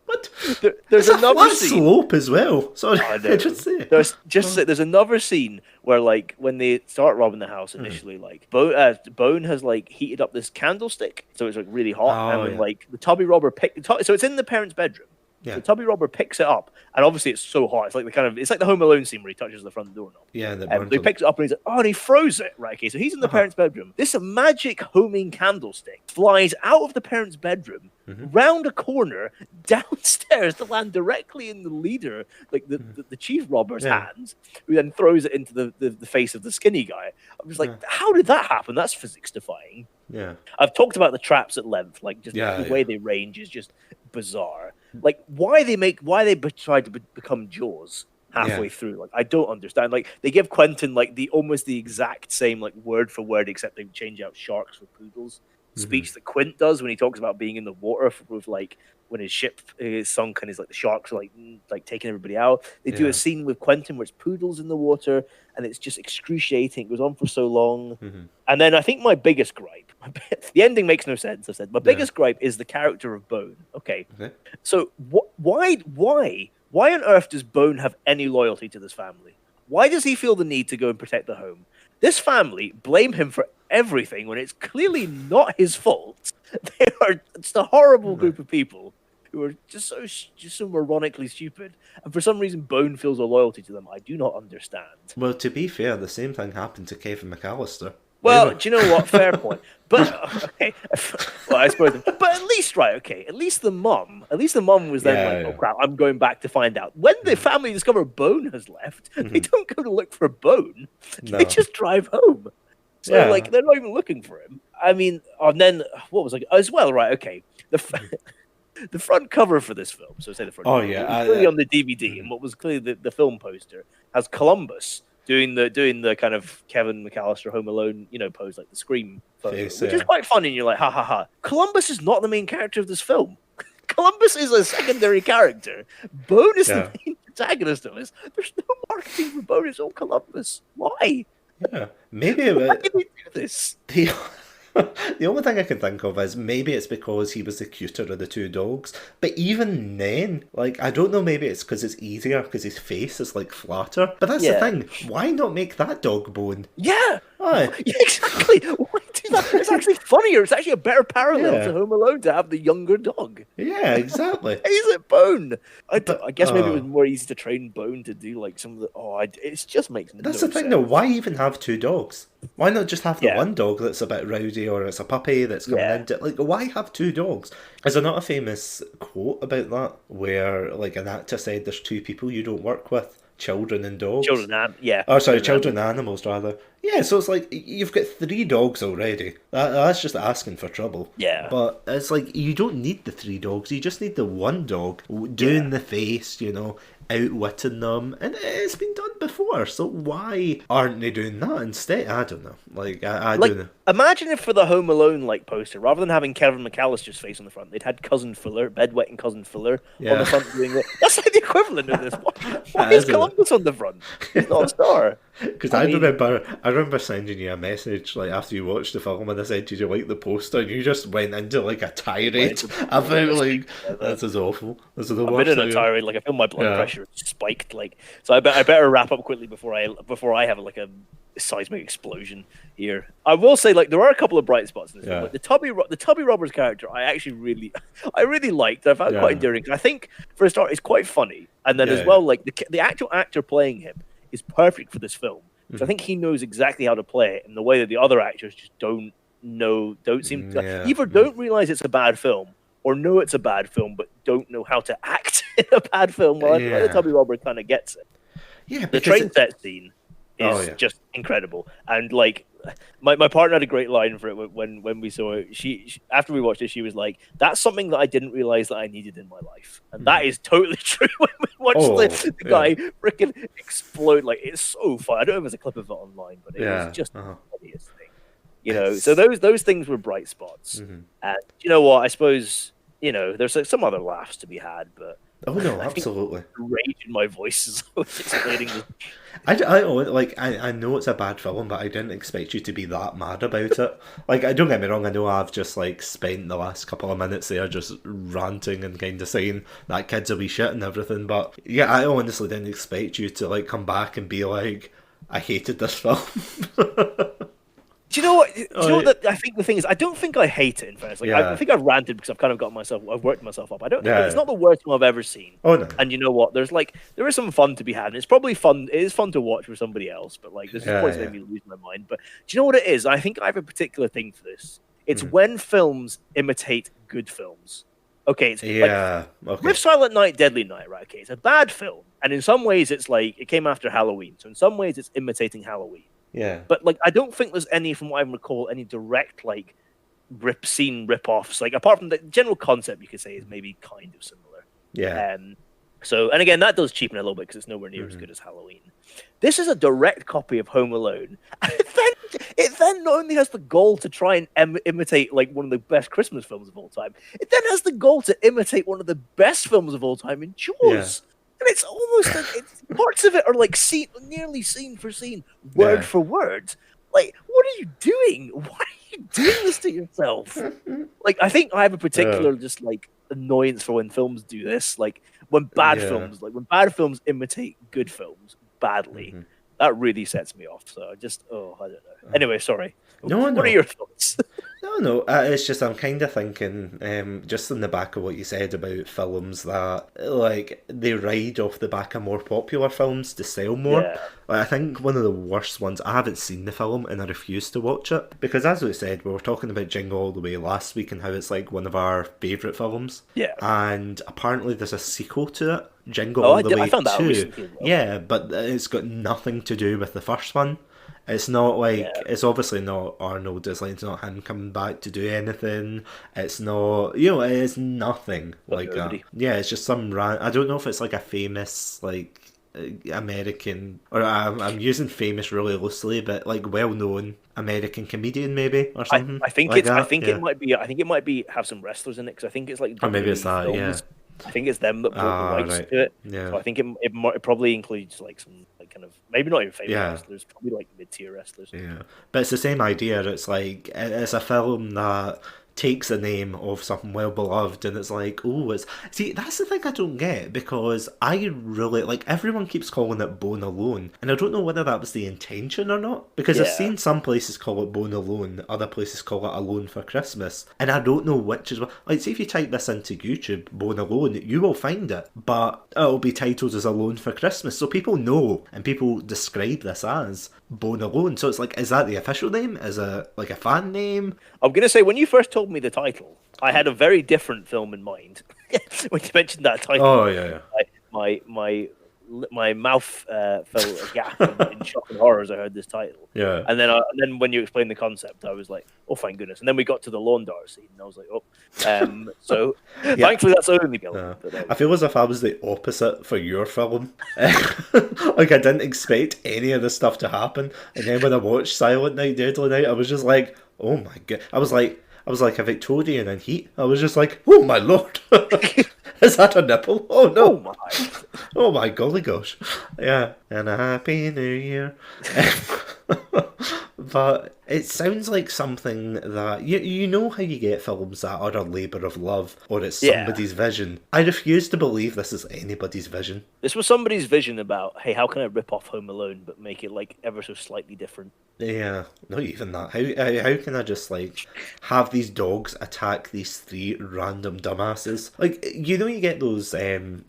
What? there's It's a another flat scene. slope as well. Sorry, I know. just say. There's another scene where like when they start robbing the house initially, like Bone has like heated up this candlestick, so it's like really hot, Oh, and when yeah. like the tubby robber so it's in the parents' bedroom. Yeah. The tubby robber picks it up, and obviously it's so hot. It's like the Home Alone scene where he touches the front doorknob. Yeah, the So he picks it up and he's like, oh, and he throws it. Right, okay, so he's in the parents' bedroom. This magic homing candlestick flies out of the parents' bedroom, round a corner, downstairs to land directly in the leader, like the chief robber's hands, who then throws it into the face of the skinny guy. I'm just like, how did that happen? That's physics defying. Yeah. I've talked about the traps at length, like just Yeah, the way they range is just bizarre. Like why they try to become Jaws halfway Yeah. through. Like I don't understand. Like they give Quentin like almost the exact same like word for word, except they change out sharks for poodles. Speech that Quint does when he talks about being in the water with like when his ship is sunk and he's like the sharks are like taking everybody out. They do Yeah. a scene with Quentin where it's poodles in the water and it's just excruciating. It goes on for so long. And then I think my biggest gripe, the ending makes no sense. I said my biggest gripe is the character of Bone. Okay. So why on earth does Bone have any loyalty to this family? Why does he feel the need to go and protect the home? This family blame him for everything when it's clearly not his fault. They are just a horrible group of people who are just so moronically stupid. And for some reason, Bone feels a loyalty to them. I do not understand. Well, to be fair, the same thing happened to Kevin McAllister. Well, do you know what? Fair point. But okay, well, I suppose. But at least, right? Okay, at least the mum was then like, "Oh crap, I'm going back to find out." When the family discover Bone has left, they don't go to look for Bone. No. They just drive home. So Yeah. like they're not even looking for him. I mean, and then what was like as well? Right? Okay, the front cover for this film. So say the front. Oh, cover, yeah, what was clearly on the DVD, and what was clearly the film poster has Columbus doing the kind of Kevin McAllister Home Alone, pose like the Scream photo, Face, which yeah. is quite funny. And you're like, ha ha ha. Columbus is not the main character of this film. Columbus is a secondary character. Bone is the main protagonist of this. There's no marketing for Bone. It's all Columbus. Why? Yeah, maybe Why did they do this? the the only thing I can think of is maybe it's because he was the cuter of the two dogs. But even then, like, I don't know, maybe it's because it's easier because his face is like flatter. But that's the Yeah. thing. Why not make that dog bone? Yeah. Aye, Yeah, exactly. Why do that? It's actually funnier. It's actually a better parallel to yeah, Home Alone to have the younger dog. yeah, exactly. Is it Bone? But I guess maybe it was more easy to train Bone to do like some of the. It just makes that's no the thing, though. sense. Why even have two dogs? Why not just have the Yeah, one dog that's a bit rowdy, or it's a puppy that's coming yeah. into, like, why have two dogs? Is there not a famous quote about that where, like, an actor said there's two people you don't work with, children and dogs? Yeah, Oh, sorry, children children animals. and animals, rather. Yeah, so it's like you've got three dogs already. That's just asking for trouble. Yeah, But it's like you don't need the three dogs. You just need the one dog yeah. doing the face, outwitting them, and it's been done before. So why aren't they doing that instead? I don't know. Like I Like, don't know. imagine if for the Home Alone like poster, rather than having Kevin McAllister's face on the front, they'd had Cousin Fuller, bedwetting Cousin Fuller on Yeah, the front doing it. That's like the equivalent of this. Why is isn't it? Columbus on the front? He's not a star. Because I mean, I remember sending you a message like after you watched the film, and I said, "Did you like the poster?" And you just went into like a tirade about like this is awful. This is the I've been worst in a thing. tirade. Like I feel my blood Yeah. pressure is spiked. Like so, I better wrap up quickly before I have like a seismic explosion here. I will say like there are a couple of bright spots in this film. Yeah. Like the Tubby Roberts character, I actually really, I really liked. I found quite Yeah. endearing. I think for a start, it's quite funny, and then as Yeah. well, like the actual actor playing him is perfect for this film. So I think he knows exactly how to play it in the way that the other actors just don't seem to Yeah. either don't realize it's a bad film or know it's a bad film but don't know how to act in a bad film. Well, I feel like the Yeah. Tubby Robert kind of gets it. Yeah, The because train set scene oh is yeah. just incredible, and like my partner had a great line for it when we saw it. She after we watched it, she was like, "That's something that I didn't realize that I needed in my life," and that is totally true. When we watched Oh, the guy freaking explode, like it's so fun. I don't know if there's a clip of it online, but it was yeah. just Uh-huh. the funniest thing. So those things were bright spots, Mhm. and you know what? I suppose there's like some other laughs to be had, but Oh no, I think absolutely. the rage in my voice is always explaining this. I know it's a bad film, but I didn't expect you to be that mad about it. Like, I don't get me wrong, I know I've just like spent the last couple of minutes there just ranting and kind of saying that kid's a wee shit and everything, but yeah, I honestly didn't expect you to like come back and be like, I hated this film. Do you know what? Do you know Like, what? I think the thing is, I don't think I hate it. In fairness, like I yeah, think I've ranted because I've kind of I've worked myself up. I don't. yeah, It's yeah. not the worst film I've ever seen. Oh no, And you know what? There is some fun to be had. And it's probably fun. It is fun to watch with somebody else. But like, there's just yeah, points that yeah. made me lose my mind. But do you know what it is? I think I have a particular thing for this. It's Mm. when films imitate good films. Okay, it's like Yeah, okay. with Silent Night, Deadly Night, right? Okay, it's a bad film, and in some ways, it's like it came after Halloween. So in some ways, it's imitating Halloween. Yeah, But like, I don't think there's any, from what I recall, any direct like rip-offs. Like apart from the general concept, you could say is maybe kind of similar. yeah. So, and again, that does cheapen it a little bit because it's nowhere near as good as Halloween. This is a direct copy of Home Alone, and it then not only has the goal to try and imitate like one of the best Christmas films of all time, it then has the goal to imitate one of the best films of all time in Yeah. Jaws. And it's almost parts of it are like nearly scene for scene, word Yeah. for word. Like, what are you doing? Why are you doing this to yourself? Like, I think I have a particular just like annoyance for when films do this. Like when Yeah. when bad films imitate good films badly, Mhm. that really sets me off. So I just, I don't know. Anyway, sorry. No, What no. are your thoughts? No. It's just I'm kind of thinking, just in the back of what you said about films that like they ride off the back of more popular films to sell more. Yeah. Like, I think one of the worst ones. I haven't seen the film and I refuse to watch it because, as we said, we were talking about Jingle All the Way last week and how it's like one of our favourite films. Yeah. And apparently there's a sequel to it, Jingle Oh, All the Way I found that out 2. recently as well. Yeah, but it's got nothing to do with the first one. It's not like Yeah. it's obviously not Arnold. It's like it's not him coming back to do anything. It's not it is nothing like nobody. that. Yeah, it's just some I don't know if it's like a famous like American or I'm using famous really loosely, but like well known American comedian maybe or something. I think like it's I that. think Yeah. it might be have some wrestlers in it because I think it's like Or maybe it's WWE that. Yeah. films. I think it's them that bought the Ah, rights right. to it. Yeah. So I think it probably includes like some like kind of maybe not even famous Yeah. wrestlers, probably like mid-tier wrestlers. Yeah, but it's the same idea. It's like it's a film that takes the name of something well beloved, and it's like, oh, it's see that's the thing I don't get because I really like everyone keeps calling it Bone Alone, and I don't know whether that was the intention or not because I've Yeah. seen some places call it Bone Alone, other places call it Alone for Christmas, and I don't know which is what. Like, see if you type this into YouTube, Bone Alone, you will find it, but it'll be titled as Alone for Christmas, so people know and people describe this as Bone Alone. So it's like, is that the official name? Is it like a fan name? I'm gonna say when you first told me the title, I had a very different film in mind. When you mentioned that title, Oh yeah, yeah. my my my mouth fell agape in shock and horror as I heard this title. Yeah. And then when you explained the concept, I was like, "Oh, thank goodness!" And then we got to the lawn dart scene, and I was like, "Oh." So Yeah. thankfully, that's only the element. But I feel as if I was the opposite for your film. Like I didn't expect any of this stuff to happen, and then when I watched Silent Night, Deadly Night, I was just like, "Oh my god!" I was like a Victorian in heat. I was just like, "Oh my lord, is that a nipple? Oh oh no, my! oh my golly gosh!" Yeah, and a happy new year. But it sounds like something that you know how you get films that are a labour of love or it's Yeah, somebody's vision. I refuse to believe this is anybody's vision. this was somebody's vision about, hey, how can I rip off Home Alone but make it like ever so slightly different? Yeah, not even that. How can I just like have these dogs attack these three random dumbasses? Like you know you get those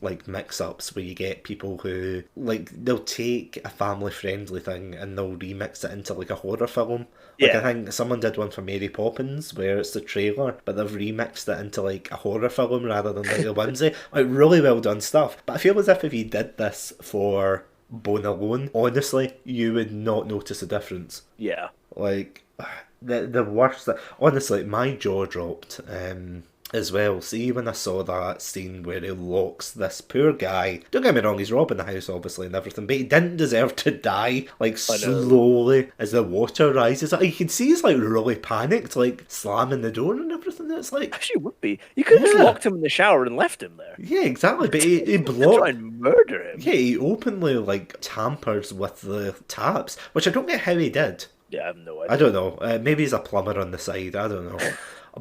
like mix ups where you get people who like they'll take a family friendly thing and they'll remix it into like a horror film. Like I Yeah, think someone did one for Mary Poppins where it's the trailer, but they've remixed it into like a horror film rather than like a whimsy. Like really well done stuff. But I feel as if you did this for Bone Alone, honestly, you would not notice a difference. yeah. Like the worst that honestly, my jaw dropped. As well, see when I saw that scene where he locks this poor guy. Don't get me wrong, he's robbing the house obviously and everything, but he didn't deserve to die. Like I know. slowly as the water rises, like, you can see he's like really panicked, like slamming the door and everything. It's like, Actually, would be. You could have just yeah, locked him in the shower and left him there. yeah, exactly. But he To try blocked. and murder him. Yeah, he openly like tampers with the taps, which I don't get how he did. Yeah, I have no I idea. don't know. Maybe he's a plumber on the side. I don't know.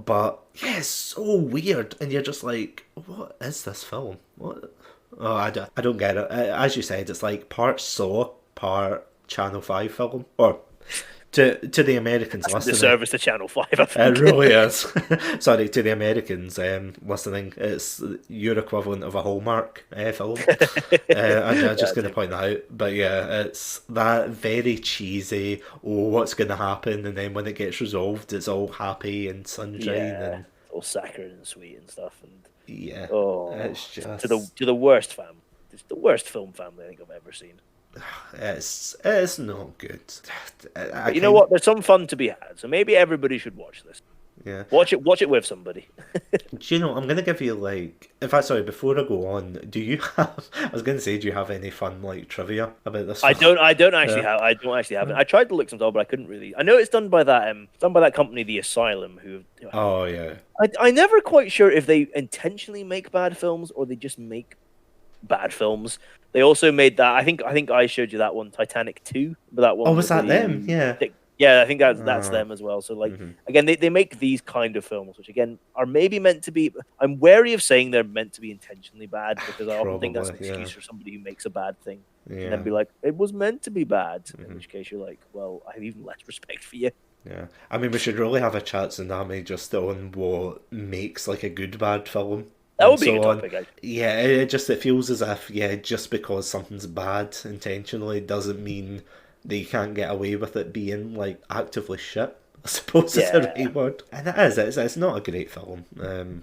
But yeah, it's so weird, and you're just like, what is this film? What? Oh, I don't get it. As you said, it's like part Saw, part Channel 5 film. Or to the Americans That's the listening. service to Channel 5, I It think. really is. Sorry, to the Americans listening, it's your equivalent of a Hallmark film. I'm Yeah, just going to point that out. But yeah, it's that very cheesy, oh, what's going to happen? And then when it gets resolved, it's all happy and sunshine. yeah. And All saccharine and sweet and stuff. And yeah, oh, it's just, to the worst family. It's the worst film family I think I've ever seen. it's not good. But you know what? There's some fun to be had. So maybe everybody should watch this. Yeah. Watch it with somebody. Do you know, I'm gonna give you like, in fact, sorry, before I go on, do you have, I was gonna say, do you have any fun like trivia about this film? I don't actually Yeah. have I don't actually have it. I tried to look some up, but I couldn't really. I know it's done by that company, The Asylum, who Oh yeah. I never quite sure if they intentionally make bad films or they just make bad films. They also made that. I think I showed you that one, Titanic 2, but that one Oh, was with that them? Yeah. yeah, I think that's Oh. them as well. So like Mhm. again, they make these kind of films, which again are maybe meant to be. I'm wary of saying they're meant to be intentionally bad because I often think that's an Probably, yeah. excuse for somebody who makes a bad thing, and Yeah. then be like, it was meant to be bad. In Mhm. which case you're like, well, I have even less respect for you. Yeah. I mean, we should really have a Chatsunami just on what makes like a good bad film That and would be a so good on. topic. Actually. Yeah, it feels as if, yeah, just because something's bad intentionally doesn't mean that you can't get away with it being like actively shit. I suppose is the Yeah. right word. And it is. It's not a great film,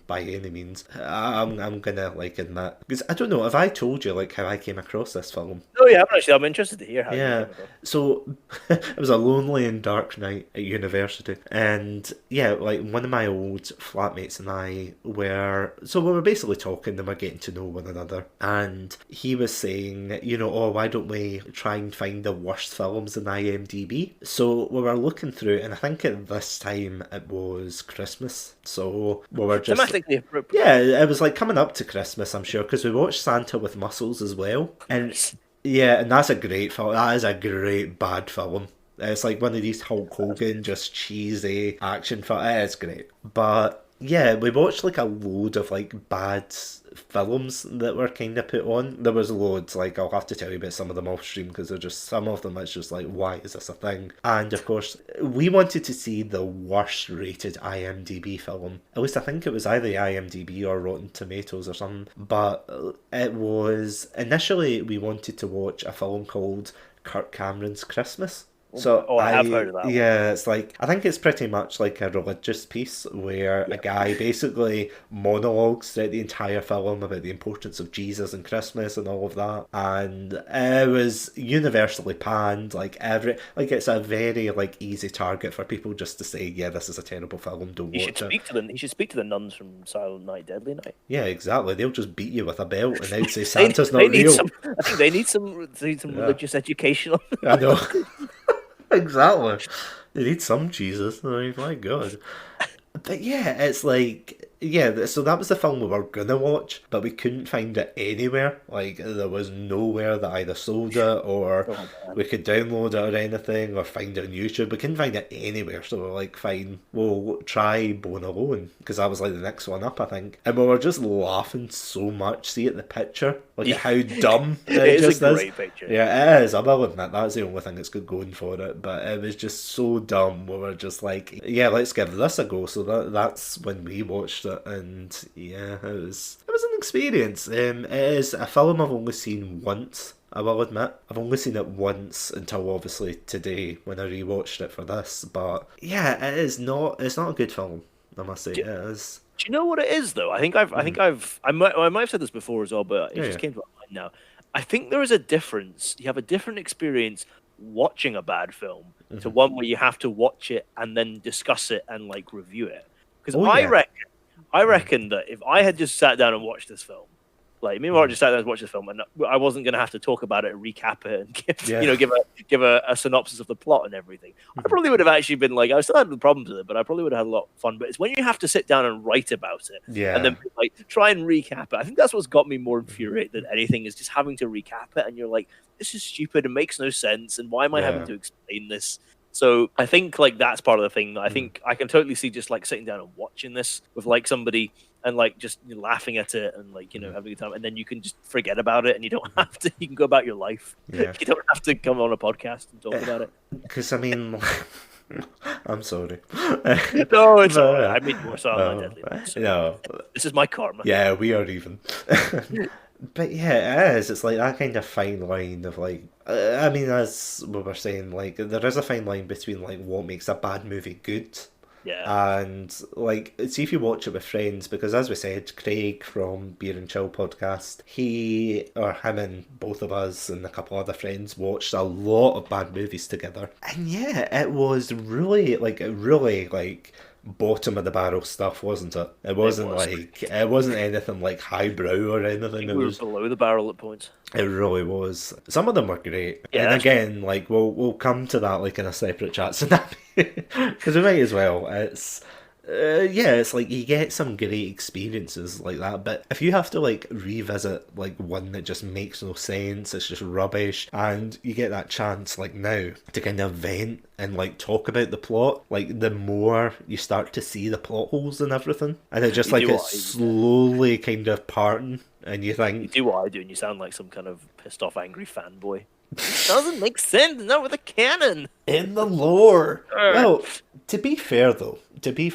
by any means. I'm gonna like admit because I don't know. Have I told you like how I came across this film? No, yeah, actually, I'm interested to hear how you Yeah. came across. So it was a lonely and dark night at university, and yeah, like one of my old flatmates and I we were basically talking and we're getting to know one another, and he was saying, you know, oh, why don't we try and find the worst films in IMDb? So we were looking through, and I think think at this time it was Christmas, so we were just Thematically appropriate. yeah, it was like coming up to Christmas, I'm sure, because we watched Santa with Muscles as well, and yeah, and that's a great film. That is a great bad film. It's like one of these Hulk Hogan, just cheesy action film. It is great, but yeah, we watched like a load of like bad films that were kind of put on. There was loads, like I'll have to tell you about some of them off stream because they're just some of them. It's just like, why is this a thing? And of course, we wanted to see the worst rated IMDb film. At least I think it was either IMDb or Rotten Tomatoes or something. But it was initially we wanted to watch a film called Kirk Cameron's Christmas. So I have heard of that. Yeah, it's like I think it's pretty much like a religious piece where a guy basically monologues throughout the entire film about the importance of Jesus and Christmas and all of that, and it was universally panned. Like it's a very like easy target for people just to say, yeah, this is a terrible film. Don't watch it. You should speak to the nuns from Silent Night, Deadly Night. Yeah, exactly. They'll just beat you with a belt and they'd say Santa's not real. I think they need some religious education. I know. Exactly. They need some Jesus. I mean, my God. But yeah, it's like, yeah, so that was the film we were gonna watch, but we couldn't find it anywhere. Like, there was nowhere that either sold it, or we could download it or anything, or find it on YouTube. We couldn't find it anywhere, so we were like, fine, we'll try Bone Alone, because that was like the next one up, I think. And we were just laughing so much. See at the picture, like how dumb it just is. A great picture. Yeah, it is. I will admit, that's the only thing that's good going for it, but it was just so dumb. We were just like, yeah, let's give this a go. So that's when we watched it, and yeah, it was an experience. It is a film I've only seen once, I will admit. I've only seen it once until obviously today when I rewatched it for this. But yeah, it's not a good film, I must say. It is. Do you know what it is though? I might have said this before as well, but it just came to my mind now. I think there is a difference. You have a different experience watching a bad film to one where you have to watch it and then discuss it and like review it. Because I reckon that if I had just sat down and watched this film, like me and Mark just sat down and watched the film, and I wasn't going to have to talk about it and recap it and give a synopsis of the plot and everything, I probably would have actually been like, I still had the problems with it, but I probably would have had a lot of fun. But it's when you have to sit down and write about it, and then like try and recap it. I think that's what's got me more infuriated than anything, is just having to recap it, and you're like, this is stupid and makes no sense, and why am I having to explain this? So I think like that's part of the thing that I think I can totally see, just like sitting down and watching this with like somebody and like just laughing at it and like, having a good time, and then you can just forget about it and you don't have to, you can go about your life. You don't have to come on a podcast and talk about it. Because I mean, I'm sorry. No, it's all right. I mean, more Silent Night Deadly. So no. This is my karma. Yeah, we are even. But yeah, it is. It's like that kind of fine line of like, I mean, as we were saying, like there is a fine line between like what makes a bad movie good. Yeah. And like, see if you watch it with friends, because as we said, Craig from Beer and Chill podcast, him and both of us and a couple other friends watched a lot of bad movies together. And yeah, it was really bottom of the barrel stuff, wasn't it? It wasn't anything like highbrow or anything. It was below the barrel at points. It really was. Some of them were great. Yeah, and again, like we'll come to that like in a separate Chatsunami, because we might as well. It's like you get some great experiences like that, but if you have to like revisit like one that just makes no sense, it's just rubbish, and you get that chance like now to kind of vent and like talk about the plot, like the more you start to see the plot holes and everything, and it just it's slowly kind of parting, and you think, you do what I do and you sound like some kind of pissed off angry fanboy. It doesn't make sense, not with a canon in the lore. Well, to be fair though, in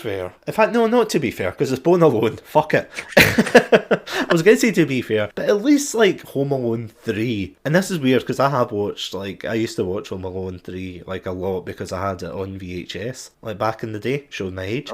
fact, no, not to be fair, because it's Bone Alone. Fuck it. I was going to say to be fair, but at least like Home Alone 3, and this is weird because I used to watch Home Alone 3 like a lot because I had it on VHS like back in the day, showing my age,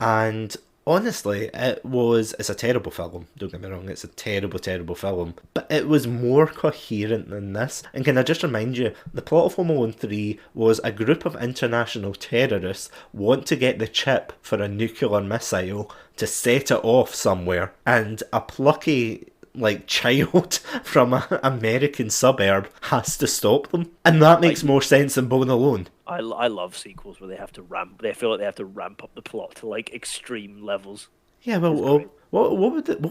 and honestly, it's a terrible film, don't get me wrong, it's a terrible, terrible film, but it was more coherent than this. And can I just remind you, the plot of Home Alone 3 was a group of international terrorists want to get the chip for a nuclear missile to set it off somewhere, and a plucky like child from an American suburb has to stop them, and that makes more sense than Bone Alone. I love sequels where they have to ramp. They feel like they have to ramp up the plot to like extreme levels. Yeah, well, what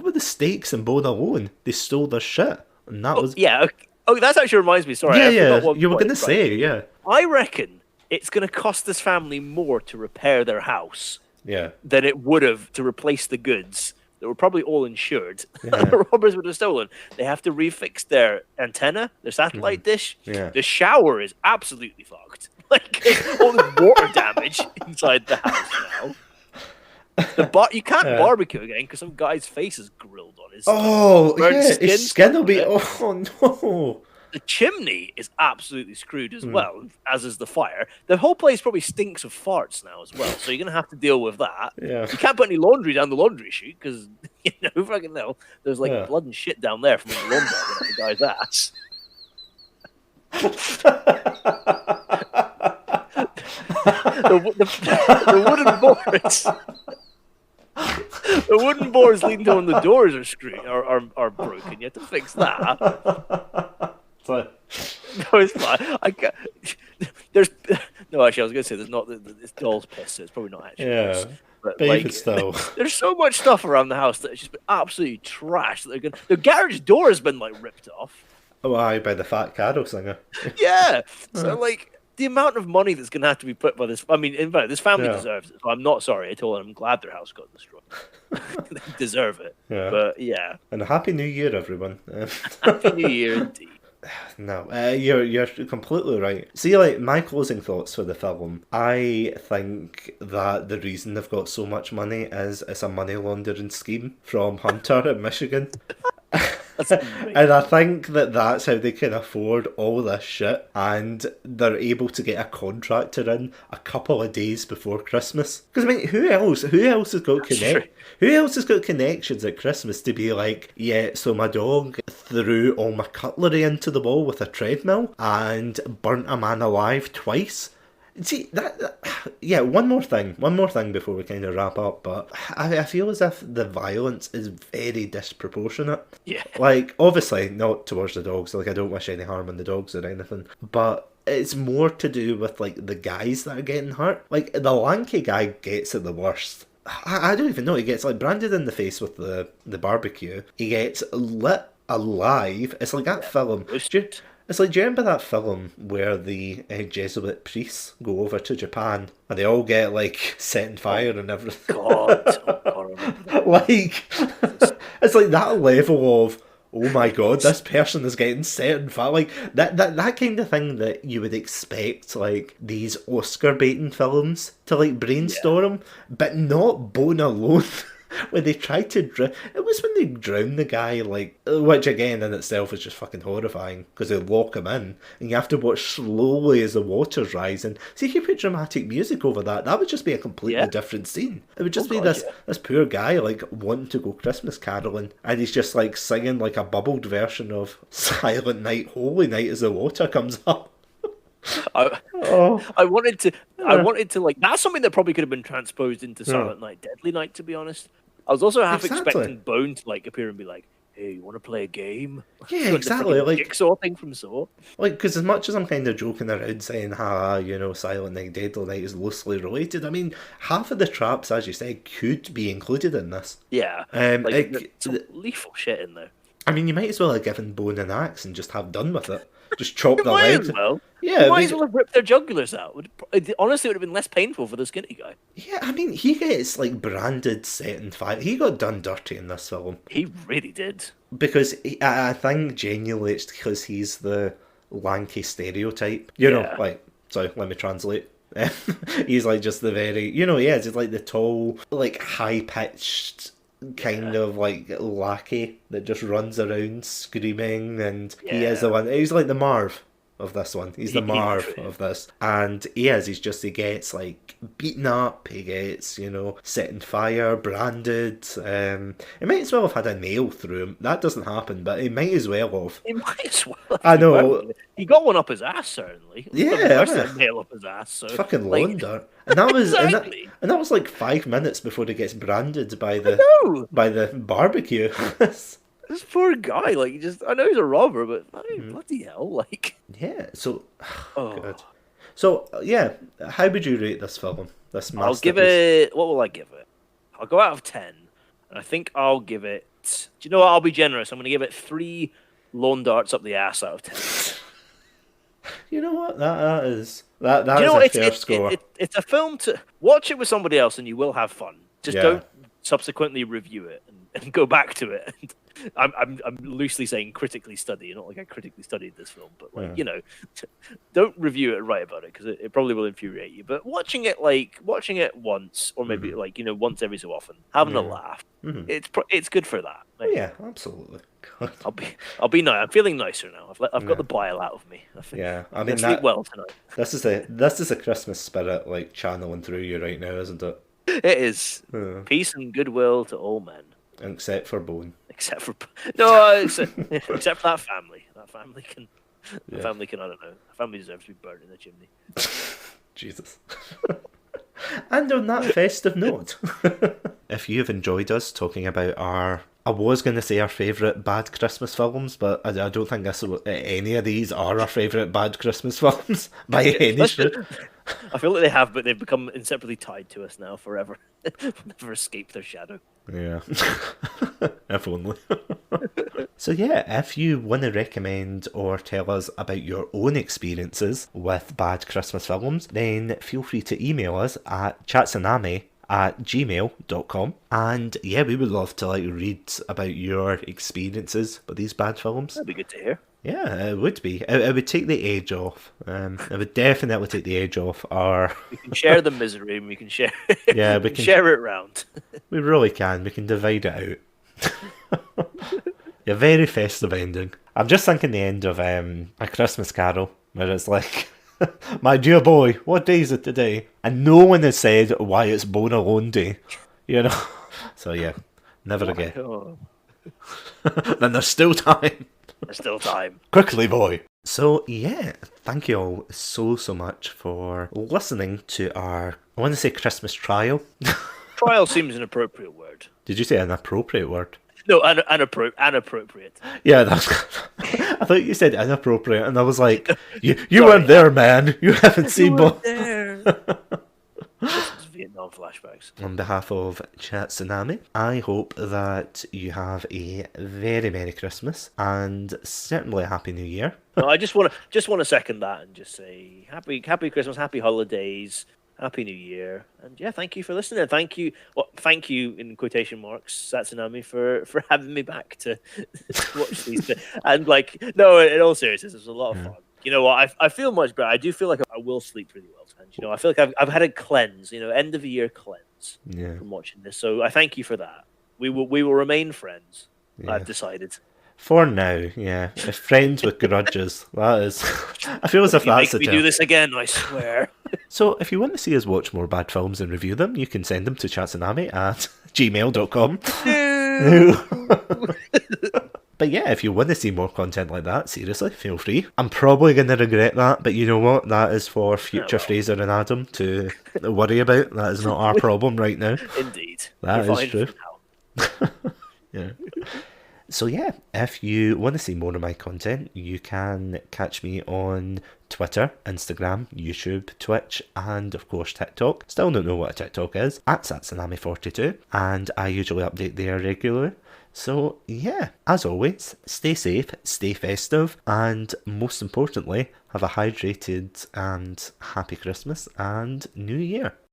were the stakes in Bone Alone? They stole their shit, and that was yeah. Okay. Oh, that actually reminds me. Sorry, yeah, I yeah. forgot one You were point, gonna say yeah, I reckon it's going to cost this family more to repair their house yeah. than it would have to replace the goods that were probably all insured. Yeah. The robbers would have stolen. They have to refix their antenna, their satellite dish. Yeah. The shower is absolutely fucked. Like there's all this water damage inside the house now. You can't barbecue again because some guy's face is grilled on his. His skin will be. Oh no. The chimney is absolutely screwed as well, as is the fire. The whole place probably stinks of farts now as well, so you're going to have to deal with that. Yeah. You can't put any laundry down the laundry chute because, fucking hell, there's like blood and shit down there from the laundry on the guy's ass. The wooden boards. The wooden boards leading to when the doors are broken. You have to fix that. Fine. No, it's fine. I can't. There's no. Actually, I was going to say there's not. It's doll's piss. So it's probably not actually. Yeah, piss. But even still, there's so much stuff around the house that it's just been absolutely trashed. The garage door has been like ripped off. Oh, aye, by the fat carol singer. Yeah. So like the amount of money that's going to have to be put by this. I mean, in fact, this family deserves it. So I'm not sorry at all. I'm glad their house got destroyed. They deserve it. Yeah. But yeah. And a happy New Year, everyone. Happy New Year indeed. No, you're completely right. See, like, my closing thoughts for the film, I think that the reason they've got so much money is it's a money laundering scheme from Hunter in Michigan. And I think that's how they can afford all this shit, and they're able to get a contractor in a couple of days before Christmas. Because I mean, who else has got Who else has got connections at Christmas to be like, yeah, so my dog threw all my cutlery into the wall with a treadmill and burnt a man alive twice? See, one more thing before we kind of wrap up, but I feel as if the violence is very disproportionate. Yeah. Like, obviously, not towards the dogs, like, I don't wish any harm on the dogs or anything, but it's more to do with, like, the guys that are getting hurt. Like, the lanky guy gets it the worst. I don't even know, he gets, like, branded in the face with the barbecue, he gets lit alive. It's like that film. It's like, do you remember that film where the Jesuit priests go over to Japan and they all get, like, set on fire and everything? God. Like, it's like that level of, oh my god, this person is getting set on fire. Like, that kind of thing that you would expect, like, these Oscar-baiting films to, like, brainstorm, but not Bone Alone. When they tried to it was when they drowned the guy, like, which again in itself is just fucking horrifying because they lock him in and you have to watch slowly as the water's rising. See, if you put dramatic music over that would just be a completely different scene. It would just be this poor guy, like, wanting to go Christmas caroling, and he's just, like, singing, like, a bubbled version of Silent Night, Holy Night as the water comes up. I wanted to like, that's something that probably could have been transposed into Silent Night, Deadly Night, to be honest. I was also half expecting Bone to, like, appear and be like, hey, you want to play a game? Yeah, exactly. Like Jigsaw thing from Saw. Like, because as much as I'm kind of joking around saying, Silent Night, Deadly Night is loosely related, I mean, half of the traps, as you said, could be included in this. Yeah. Some lethal shit in there. I mean, you might as well have given Bone an axe and just have done with it. Just chop the legs. Yeah, might as well have ripped their jugulars out. Honestly, it would have been less painful for the skinny guy. Yeah, I mean, he gets, like, branded, set in fire. He got done dirty in this film. He really did. Because I think genuinely it's because he's the lanky stereotype. You know, like, sorry, let me translate. He's, like, just the very, he is. He's, like, the tall, like, high-pitched kind of, like, lackey that just runs around screaming, and he is the one. He's like the Marv of this one. He's the Marv of this. And he gets, like, beaten up, he gets, set on fire, branded. He might as well have had a nail through him. That doesn't happen, but he might as well have. He might as well have. I know. He got one up his ass, certainly. Yeah. A nail up his ass. So, fucking launder. And that was and that was like 5 minutes before he gets branded by the barbecue. It's This poor guy, like, I know he's a robber, but bloody hell, like, Yeah, so, good. oh, So, yeah, how would you rate this film? This I'll give masterpiece? it. What will I give it? I'll go out of 10, and I think I'll give it. Do you know what? I'll be generous. I'm going to give it 3 lawn darts up the ass out of 10. You know what? That is that Do you is know a what? fair score. It's a film to watch it with somebody else, and you will have fun. Just Yeah. don't subsequently review it and go back to it. And I'm loosely saying critically study, not like I critically studied this film, but like don't review it and write about it because it probably will infuriate you. But watching it once, or maybe once every so often, having a laugh, it's good for that. Oh, yeah, absolutely. God. I'll be nice. I'm feeling nicer now. I've got the bile out of me. Yeah, I I'm mean gonna sleep well tonight. this is a Christmas spirit like channeling through you right now, isn't it? It is peace and goodwill to all men. Except for Bone. Except for except for that family. That family can. Yeah. The family can. I don't know. The family deserves to be burnt in the chimney. Jesus. And on that festive note, if you've enjoyed us talking about I was going to say our favourite bad Christmas films, but I don't think any of these are our favourite bad Christmas films by any stretch. I feel like they have, but they've become inseparably tied to us now forever. Never escape their shadow. Yeah. If only. So yeah, if you want to recommend or tell us about your own experiences with bad Christmas films, then feel free to email us at chatsunami@gmail.com. And yeah, we would love to read about your experiences with these bad films. That'd be good to hear. Yeah, it would be. It would take the edge off. It would definitely take the edge off our... We can share the misery and we can share yeah, we can share it round. We really can. We can divide it out. A very festive ending. I'm just thinking the end of A Christmas Carol, where it's like, my dear boy, what day is it today? And no one has said why it's Bone Alone Day. So yeah, never again. Oh. Then there's still time. There's still time. Quickly, boy. So yeah, thank you all so much for listening to our, I want to say Christmas trial. Trial seems an appropriate word. Did you say an appropriate word? No, inappropriate. Yeah, that's. I thought you said inappropriate, and I was like, "You weren't there, man. You haven't seen both." Vietnam flashbacks. On behalf of Chatsunami, I hope that you have a very Merry Christmas and certainly a Happy New Year. No, I just want to second that and just say happy Christmas, happy holidays. Happy New Year, and yeah, thank you for listening. Thank you in quotation marks, Satsunami, for having me back to watch these. And no, in all seriousness, it was a lot of fun. You know what? I feel much better. I do feel like I will sleep really well tonight. I feel like I've had a cleanse. End of the year cleanse from watching this. So I thank you for that. We will remain friends. Yeah. I've decided. For now, yeah. Friends with grudges. That is. I feel as if that's the term. We do this again, I swear. So, if you want to see us watch more bad films and review them, you can send them to chatsunami@gmail.com. But yeah, if you want to see more content like that, seriously, feel free. I'm probably going to regret that, but you know what? That is for future Fraser and Adam to worry about. That is not our problem right now. Indeed. That is true. Yeah. So yeah, if you want to see more of my content, you can catch me on Twitter, Instagram, YouTube, Twitch, and of course TikTok. Still don't know what a TikTok is, at Satsunami42, and I usually update there regularly. So yeah, as always, stay safe, stay festive, and most importantly, have a hydrated and happy Christmas and New Year.